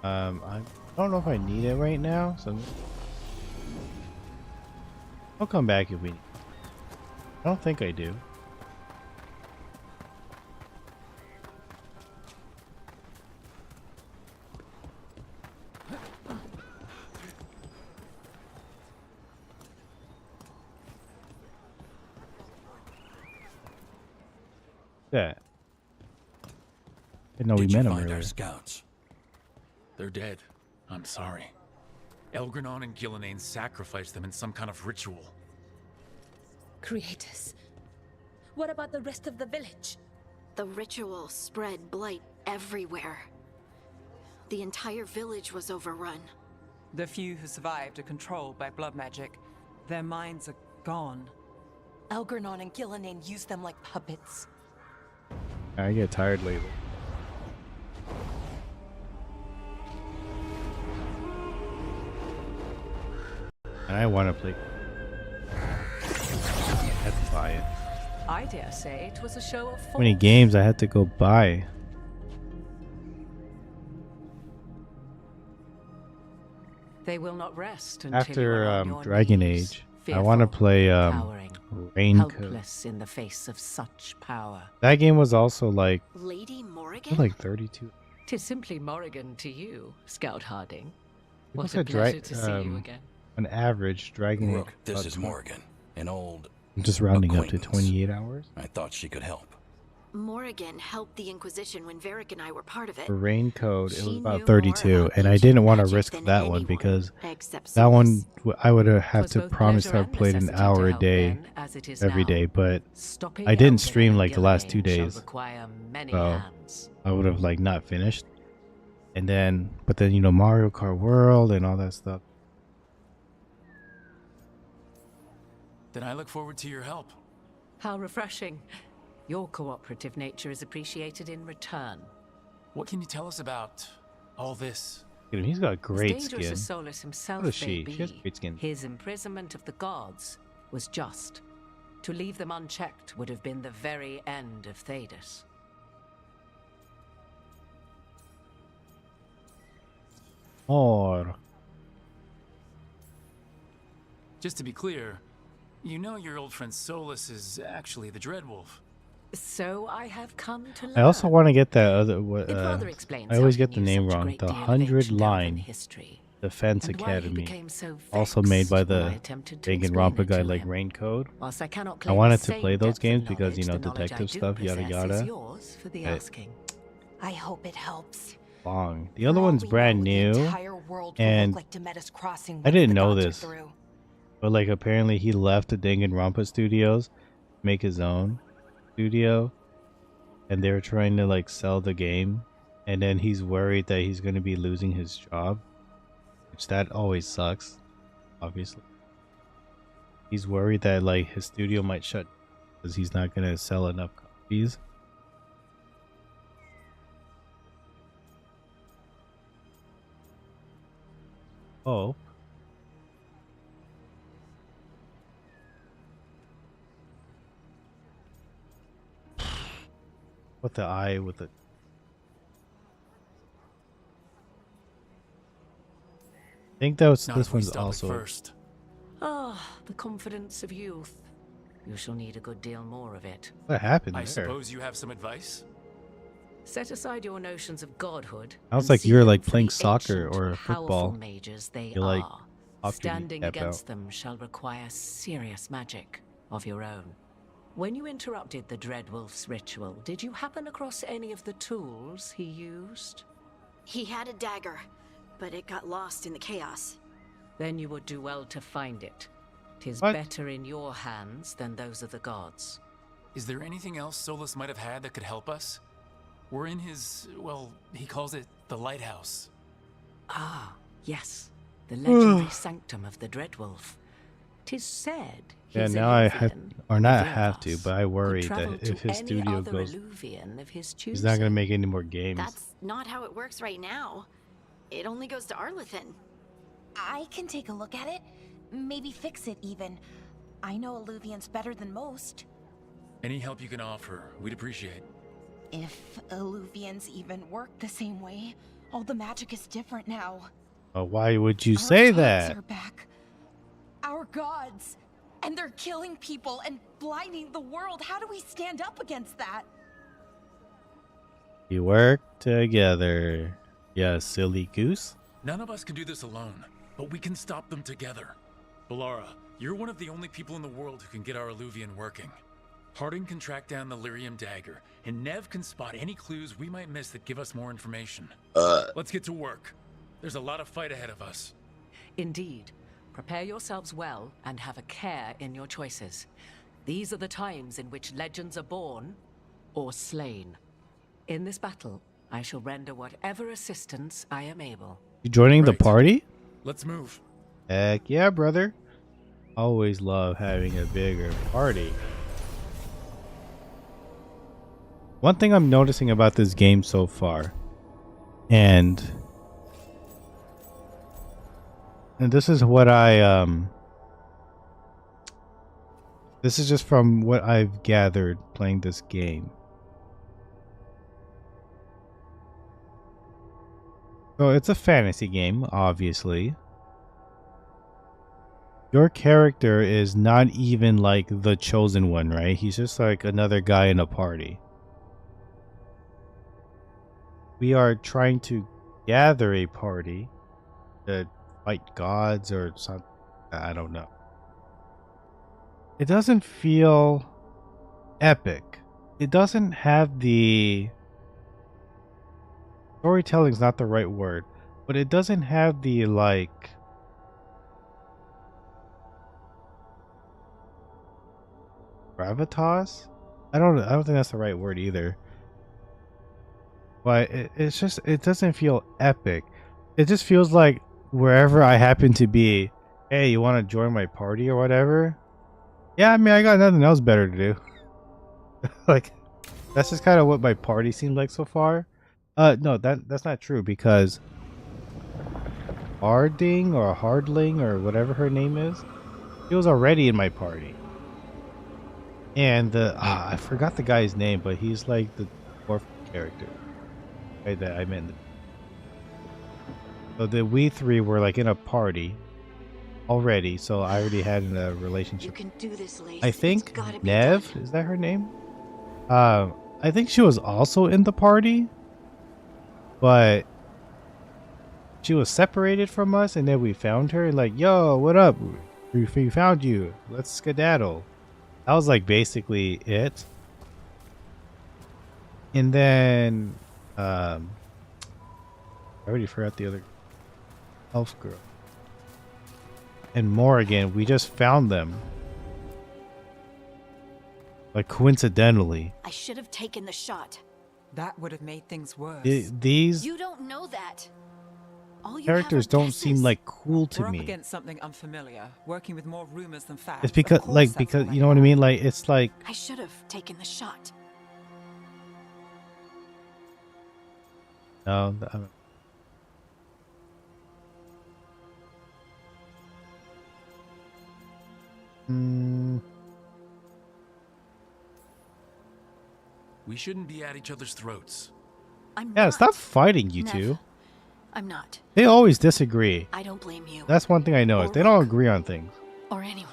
I don't know if I need it right now, so I'll come back if we need. I don't think I do. Yeah. I know we Did you met him find earlier. our scouts? They're dead. I'm sorry. Elgranon and Gillenane sacrificed them in some kind of ritual. Creators. What about the rest of the village? The ritual spread blight everywhere. The entire village was overrun. The few who survived are controlled by blood magic. Their minds are gone. Elgranon and Gillenane used them like puppets. I get tired lately. And I want to play. I had to buy it. I dare say it was a show of force. How many games I had to go buy? They will not rest until you After are on your Dragon knees, Age, I want to fearful, play cowering, Raincoat. helpless in the face of such power. That game was also like Lady it Morrigan? was like 32. Tis simply Morrigan to you, Scout Harding. People What a said pleasure to see you again. On average, Dragon Age. Rook, this about is 20. Morgan, an old I'm just rounding up to acquaintance. 28 hours. I thought she could help. Morrigan helped the Inquisition when Varric and I were part of it. For Raincoat, it was She about knew 32, more and about I didn't ancient want to magic risk than that one anyone, because except that one Solus. I would have Was to both promise to pleasure have and played an necessity to hour a help day then, as it is every now. day, but Stopping I didn't Elgranon stream and like the last 2 Gillenane shall days. require many So hands. I would have like not finished. And then, but then you know Mario Kart World and all that stuff. Then I look forward to your help. How refreshing. Your cooperative nature is appreciated in return. What can you tell us about all this? Look at him, he's got great As dangerous skin. as Solus himself So does may she. be, She has great skin. his imprisonment of the gods was just. To leave them unchecked would have been the very end of Thedas. Or Just to be clear, you know your old friend Solus is actually the Dreadwolf. So I have come to learn. I also want to get that other. It rather explains I always how he get the knew name such a wrong. great The deal of 100 ancient elven line history, Defense and why he Academy. became so Also made by vexed when I the attempted to Danganronpa explain it guy to like him. Raincode. Whilst I cannot I claim wanted the to play same those depth of games because knowledge, you know the knowledge I detective do stuff, yada possess is yada. yours for the But asking. I hope it helps. long. The other For all one's we brand know, new, the entire world will and look like Demetus Crossing I once didn't the know gods are this. through. But like apparently he left the Danganronpa studios, make his own studio, and they were trying to like sell the game, and then he's worried that he's going to be losing his job, which that always sucks, obviously. He's worried that like his studio might shut because he's not going to sell enough copies. Oh. What the eye with the... I think that was, Not this if we one's stop it also... first. Ah, the confidence of youth. You shall need a good deal more of it. What happened I there? suppose you have some advice? Set aside your notions of godhood. Sounds and like see you're them like for playing the soccer ancient, or powerful football. mages they You're like are. popped your Standing kneecap against out. them shall require serious magic of your own. When you interrupted the Dreadwolf's ritual, did you happen across any of the tools he used? He had a dagger, but it got lost in the chaos. Then you would do well to find it. 'Tis What? better in your hands than those of the gods. Is there anything else Solus might have had that could help us? We're in his, well, he calls it the lighthouse. Ah, yes. The legendary sanctum of the Dreadwolf. 'Tis said Yeah, he's now I Eluvian, have, or not the have to, Vilvas, but I worry could travel that if to his any studio other goes, Eluvian of his he's not going to choosing. make any more games. That's not how it works right now. It only goes to Arlethan. I can take a look at it. Maybe fix it even. I know Eluvians better than most. Any help you can offer, we'd appreciate. If Eluvians even work the same way, all the magic is different now. Why would you Our say gods that? are back. Our gods. And they're killing people and blinding the world. How do we stand up against that? You work together. Yeah, silly goose. None of us can do this alone, but we can stop them together. Balara, you're one of the only people in the world who can get our Eluvian working. Harding can track down the Lyrium dagger, and Nev can spot any clues we might miss that give us more information. Let's get to work. There's a lot of fight ahead of us. Indeed. Prepare yourselves well and have a care in your choices. These are the times in which legends are born or slain. In this battle, I shall render whatever assistance I am able. You joining the Right. party? Let's move. Heck yeah, brother. Always love having a bigger party. One thing I'm noticing about this game so far, and this is what this is just from what I've gathered playing this game. So it's a fantasy game, obviously. Your character is not even like the chosen one, right? He's just like another guy in a party. We are trying to gather a party to fight gods or something. I don't know. It doesn't feel epic. It doesn't have the... Storytelling's not the right word, but it doesn't have the like... gravitas? I don't think that's the right word either. but it's just, it doesn't feel epic. It just feels like wherever I happen to be, hey, you want to join my party or whatever? Yeah, I mean, I got nothing else better to do. Like, that's just kind of what my party seemed like so far. No, that's not true, because Harding or Hardling or whatever her name is, she was already in my party. And I forgot the guy's name, but he's like the dwarf character, right, that I meant. So we three were like in a party already, so I already had a relationship. You can do this, Lace. I think Nev, is that her name? I think she was also in the party, but she was separated from us, and then we found her and like, yo, what up? We found you. Let's skedaddle. That was like basically it. And then I already forgot the other elf girl. And Morrigan, we just found them. Like coincidentally. I should have taken the shot. That would have made things worse. These You don't know that. All you characters have are don't seem like cool to We're up me. against something unfamiliar, working with more rumors than facts. It's because Of course like that's because what you know what I mean? Like it's like I should have taken the shot. no, We shouldn't be at each other's throats. I'm yeah, not. stop fighting, you Nev. two. I'm not. They always disagree. I don't blame you. That's one thing I know is they don't agree on things. Or anyone.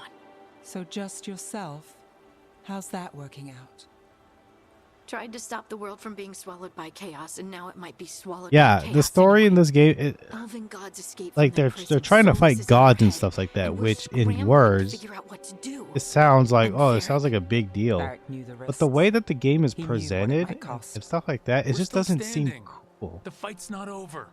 So just yourself? How's that working out? Tried to stop the world from being swallowed by chaos, and now it might be swallowed Yeah, by the chaos story in anyway. this game, Elven gods escape like from their they're prison, trying to souls fight is in gods their and head, stuff like that, and we're which in scrambling to words, figure out what to do. it sounds like, And oh, it Varric- sounds like a big deal. Varric knew the But the way that the game is He knew what it presented might cost. and stuff like that, it We're just still doesn't seem standing. cool. The fight's not over.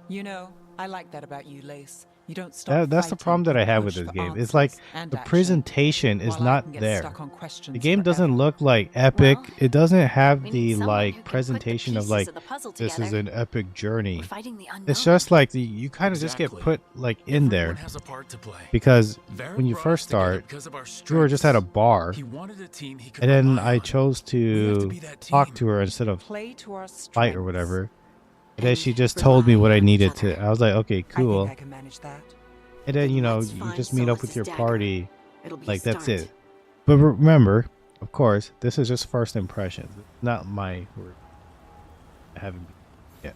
You know, I like that about you, Lace. You don't stop That's the fighting, problem that you I have push with this for game. It's like answers and the action, presentation is while I not can get there. stuck on questions The game doesn't forever. look like epic. Well, It doesn't have we the need someone who like can put the presentation of pieces like of the puzzle this is together. an epic journey. We're fighting the unknown. It's just like you kind of just get Exactly. put like in there Everyone has a part to play. because Varric when you brought first us together start, because of our you were just at a strengths. bar, He wanted a team he could and then rely I on. chose We have to to be that talk team. to her instead of Play to our fight or strengths. whatever. And then And she just told me rely what I on each needed other. to. I was like, okay, cool. I think I can manage that. And then you know Let's you find just meet up with Solus's your dagger. party. It'll be a Like that's start. it. But remember, of course, this is just first impressions. It's not my word. I haven't yet.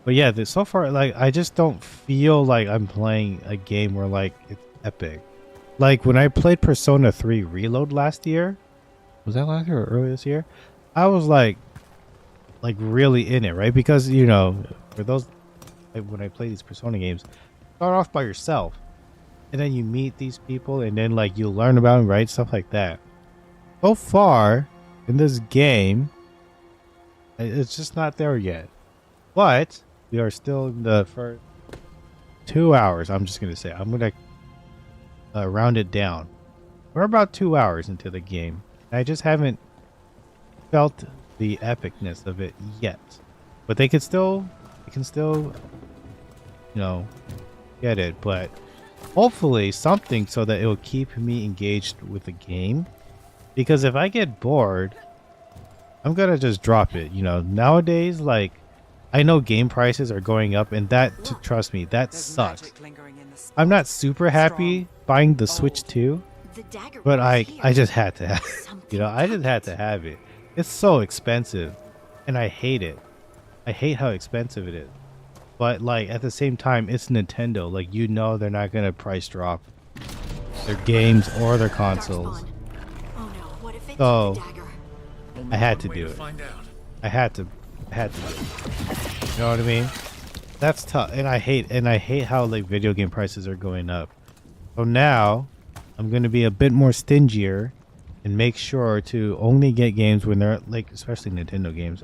But yeah, so far, like I just don't feel like I'm playing a game where like it's epic. Like when I played Persona 3 Reload last year, was that last year or earlier this year? I was like really in it, right? Because you know, for those like, when I play these Persona games, start off by yourself. And then you meet these people, and then like you learn about them, right? Stuff like that. So far in this game, it's just not there yet. But we are still in the first 2 hours. I'm just gonna say I'm gonna round it down. We're about 2 hours into the game. I just haven't felt the epicness of it yet. But they can still, you know, get it. But hopefully something so that it will keep me engaged with the game. Because if I get bored, I'm gonna just drop it. You know, nowadays, like, I know game prices are going up, and that, trust me, that There's sucks. magic lingering in the space. I'm not super happy buying the Switch Old. 2, The dagger but was I here. just had to have it. Something You know, I just had to have it. It's so expensive, and I hate it. I hate how expensive it is. But like at the same time, it's Nintendo. Like you know, they're not gonna price drop their games or their consoles. Darkspawn. Oh no, what if it So- took the dagger? Only I had one to way do it. Find out. I had to do it. You know what I mean? That's tough, and I hate how like video game prices are going up. So now, I'm gonna be a bit more stingier, and make sure to only get games when they're like, especially Nintendo games,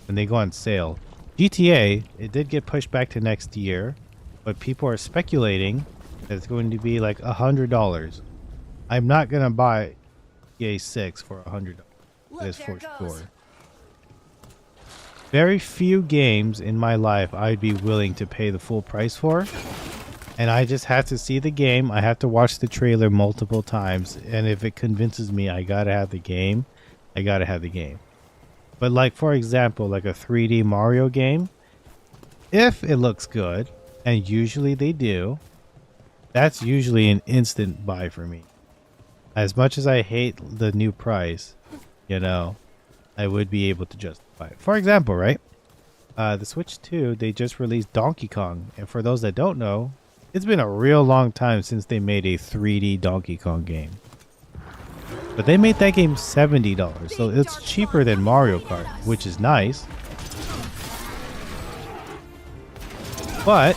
when they go on sale. GTA, it did get pushed back to next year, but people are speculating that it's going to be like $100. I'm not gonna buy GTA 6 for $100. That is for sure. very few games in my life I'd be willing to pay the full price for. And I just have to see the game. I have to watch the trailer multiple times. And if it convinces me I gotta have the game, I gotta have the game. But like, for example, like a 3D Mario game, if it looks good, and usually they do, that's usually an instant buy for me. As much as I hate the new price, you know, I would be able to justify it. For example, right? The Switch 2, they just released Donkey Kong. And for those that don't know, it's been a real long time since they made a 3D Donkey Kong game. But they made that game $70, so it's cheaper than Mario Kart, which is nice. But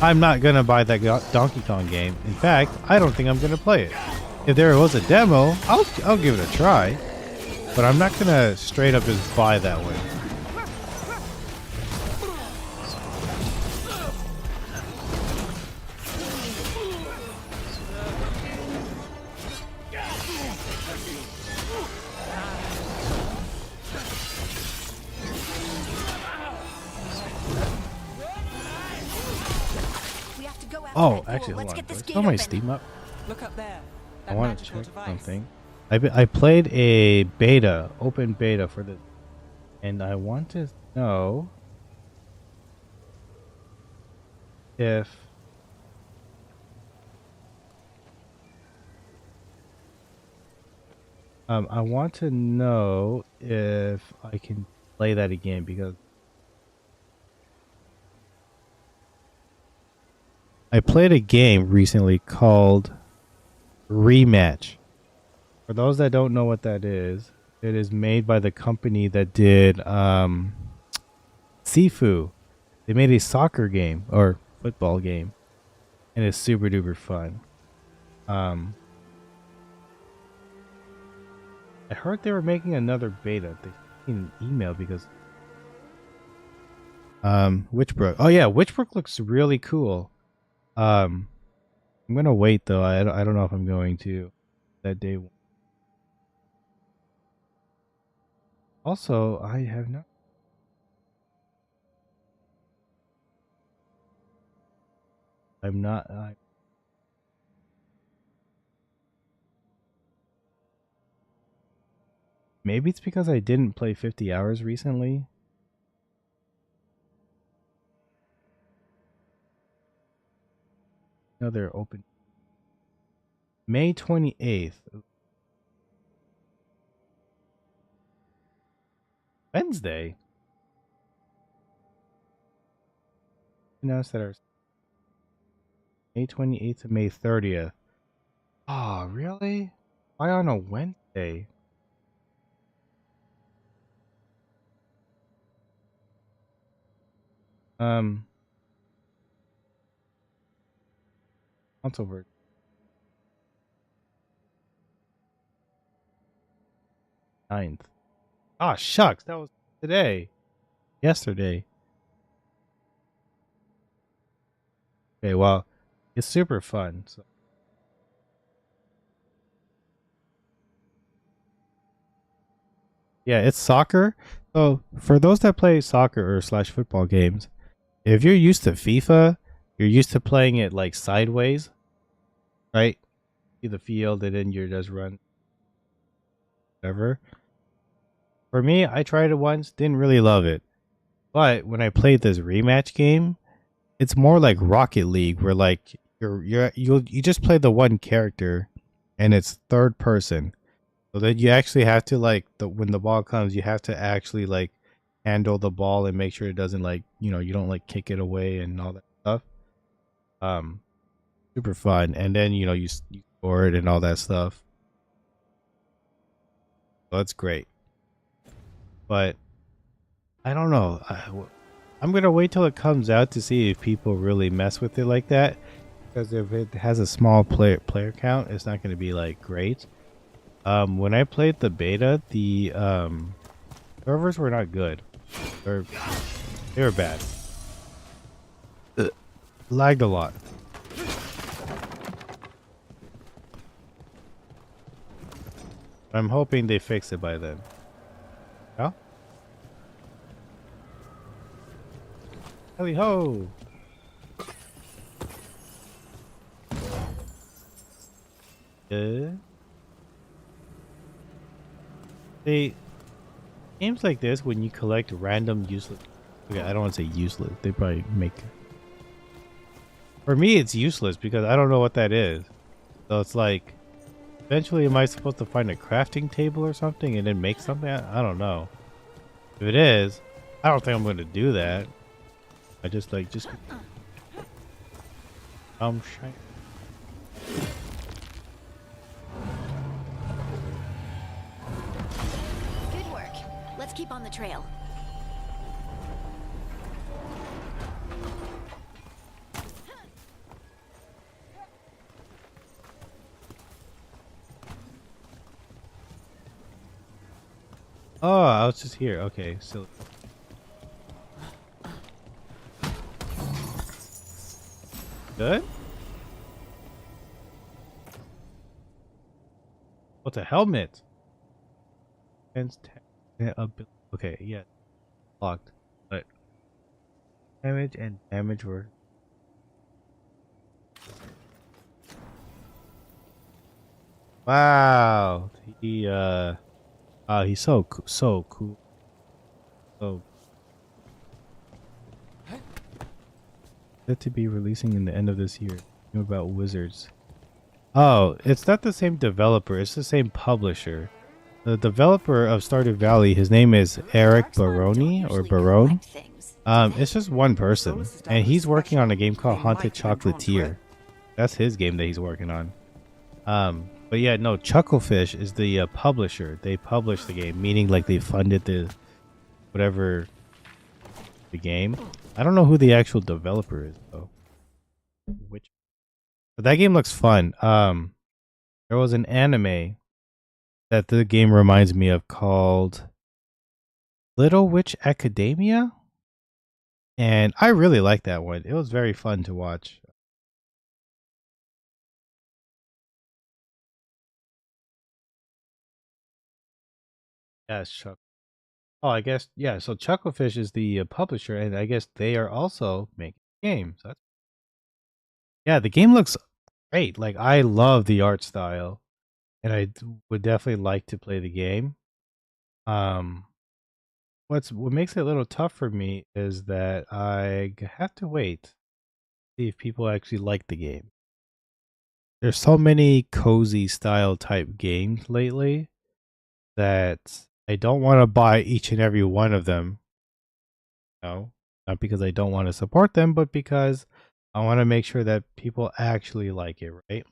I'm not going to buy that Donkey Kong game. In fact, I don't think I'm going to play it. If there was a demo, I'll give it a try. But I'm not going to straight up just buy that one. Oh, actually, hold on. Let's throw my Steam up. Look up there. I want to check something. I played a beta, open beta for this, and I want to know if I want to know if I can play that again, because I played a game recently called Rematch. For those that don't know what that is, it is made by the company that did Sifu. They made a soccer game or football game, and it's super duper fun. I heard they were making another beta. They sent an email because Witchbrook. Oh yeah, Witchbrook looks really cool. I'm gonna wait though. I don't know if I'm going to that day. Also, I have not. I'm not. Maybe it's because I didn't play 50 hours recently. No, they're open. May 28th. Wednesday. Announced that our May 28th to May 30th. Oh, really? Why on a Wednesday? Console 9th. Ah, shucks, that was today. Yesterday. Okay, well, it's super fun. So. Yeah, it's soccer. So for those that play soccer or slash football games, if you're used to FIFA, you're used to playing it like sideways, right? See the field and then you're just run. Whatever. For me, I tried it once, didn't really love it. But when I played this rematch game, it's more like Rocket League, where like you just play the one character, and it's third person. So then you actually have to like when the ball comes, you have to actually like handle the ball and make sure it doesn't like you don't like kick it away and all that stuff. Super fun, and then you score it and all that stuff. So that's great. But I don't know. I'm gonna wait till it comes out to see if people really mess with it like that. Because if it has a small player count, it's not gonna be like great. When I played the beta, the servers were not good. They were bad. Lagged a lot. I'm hoping they fix it by then. Yeah? Heli ho! They games like this when you collect random useless. Okay, I don't want to say useless. They probably make. For me, it's useless because I don't know what that is. So it's like, eventually, am I supposed to find a crafting table or something and then make something? I don't know. If it is, I don't think I'm going to do that. I just shine. Good work. Let's keep on the trail. Oh, I was just here. Okay, so. Good? What's a helmet? Okay, yeah. Locked. But damage and damage were. Wow. He's so cool. So cool. So. Set to be releasing in the end of this year. About wizards. Oh, it's not the same developer. It's the same publisher. The developer of Stardew Valley, his name is Eric Baroni or Barone. It's just one person, and he's working on a game called Haunted Chocolatier. That's his game that he's working on. But yeah, no, Chucklefish is the publisher. They publish the game, meaning like they funded the whatever the game. I don't know who the actual developer is though. But that game looks fun. There was an anime that the game reminds me of called Little Witch Academia, and I really liked that one. It was very fun to watch. Yes, Chuck. Oh, I guess yeah. So Chucklefish is the publisher, and I guess they are also making games. Yeah, the game looks great. Like I love the art style, and would definitely like to play the game. What makes it a little tough for me is that I have to wait to see if people actually like the game. There's so many cozy style type games lately that I don't want to buy each and every one of them. No, not because I don't want to support them, but because I want to make sure that people actually like it, right?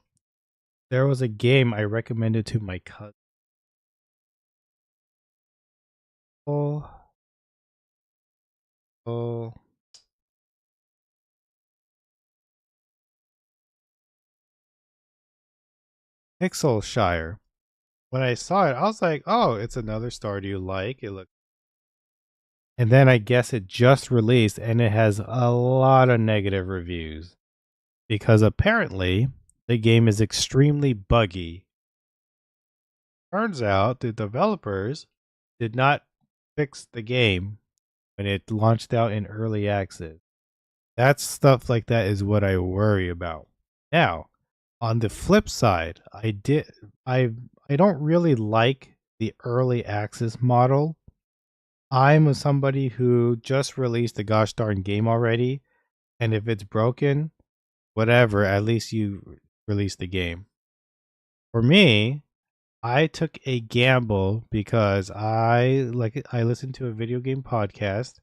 There was a game I recommended to my cousin. Oh. Pixelshire. When I saw it, I was like, "Oh, it's another Stardew like." It looked, and then I guess it just released, and it has a lot of negative reviews because apparently the game is extremely buggy. Turns out the developers did not fix the game when it launched out in early access. That stuff like that is what I worry about. Now, on the flip side, I don't really like the early access model. I'm somebody who just released the gosh darn game already, and if it's broken, whatever, at least you release the game. For me, I took a gamble because I listened to a video game podcast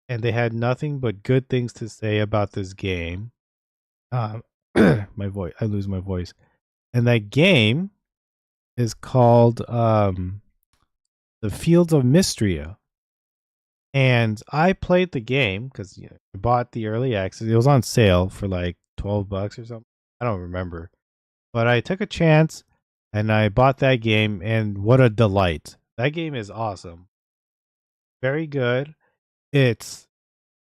and they had nothing but good things to say about this game. I lose my voice. And that game is called The Fields of Mystria. And I played the game because I bought the early access. It was on sale for like $12 or something. I don't remember. But I took a chance and I bought that game, and what a delight. That game is awesome. Very good. It's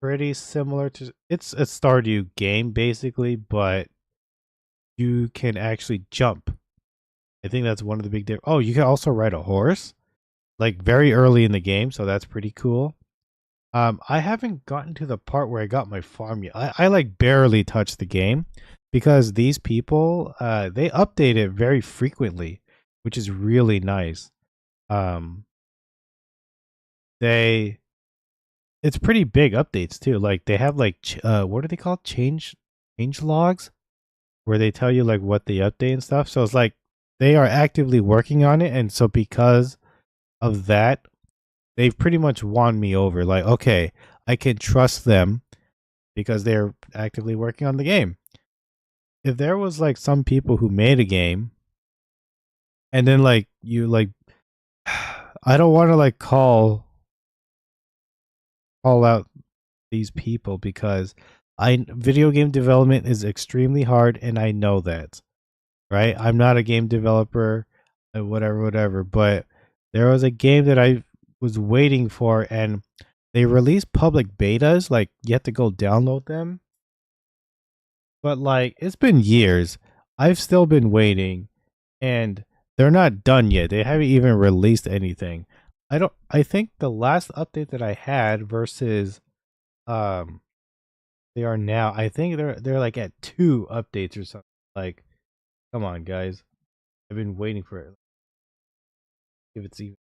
pretty similar to it's a Stardew game basically, but you can actually jump. I think that's one of the big differences. Oh, you can also ride a horse, like very early in the game, so that's pretty cool. I haven't gotten to the part where I got my farm yet. I like barely touched the game because these people they update it very frequently, which is really nice. Um, they it's pretty big updates too. Like they have like what are they called? Change logs where they tell you like what they update and stuff. So it's like they are actively working on it, and so because of that, they've pretty much won me over. Like, okay, I can trust them because they're actively working on the game. If there was like some people who made a game and then like you like I don't want to like call out these people because I video game development is extremely hard and I know that. Right? I'm not a game developer, whatever, but there was a game that I was waiting for and they released public betas, like you have to go download them. But like it's been years. I've still been waiting and they're not done yet. They haven't even released anything. I think the last update that I had versus they are now, I think they're like at 2 updates or something. Like come on guys. I've been waiting for it. If it's even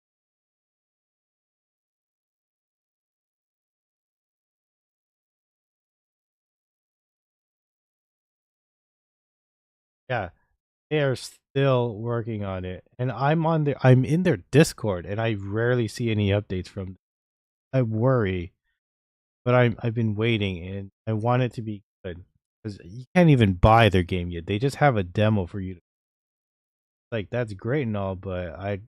yeah, they are still working on it. And I'm in their Discord and I rarely see any updates from them. I worry, but I've been waiting and I want it to be good cuz you can't even buy their game yet. They just have a demo for you. Like that's great and all, but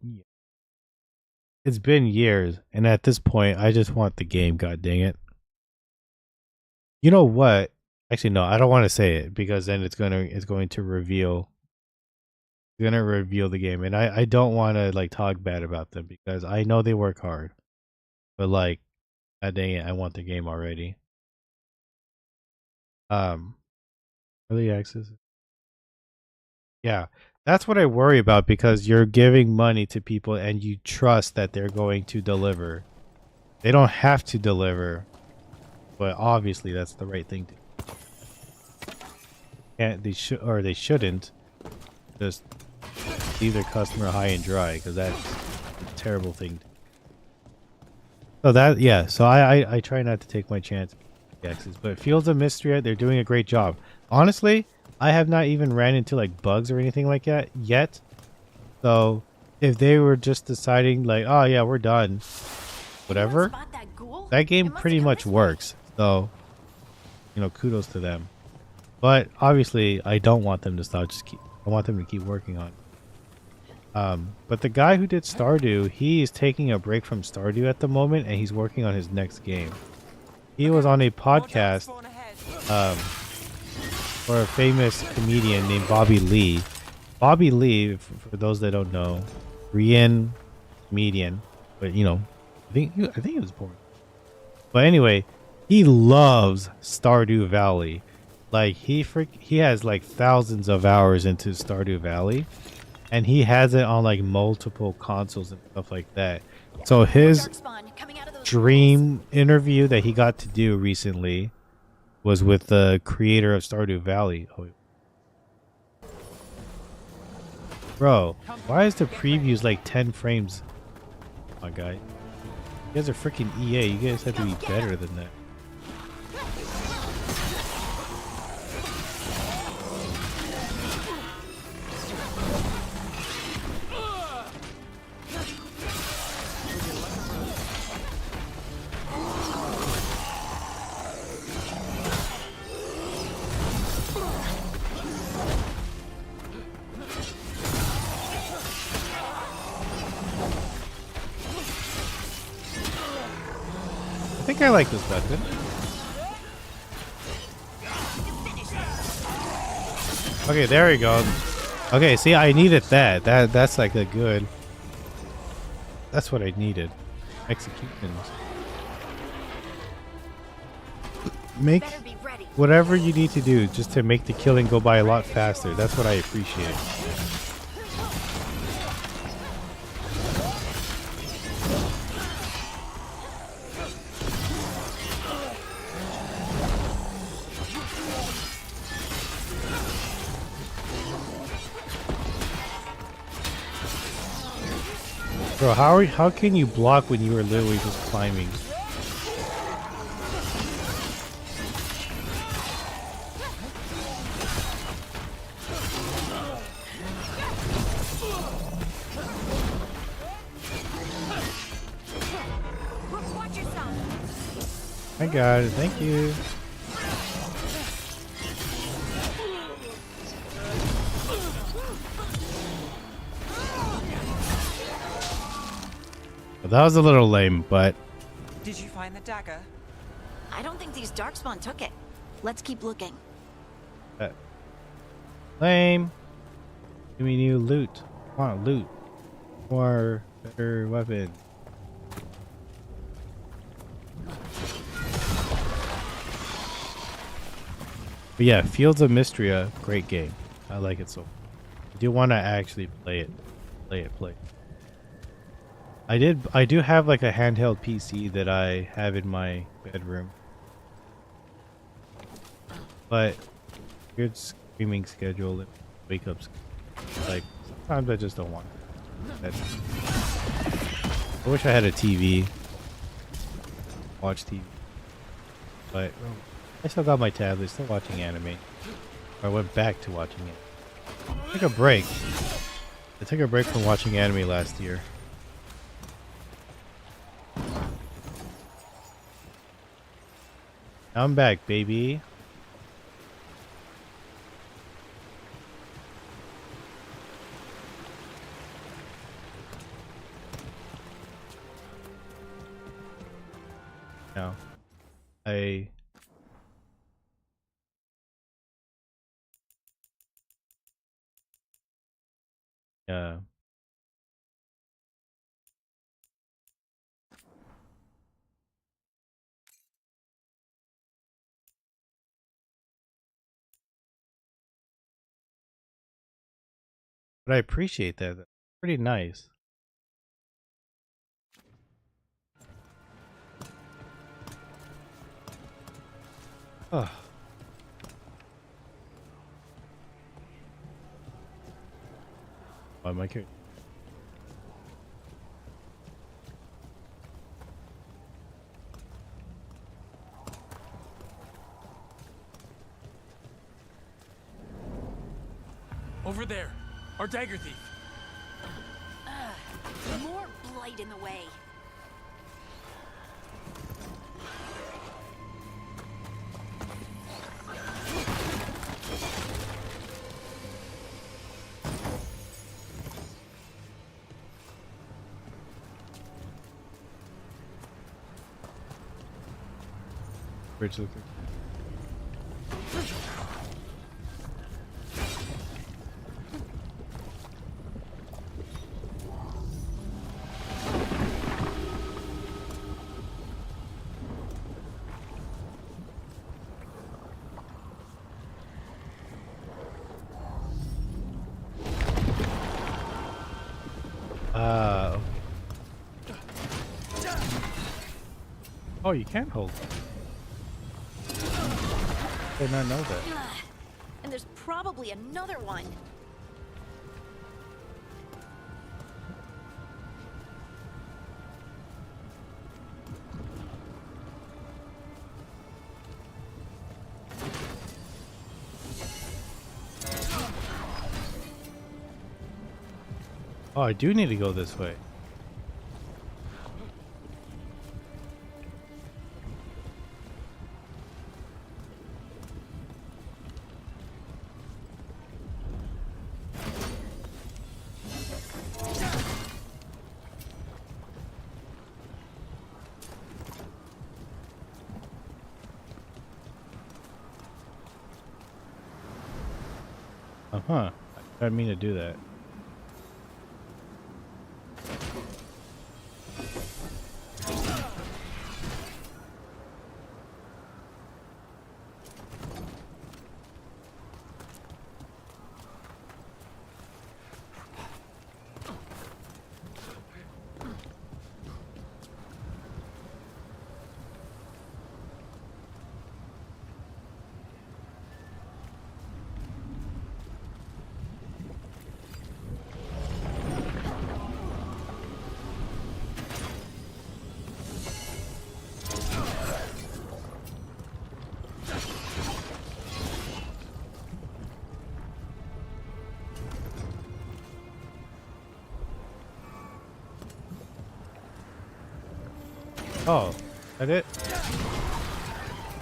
it's been years and at this point I just want the game, god dang it. You know what? Actually no, I don't want to say it because then it's going to reveal the game and I don't want to like talk bad about them because I know they work hard. But like god dang it, I want the game already. Early access. Yeah. That's what I worry about because you're giving money to people and you trust that they're going to deliver. They don't have to deliver, but obviously that's the right thing to do. They shouldn't just leave their customer high and dry because that's a terrible thing. So that so I try not to take my chance guesses, but Fields of Mystery, they're doing a great job. Honestly, I have not even ran into like bugs or anything like that yet. So if they were just deciding like, oh yeah, we're done, whatever, that game pretty much works. So you know, kudos to them. But obviously, I don't want them to stop. I want them to keep working on it. But the guy who did Stardew, he is taking a break from Stardew at the moment, and he's working on his next game. He was on a podcast for a famous comedian named Bobby Lee. Bobby Lee, for those that don't know, Korean comedian, but you know, I think he was born. But anyway, he loves Stardew Valley. Like he has like thousands of hours into Stardew Valley, and he has it on like multiple consoles and stuff like that. So his dream interview that he got to do recently was with the creator of Stardew Valley. Oh, bro, why is the previews like 10 frames? Oh my god, you guys are freaking EA. You guys have to be better than that. I think I like this weapon. Okay, there we go. Okay, see, I needed that. That's like a good. That's what I needed. Executions. Make whatever you need to do just to make the killing go by a lot faster. That's what I appreciate. Bro, how can you block when you are literally just climbing? Watch yourself. I got it, thank you. Well, that was a little lame, but Did you find the dagger? I don't think these Darkspawn took it. Let's keep looking. lame. Give me new loot. I want loot. More better weapon. But yeah, Fields of Mystria, great game. I like it so. I do want to actually play it. Play it. I do have like a handheld PC that I have in my bedroom. But weird streaming schedule and wake ups. Like sometimes I just don't want it. I wish I had a TV. Watch TV. But I still got my tablet, still watching anime. I went back to watching it. I took a break. I took a break from watching anime last year. I'm back, baby. No. Yeah. But I appreciate that. That's pretty nice. Oh. Why am I here? Over there, our dagger thief. More blight in the way. Bridge looker. Oh, you can hold. Did not know that. And there's probably another one. Oh, I do need to go this way. Uh-huh. I didn't mean to do that. Oh, that it?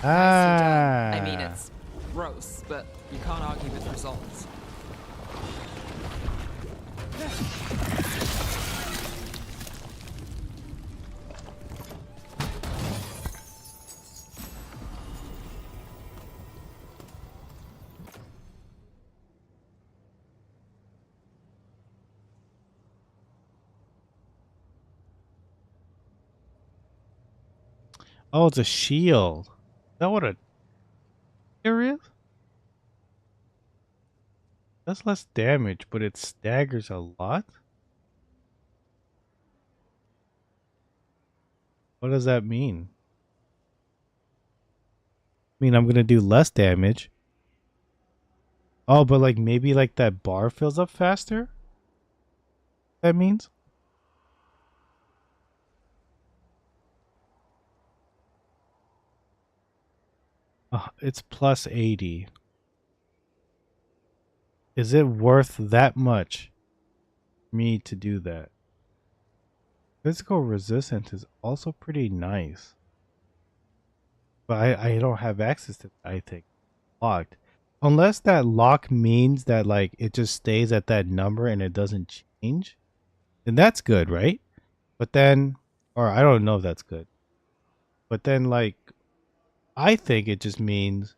I mean, it's gross, but you can't argue with results. Oh, it's a shield. Is that what a here is? That's less damage, but it staggers a lot? What does that mean? I mean, I'm gonna do less damage. Oh, but like maybe like that bar fills up faster? That means? It's plus 80. Is it worth that much for me to do that? Physical resistance is also pretty nice. But I don't have access to it, I think. Locked. Unless that lock means that like it just stays at that number and it doesn't change, then that's good, right? But then, or I don't know if that's good. But then like, I think it just means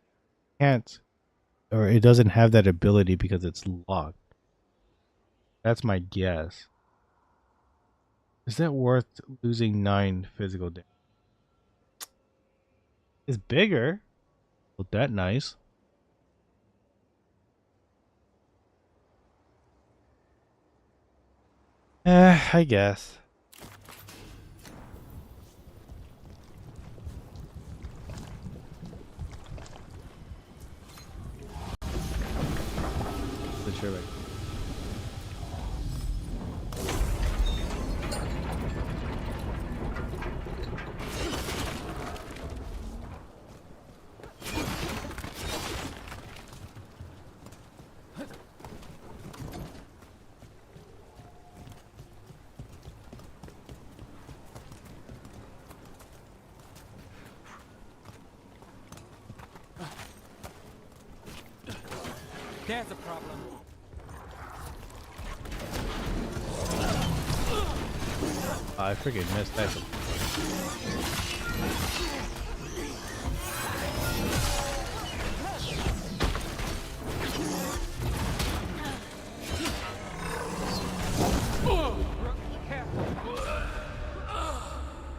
can't, or it doesn't have that ability because it's locked. That's my guess. Is that worth losing 9 physical damage? It's bigger. Well, that nice. I guess. Sure, right. There's a problem. I freaking missed that.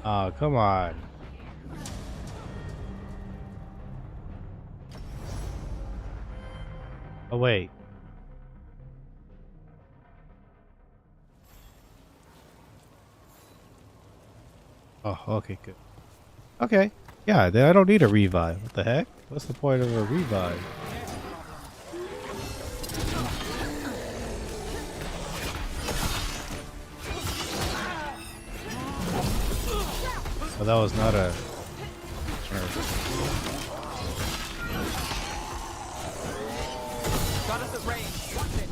Oh, come on. Oh, wait. Oh, okay, good. Okay. Yeah, then I don't need a revive. What the heck? What's the point of a revive? Oh, that was not a... Got us at range. Watch it.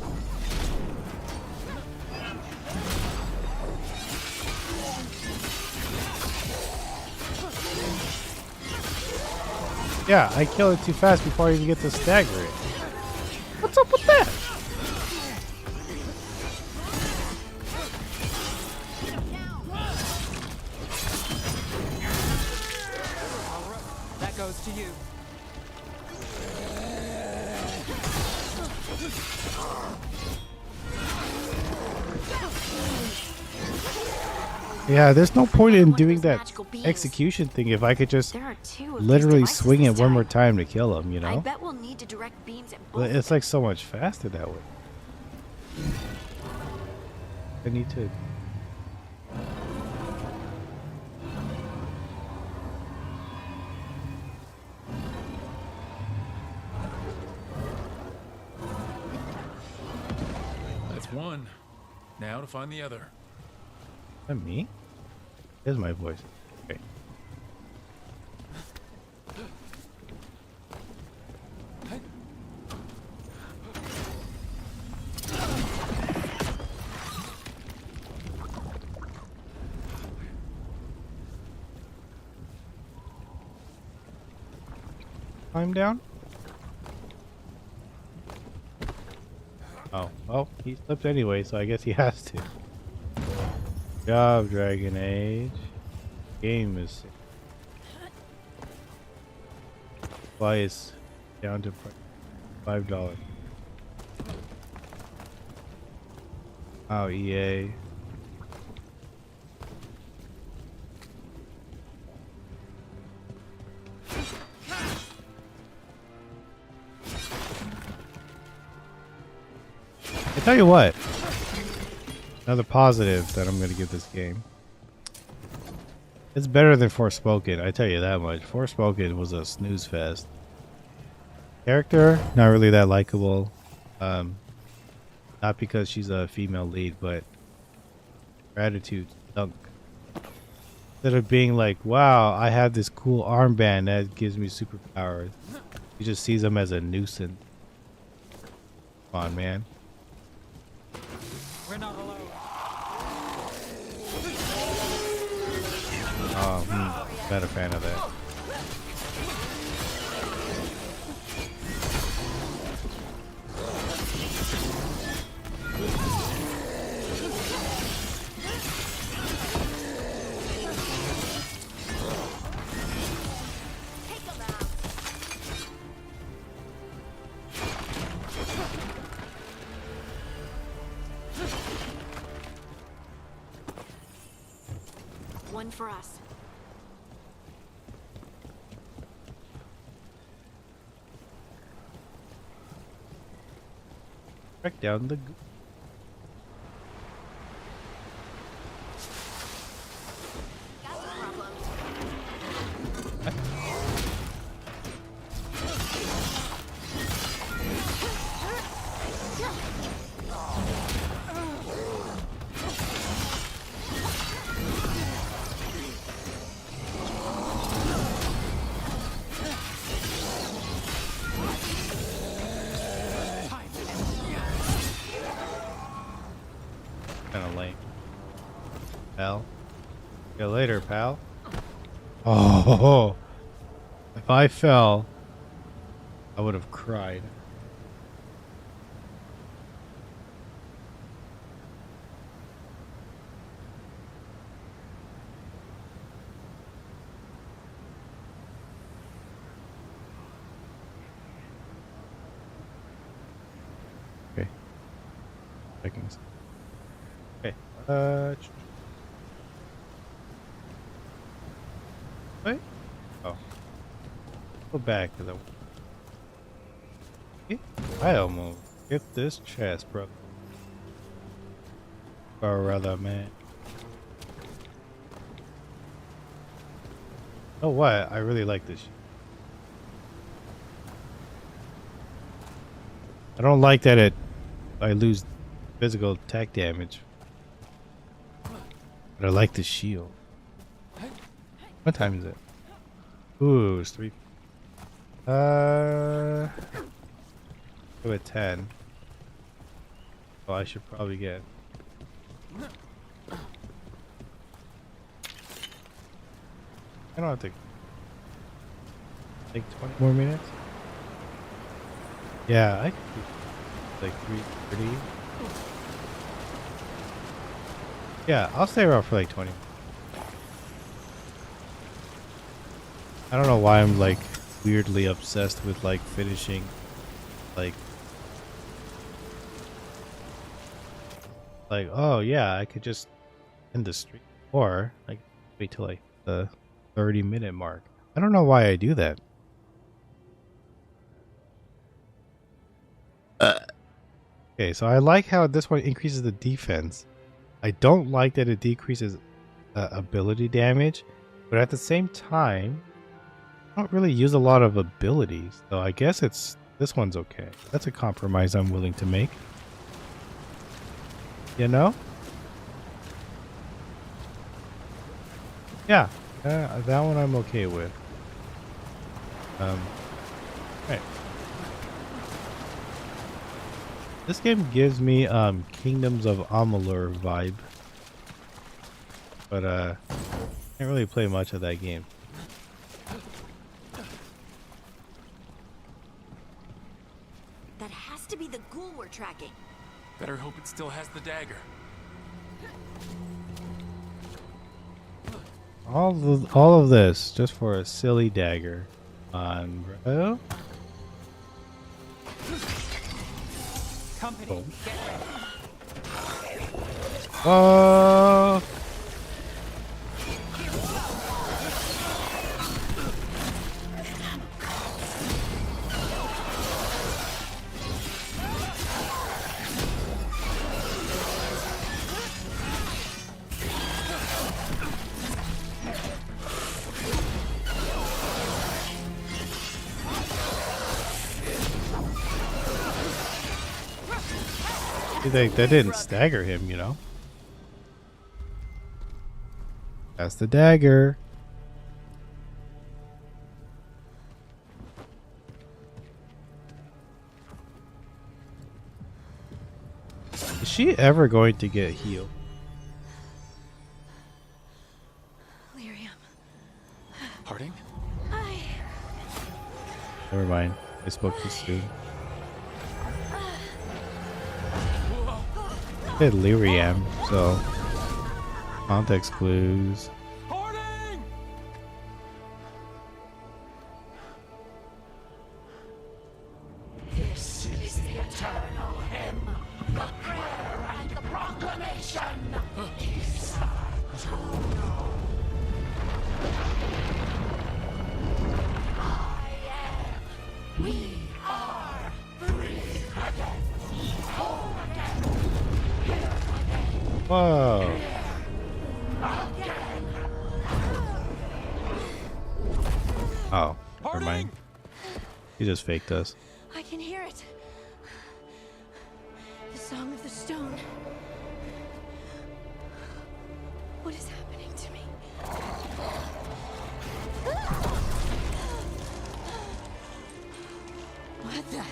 Yeah, I kill it too fast before I even get to stagger it. What's up with that? That goes to you. Yeah, there's no point in doing that execution thing if I could just literally swing it one more time to kill him, you know? I bet we'll need to direct beams at both. But it's like so much faster that way. I need to... That's one. Now to find the other. Is that me? Here's my voice. Okay. climb down? Oh, well, he slipped anyway, so I guess he has to. Good job, Dragon Age. Game is price down to $5. Oh, EA. I tell you what, another positive that I'm going to give this game. It's better than Forspoken, I tell you that much. Forspoken was a snooze fest. Character, not really that likable. Not because she's a female lead, but her attitude stunk. Instead of being like, wow, I have this cool armband that gives me superpowers, he just sees them as a nuisance. Come on, man. We're not alone. Oh, not a fan of that. One for us. Break down the. Kind of lame. Pal. See you later, pal. Oh, if I fell, I would have cried. Okay. Checking. Okay. Wait. Oh. Go back to the. Okay. I almost get this chest, bro. Or rather, man. Oh, what? I really like this. I don't like that I lose physical attack damage. But I like the shield. What time is it? Ooh, it's 3. Go at 10. Oh, I should probably get. I don't have to take 20 more minutes. Yeah, I could do like 3:30. Yeah, I'll stay around for like 20. I don't know why I'm like weirdly obsessed with like finishing like oh yeah, I could just end the stream or like wait till like the 30-minute mark. I don't know why I do that. Okay, so I like how this one increases the defense. I don't like that it decreases ability damage, but at the same time, I don't really use a lot of abilities, so I guess this one's okay. That's a compromise I'm willing to make. You know? Yeah, that one I'm okay with. Right. This game gives me Kingdoms of Amalur vibe. But can't really play much of that game. the ghoul we're tracking. Better hope it still has the dagger. All of this just for a silly dagger. Bro. Company, get ready. Oh. That didn't stagger him, you know. That's the dagger. Is she ever going to get healed? Lyrium. Harding? Never mind. I spoke too soon. I said Lyrium, so context clues. Harding! This is the eternal hymn, the prayer and the proclamation. We are free again. Whole again. Whoa. Oh, never mind. He just faked us. I can hear it. The song of the stone. What is happening to me? What the?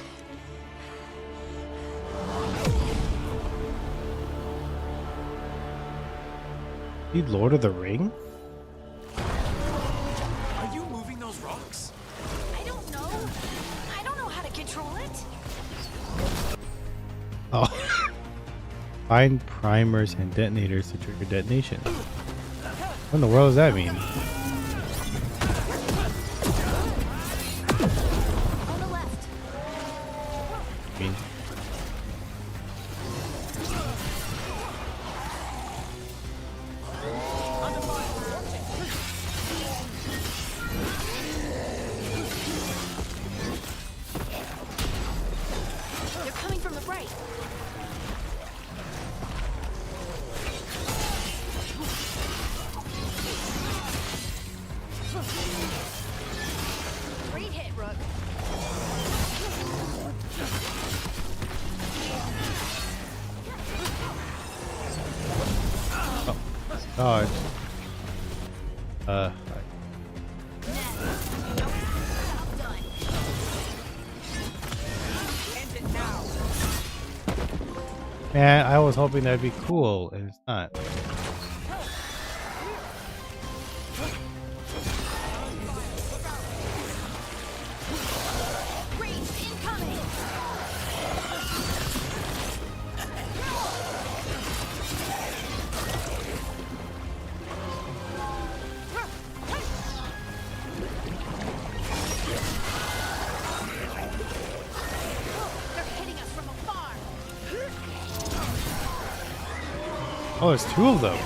Need Lord of the Ring? Are you moving those rocks? I don't know. I don't know how to control it. Oh. Find primers and detonators to trigger detonation. What in the world does that mean? On the left. mean? They're coming from the right. Great hit, Rook. Dodge. Man, I was hoping that'd be cool, and it's not. Oh, there's two of them.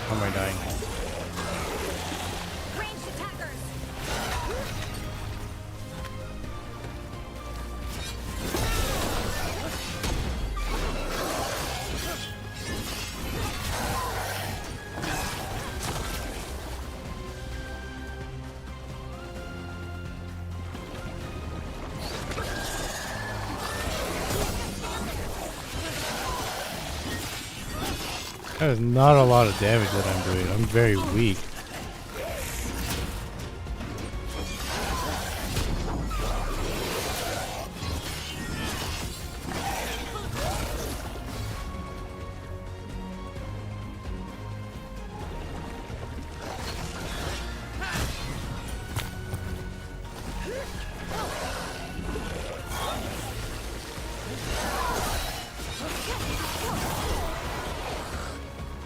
How am I dying? Ranged attackers. That is not a lot of damage that I'm doing. I'm very weak.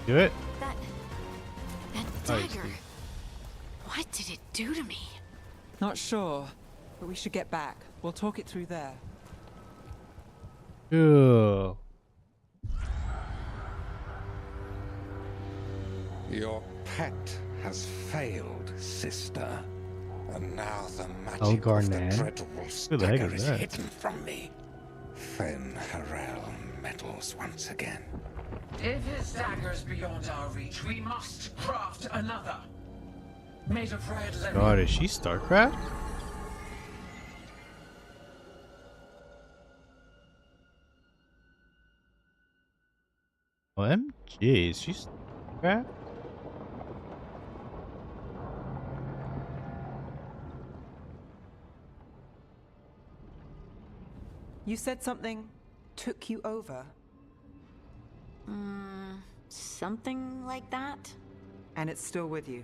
Do it? That Oh, you dagger. see. What did it do to me? Not sure, but we should get back. We'll talk it through there. Ew. Your pet has failed, sister. And now the magic Veilguard of the Nan? Dreadwolf's Who the heck dagger is is that? hidden from me. Fen Harel meddles once again. If his dagger's beyond our reach, we must craft another. Made of red lemon. God, is she StarCraft? OMG, is she StarCraft? You said something took you over, Something like that? and it's still with you.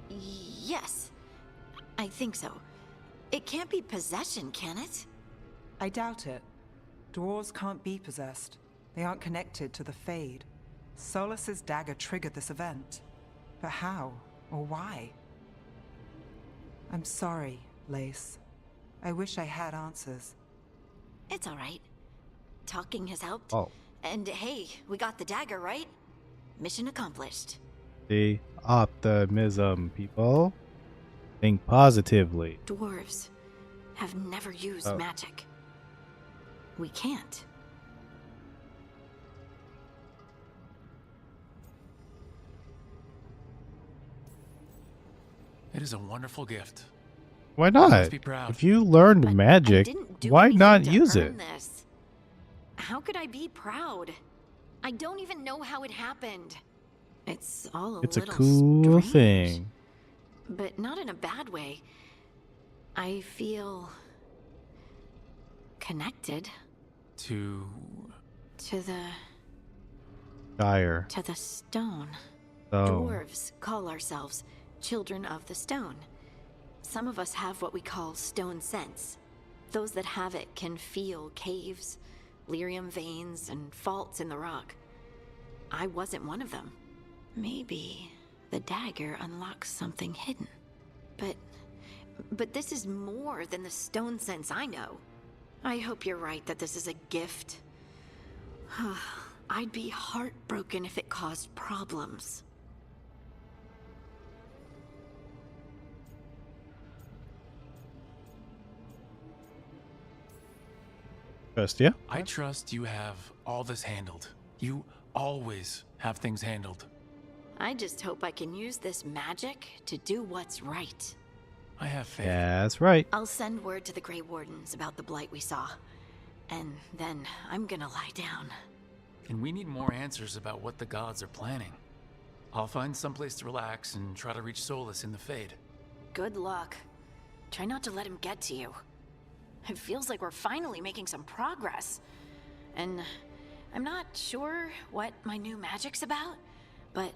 Yes. I think so. It can't be possession, can it? I doubt it. Dwarves can't be possessed. They aren't connected to the Fade. Solus's dagger triggered this event. But how? Or why? I'm sorry, Lace. I wish I had answers. It's all right. Talking has helped. Oh. And hey, we got the dagger, right? Mission accomplished. The optimism, people. Think positively. Dwarves have never used Oh. magic. We can't. It is a wonderful gift. Why not? Let's be proud. If you learned But I magic, didn't do why anything not to use earn it? This. How could I be proud? I don't even know how it happened. It's all It's a little cool strange, thing. but not in a bad way. I feel connected To to the Dire. to the stone. So, Dwarves call ourselves children of the stone. Some of us have what we call stone sense. Those that have it can feel caves, lyrium veins, and faults in the rock. I wasn't one of them. Maybe the dagger unlocks something hidden. But this is more than the stone sense I know. I hope you're right that this is a gift. I'd be heartbroken if it caused problems. trust you. I trust you have all this handled. You always have things handled. I just hope I can use this magic to do what's right. I have faith. Yeah, that's right. I'll send word to the Grey Wardens about the blight we saw. And then I'm gonna lie down. And we need more answers about what the gods are planning. I'll find someplace to relax and try to reach Solus in the Fade. Good luck. Try not to let him get to you. It feels like we're finally making some progress. And I'm not sure what my new magic's about, but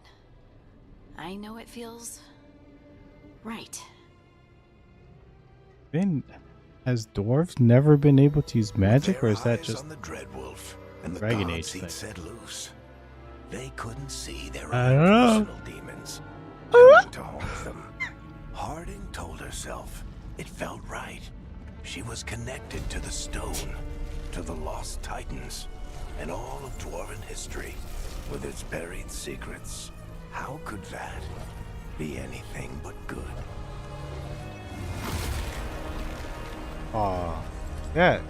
I know it feels right. Has dwarves never been able to use magic, Their or is that eyes just on the Dreadwolf and the Dragon gods Age he'd thing? set loose? They couldn't see their I own don't know. personal demons coming to haunt them. Harding told herself it felt right. She was connected to the stone, to the lost titans, and all of dwarven history, with its buried secrets. How could that be anything but good? Aw, yeah.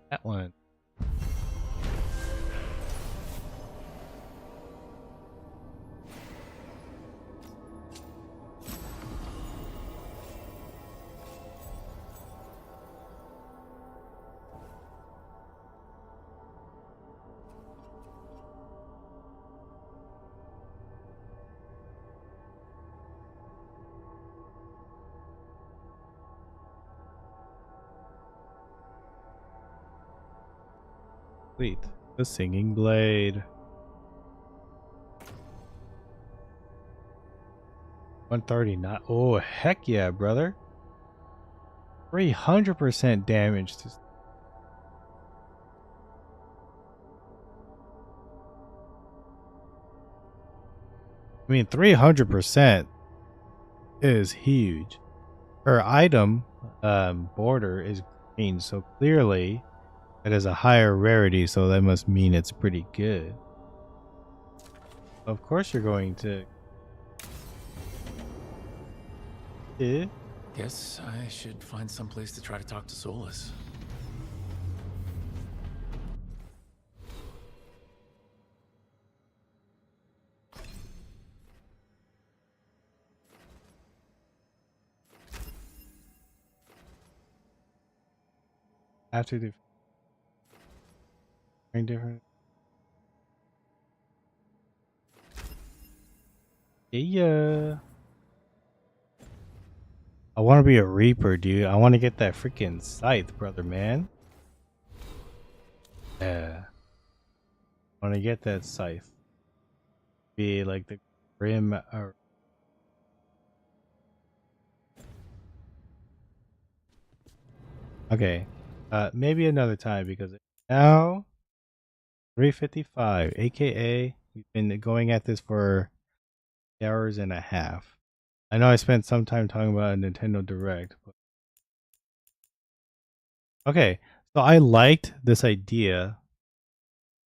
That one. complete. The Singing Blade. 139. Oh, heck yeah, brother. 300% damage to... I mean, 300% is huge. Her item border is green, so clearly it is a higher rarity, so that must mean it's pretty good. Of course you're going to... Guess I should find some place to try to talk to Solus. After the... different... Yeah. I want to be a Reaper, dude. I want to get that freaking scythe, brother, man. Yeah. I want to get that scythe. Be like the grim... Okay. Maybe another time, because now... 3:55, aka we've been going at this for hours and a half. I know I spent some time talking about a Nintendo Direct. But... Okay, so I liked this idea.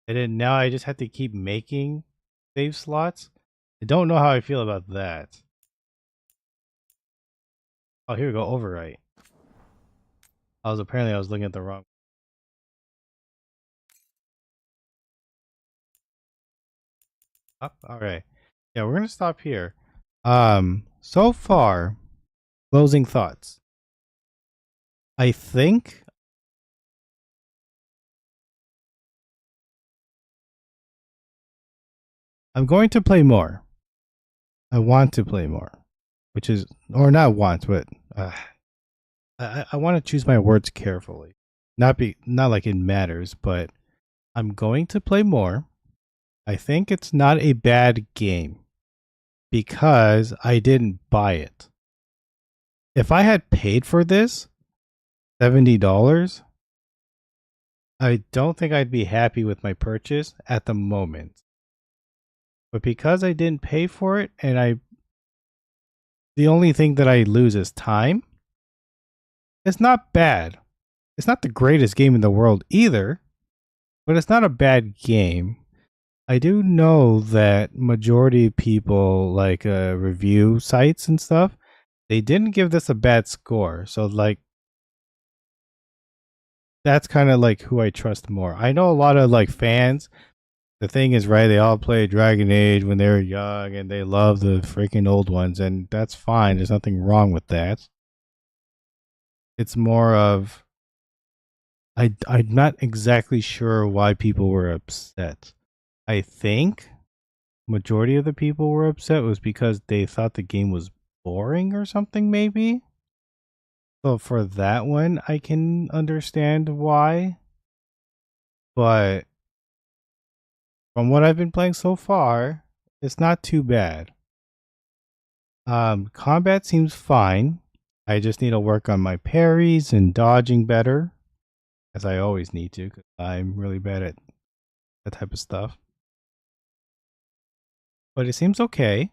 And then now I just have to keep making save slots. I don't know how I feel about that. Oh, here we go, overwrite. I was looking at the wrong... Alright. Yeah, we're gonna stop here. So far, closing thoughts. I think I'm going to play more. I want to play more. Which is, or not want, but I want to choose my words carefully. Not like it matters, but I'm going to play more. I think it's not a bad game because I didn't buy it. If I had paid for this $70, I don't think I'd be happy with my purchase at the moment. But because I didn't pay for it, and the only thing that I lose is time, it's not bad. It's not the greatest game in the world either, but it's not a bad game. I do know that majority of people, like review sites and stuff, they didn't give this a bad score. So like, that's kind of like who I trust more. I know a lot of like fans. The thing is, right, they all played Dragon Age when they were young and they love the freaking old ones, and that's fine. There's nothing wrong with that. It's more of, I'm not exactly sure why people were upset. I think majority of the people were upset was because they thought the game was boring or something, maybe. So for that one, I can understand why. But from what I've been playing so far, it's not too bad. Combat seems fine. I just need to work on my parries and dodging better, as I always need to, because I'm really bad at that type of stuff. But it seems okay.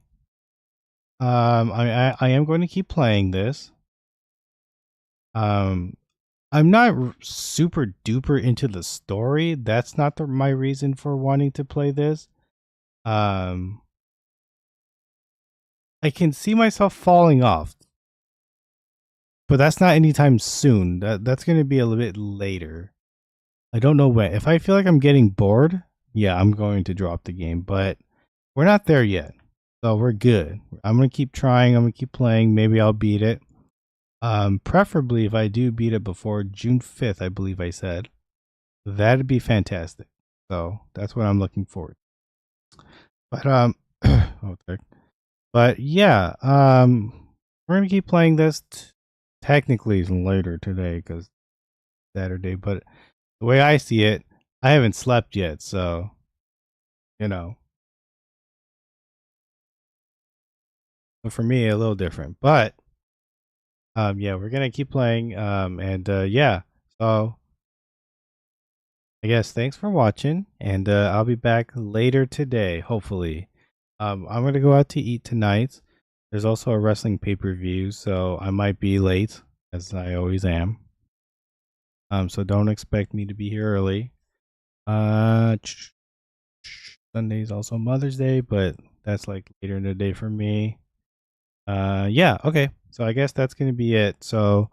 I am going to keep playing this. I'm not super duper into the story. That's not my reason for wanting to play this. I can see myself falling off, but that's not anytime soon. That's going to be a little bit later. I don't know when. If I feel like I'm getting bored, yeah, I'm going to drop the game, but we're not there yet. So we're good. I'm going to keep trying. I'm going to keep playing. Maybe I'll beat it. Preferably if I do beat it before June 5th, I believe I said, that'd be fantastic. So that's what I'm looking forward to. But, but yeah, we're going to keep playing this technically later today because Saturday, but the way I see it, I haven't slept yet, so you know. But for me, a little different. But yeah, we're gonna keep playing. And yeah, so I guess thanks for watching, and I'll be back later today, hopefully. I'm gonna go out to eat tonight. There's also a wrestling pay-per-view, so I might be late, as I always am. So don't expect me to be here early. Sunday's also Mother's Day, but that's like later in the day for me. Yeah, okay. So I guess that's gonna be it. So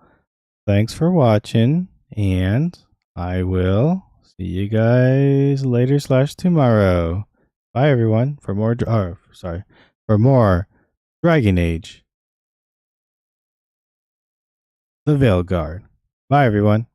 thanks for watching, and I will see you guys later / tomorrow. Bye everyone. For more for more Dragon Age, the Veilguard. Bye everyone.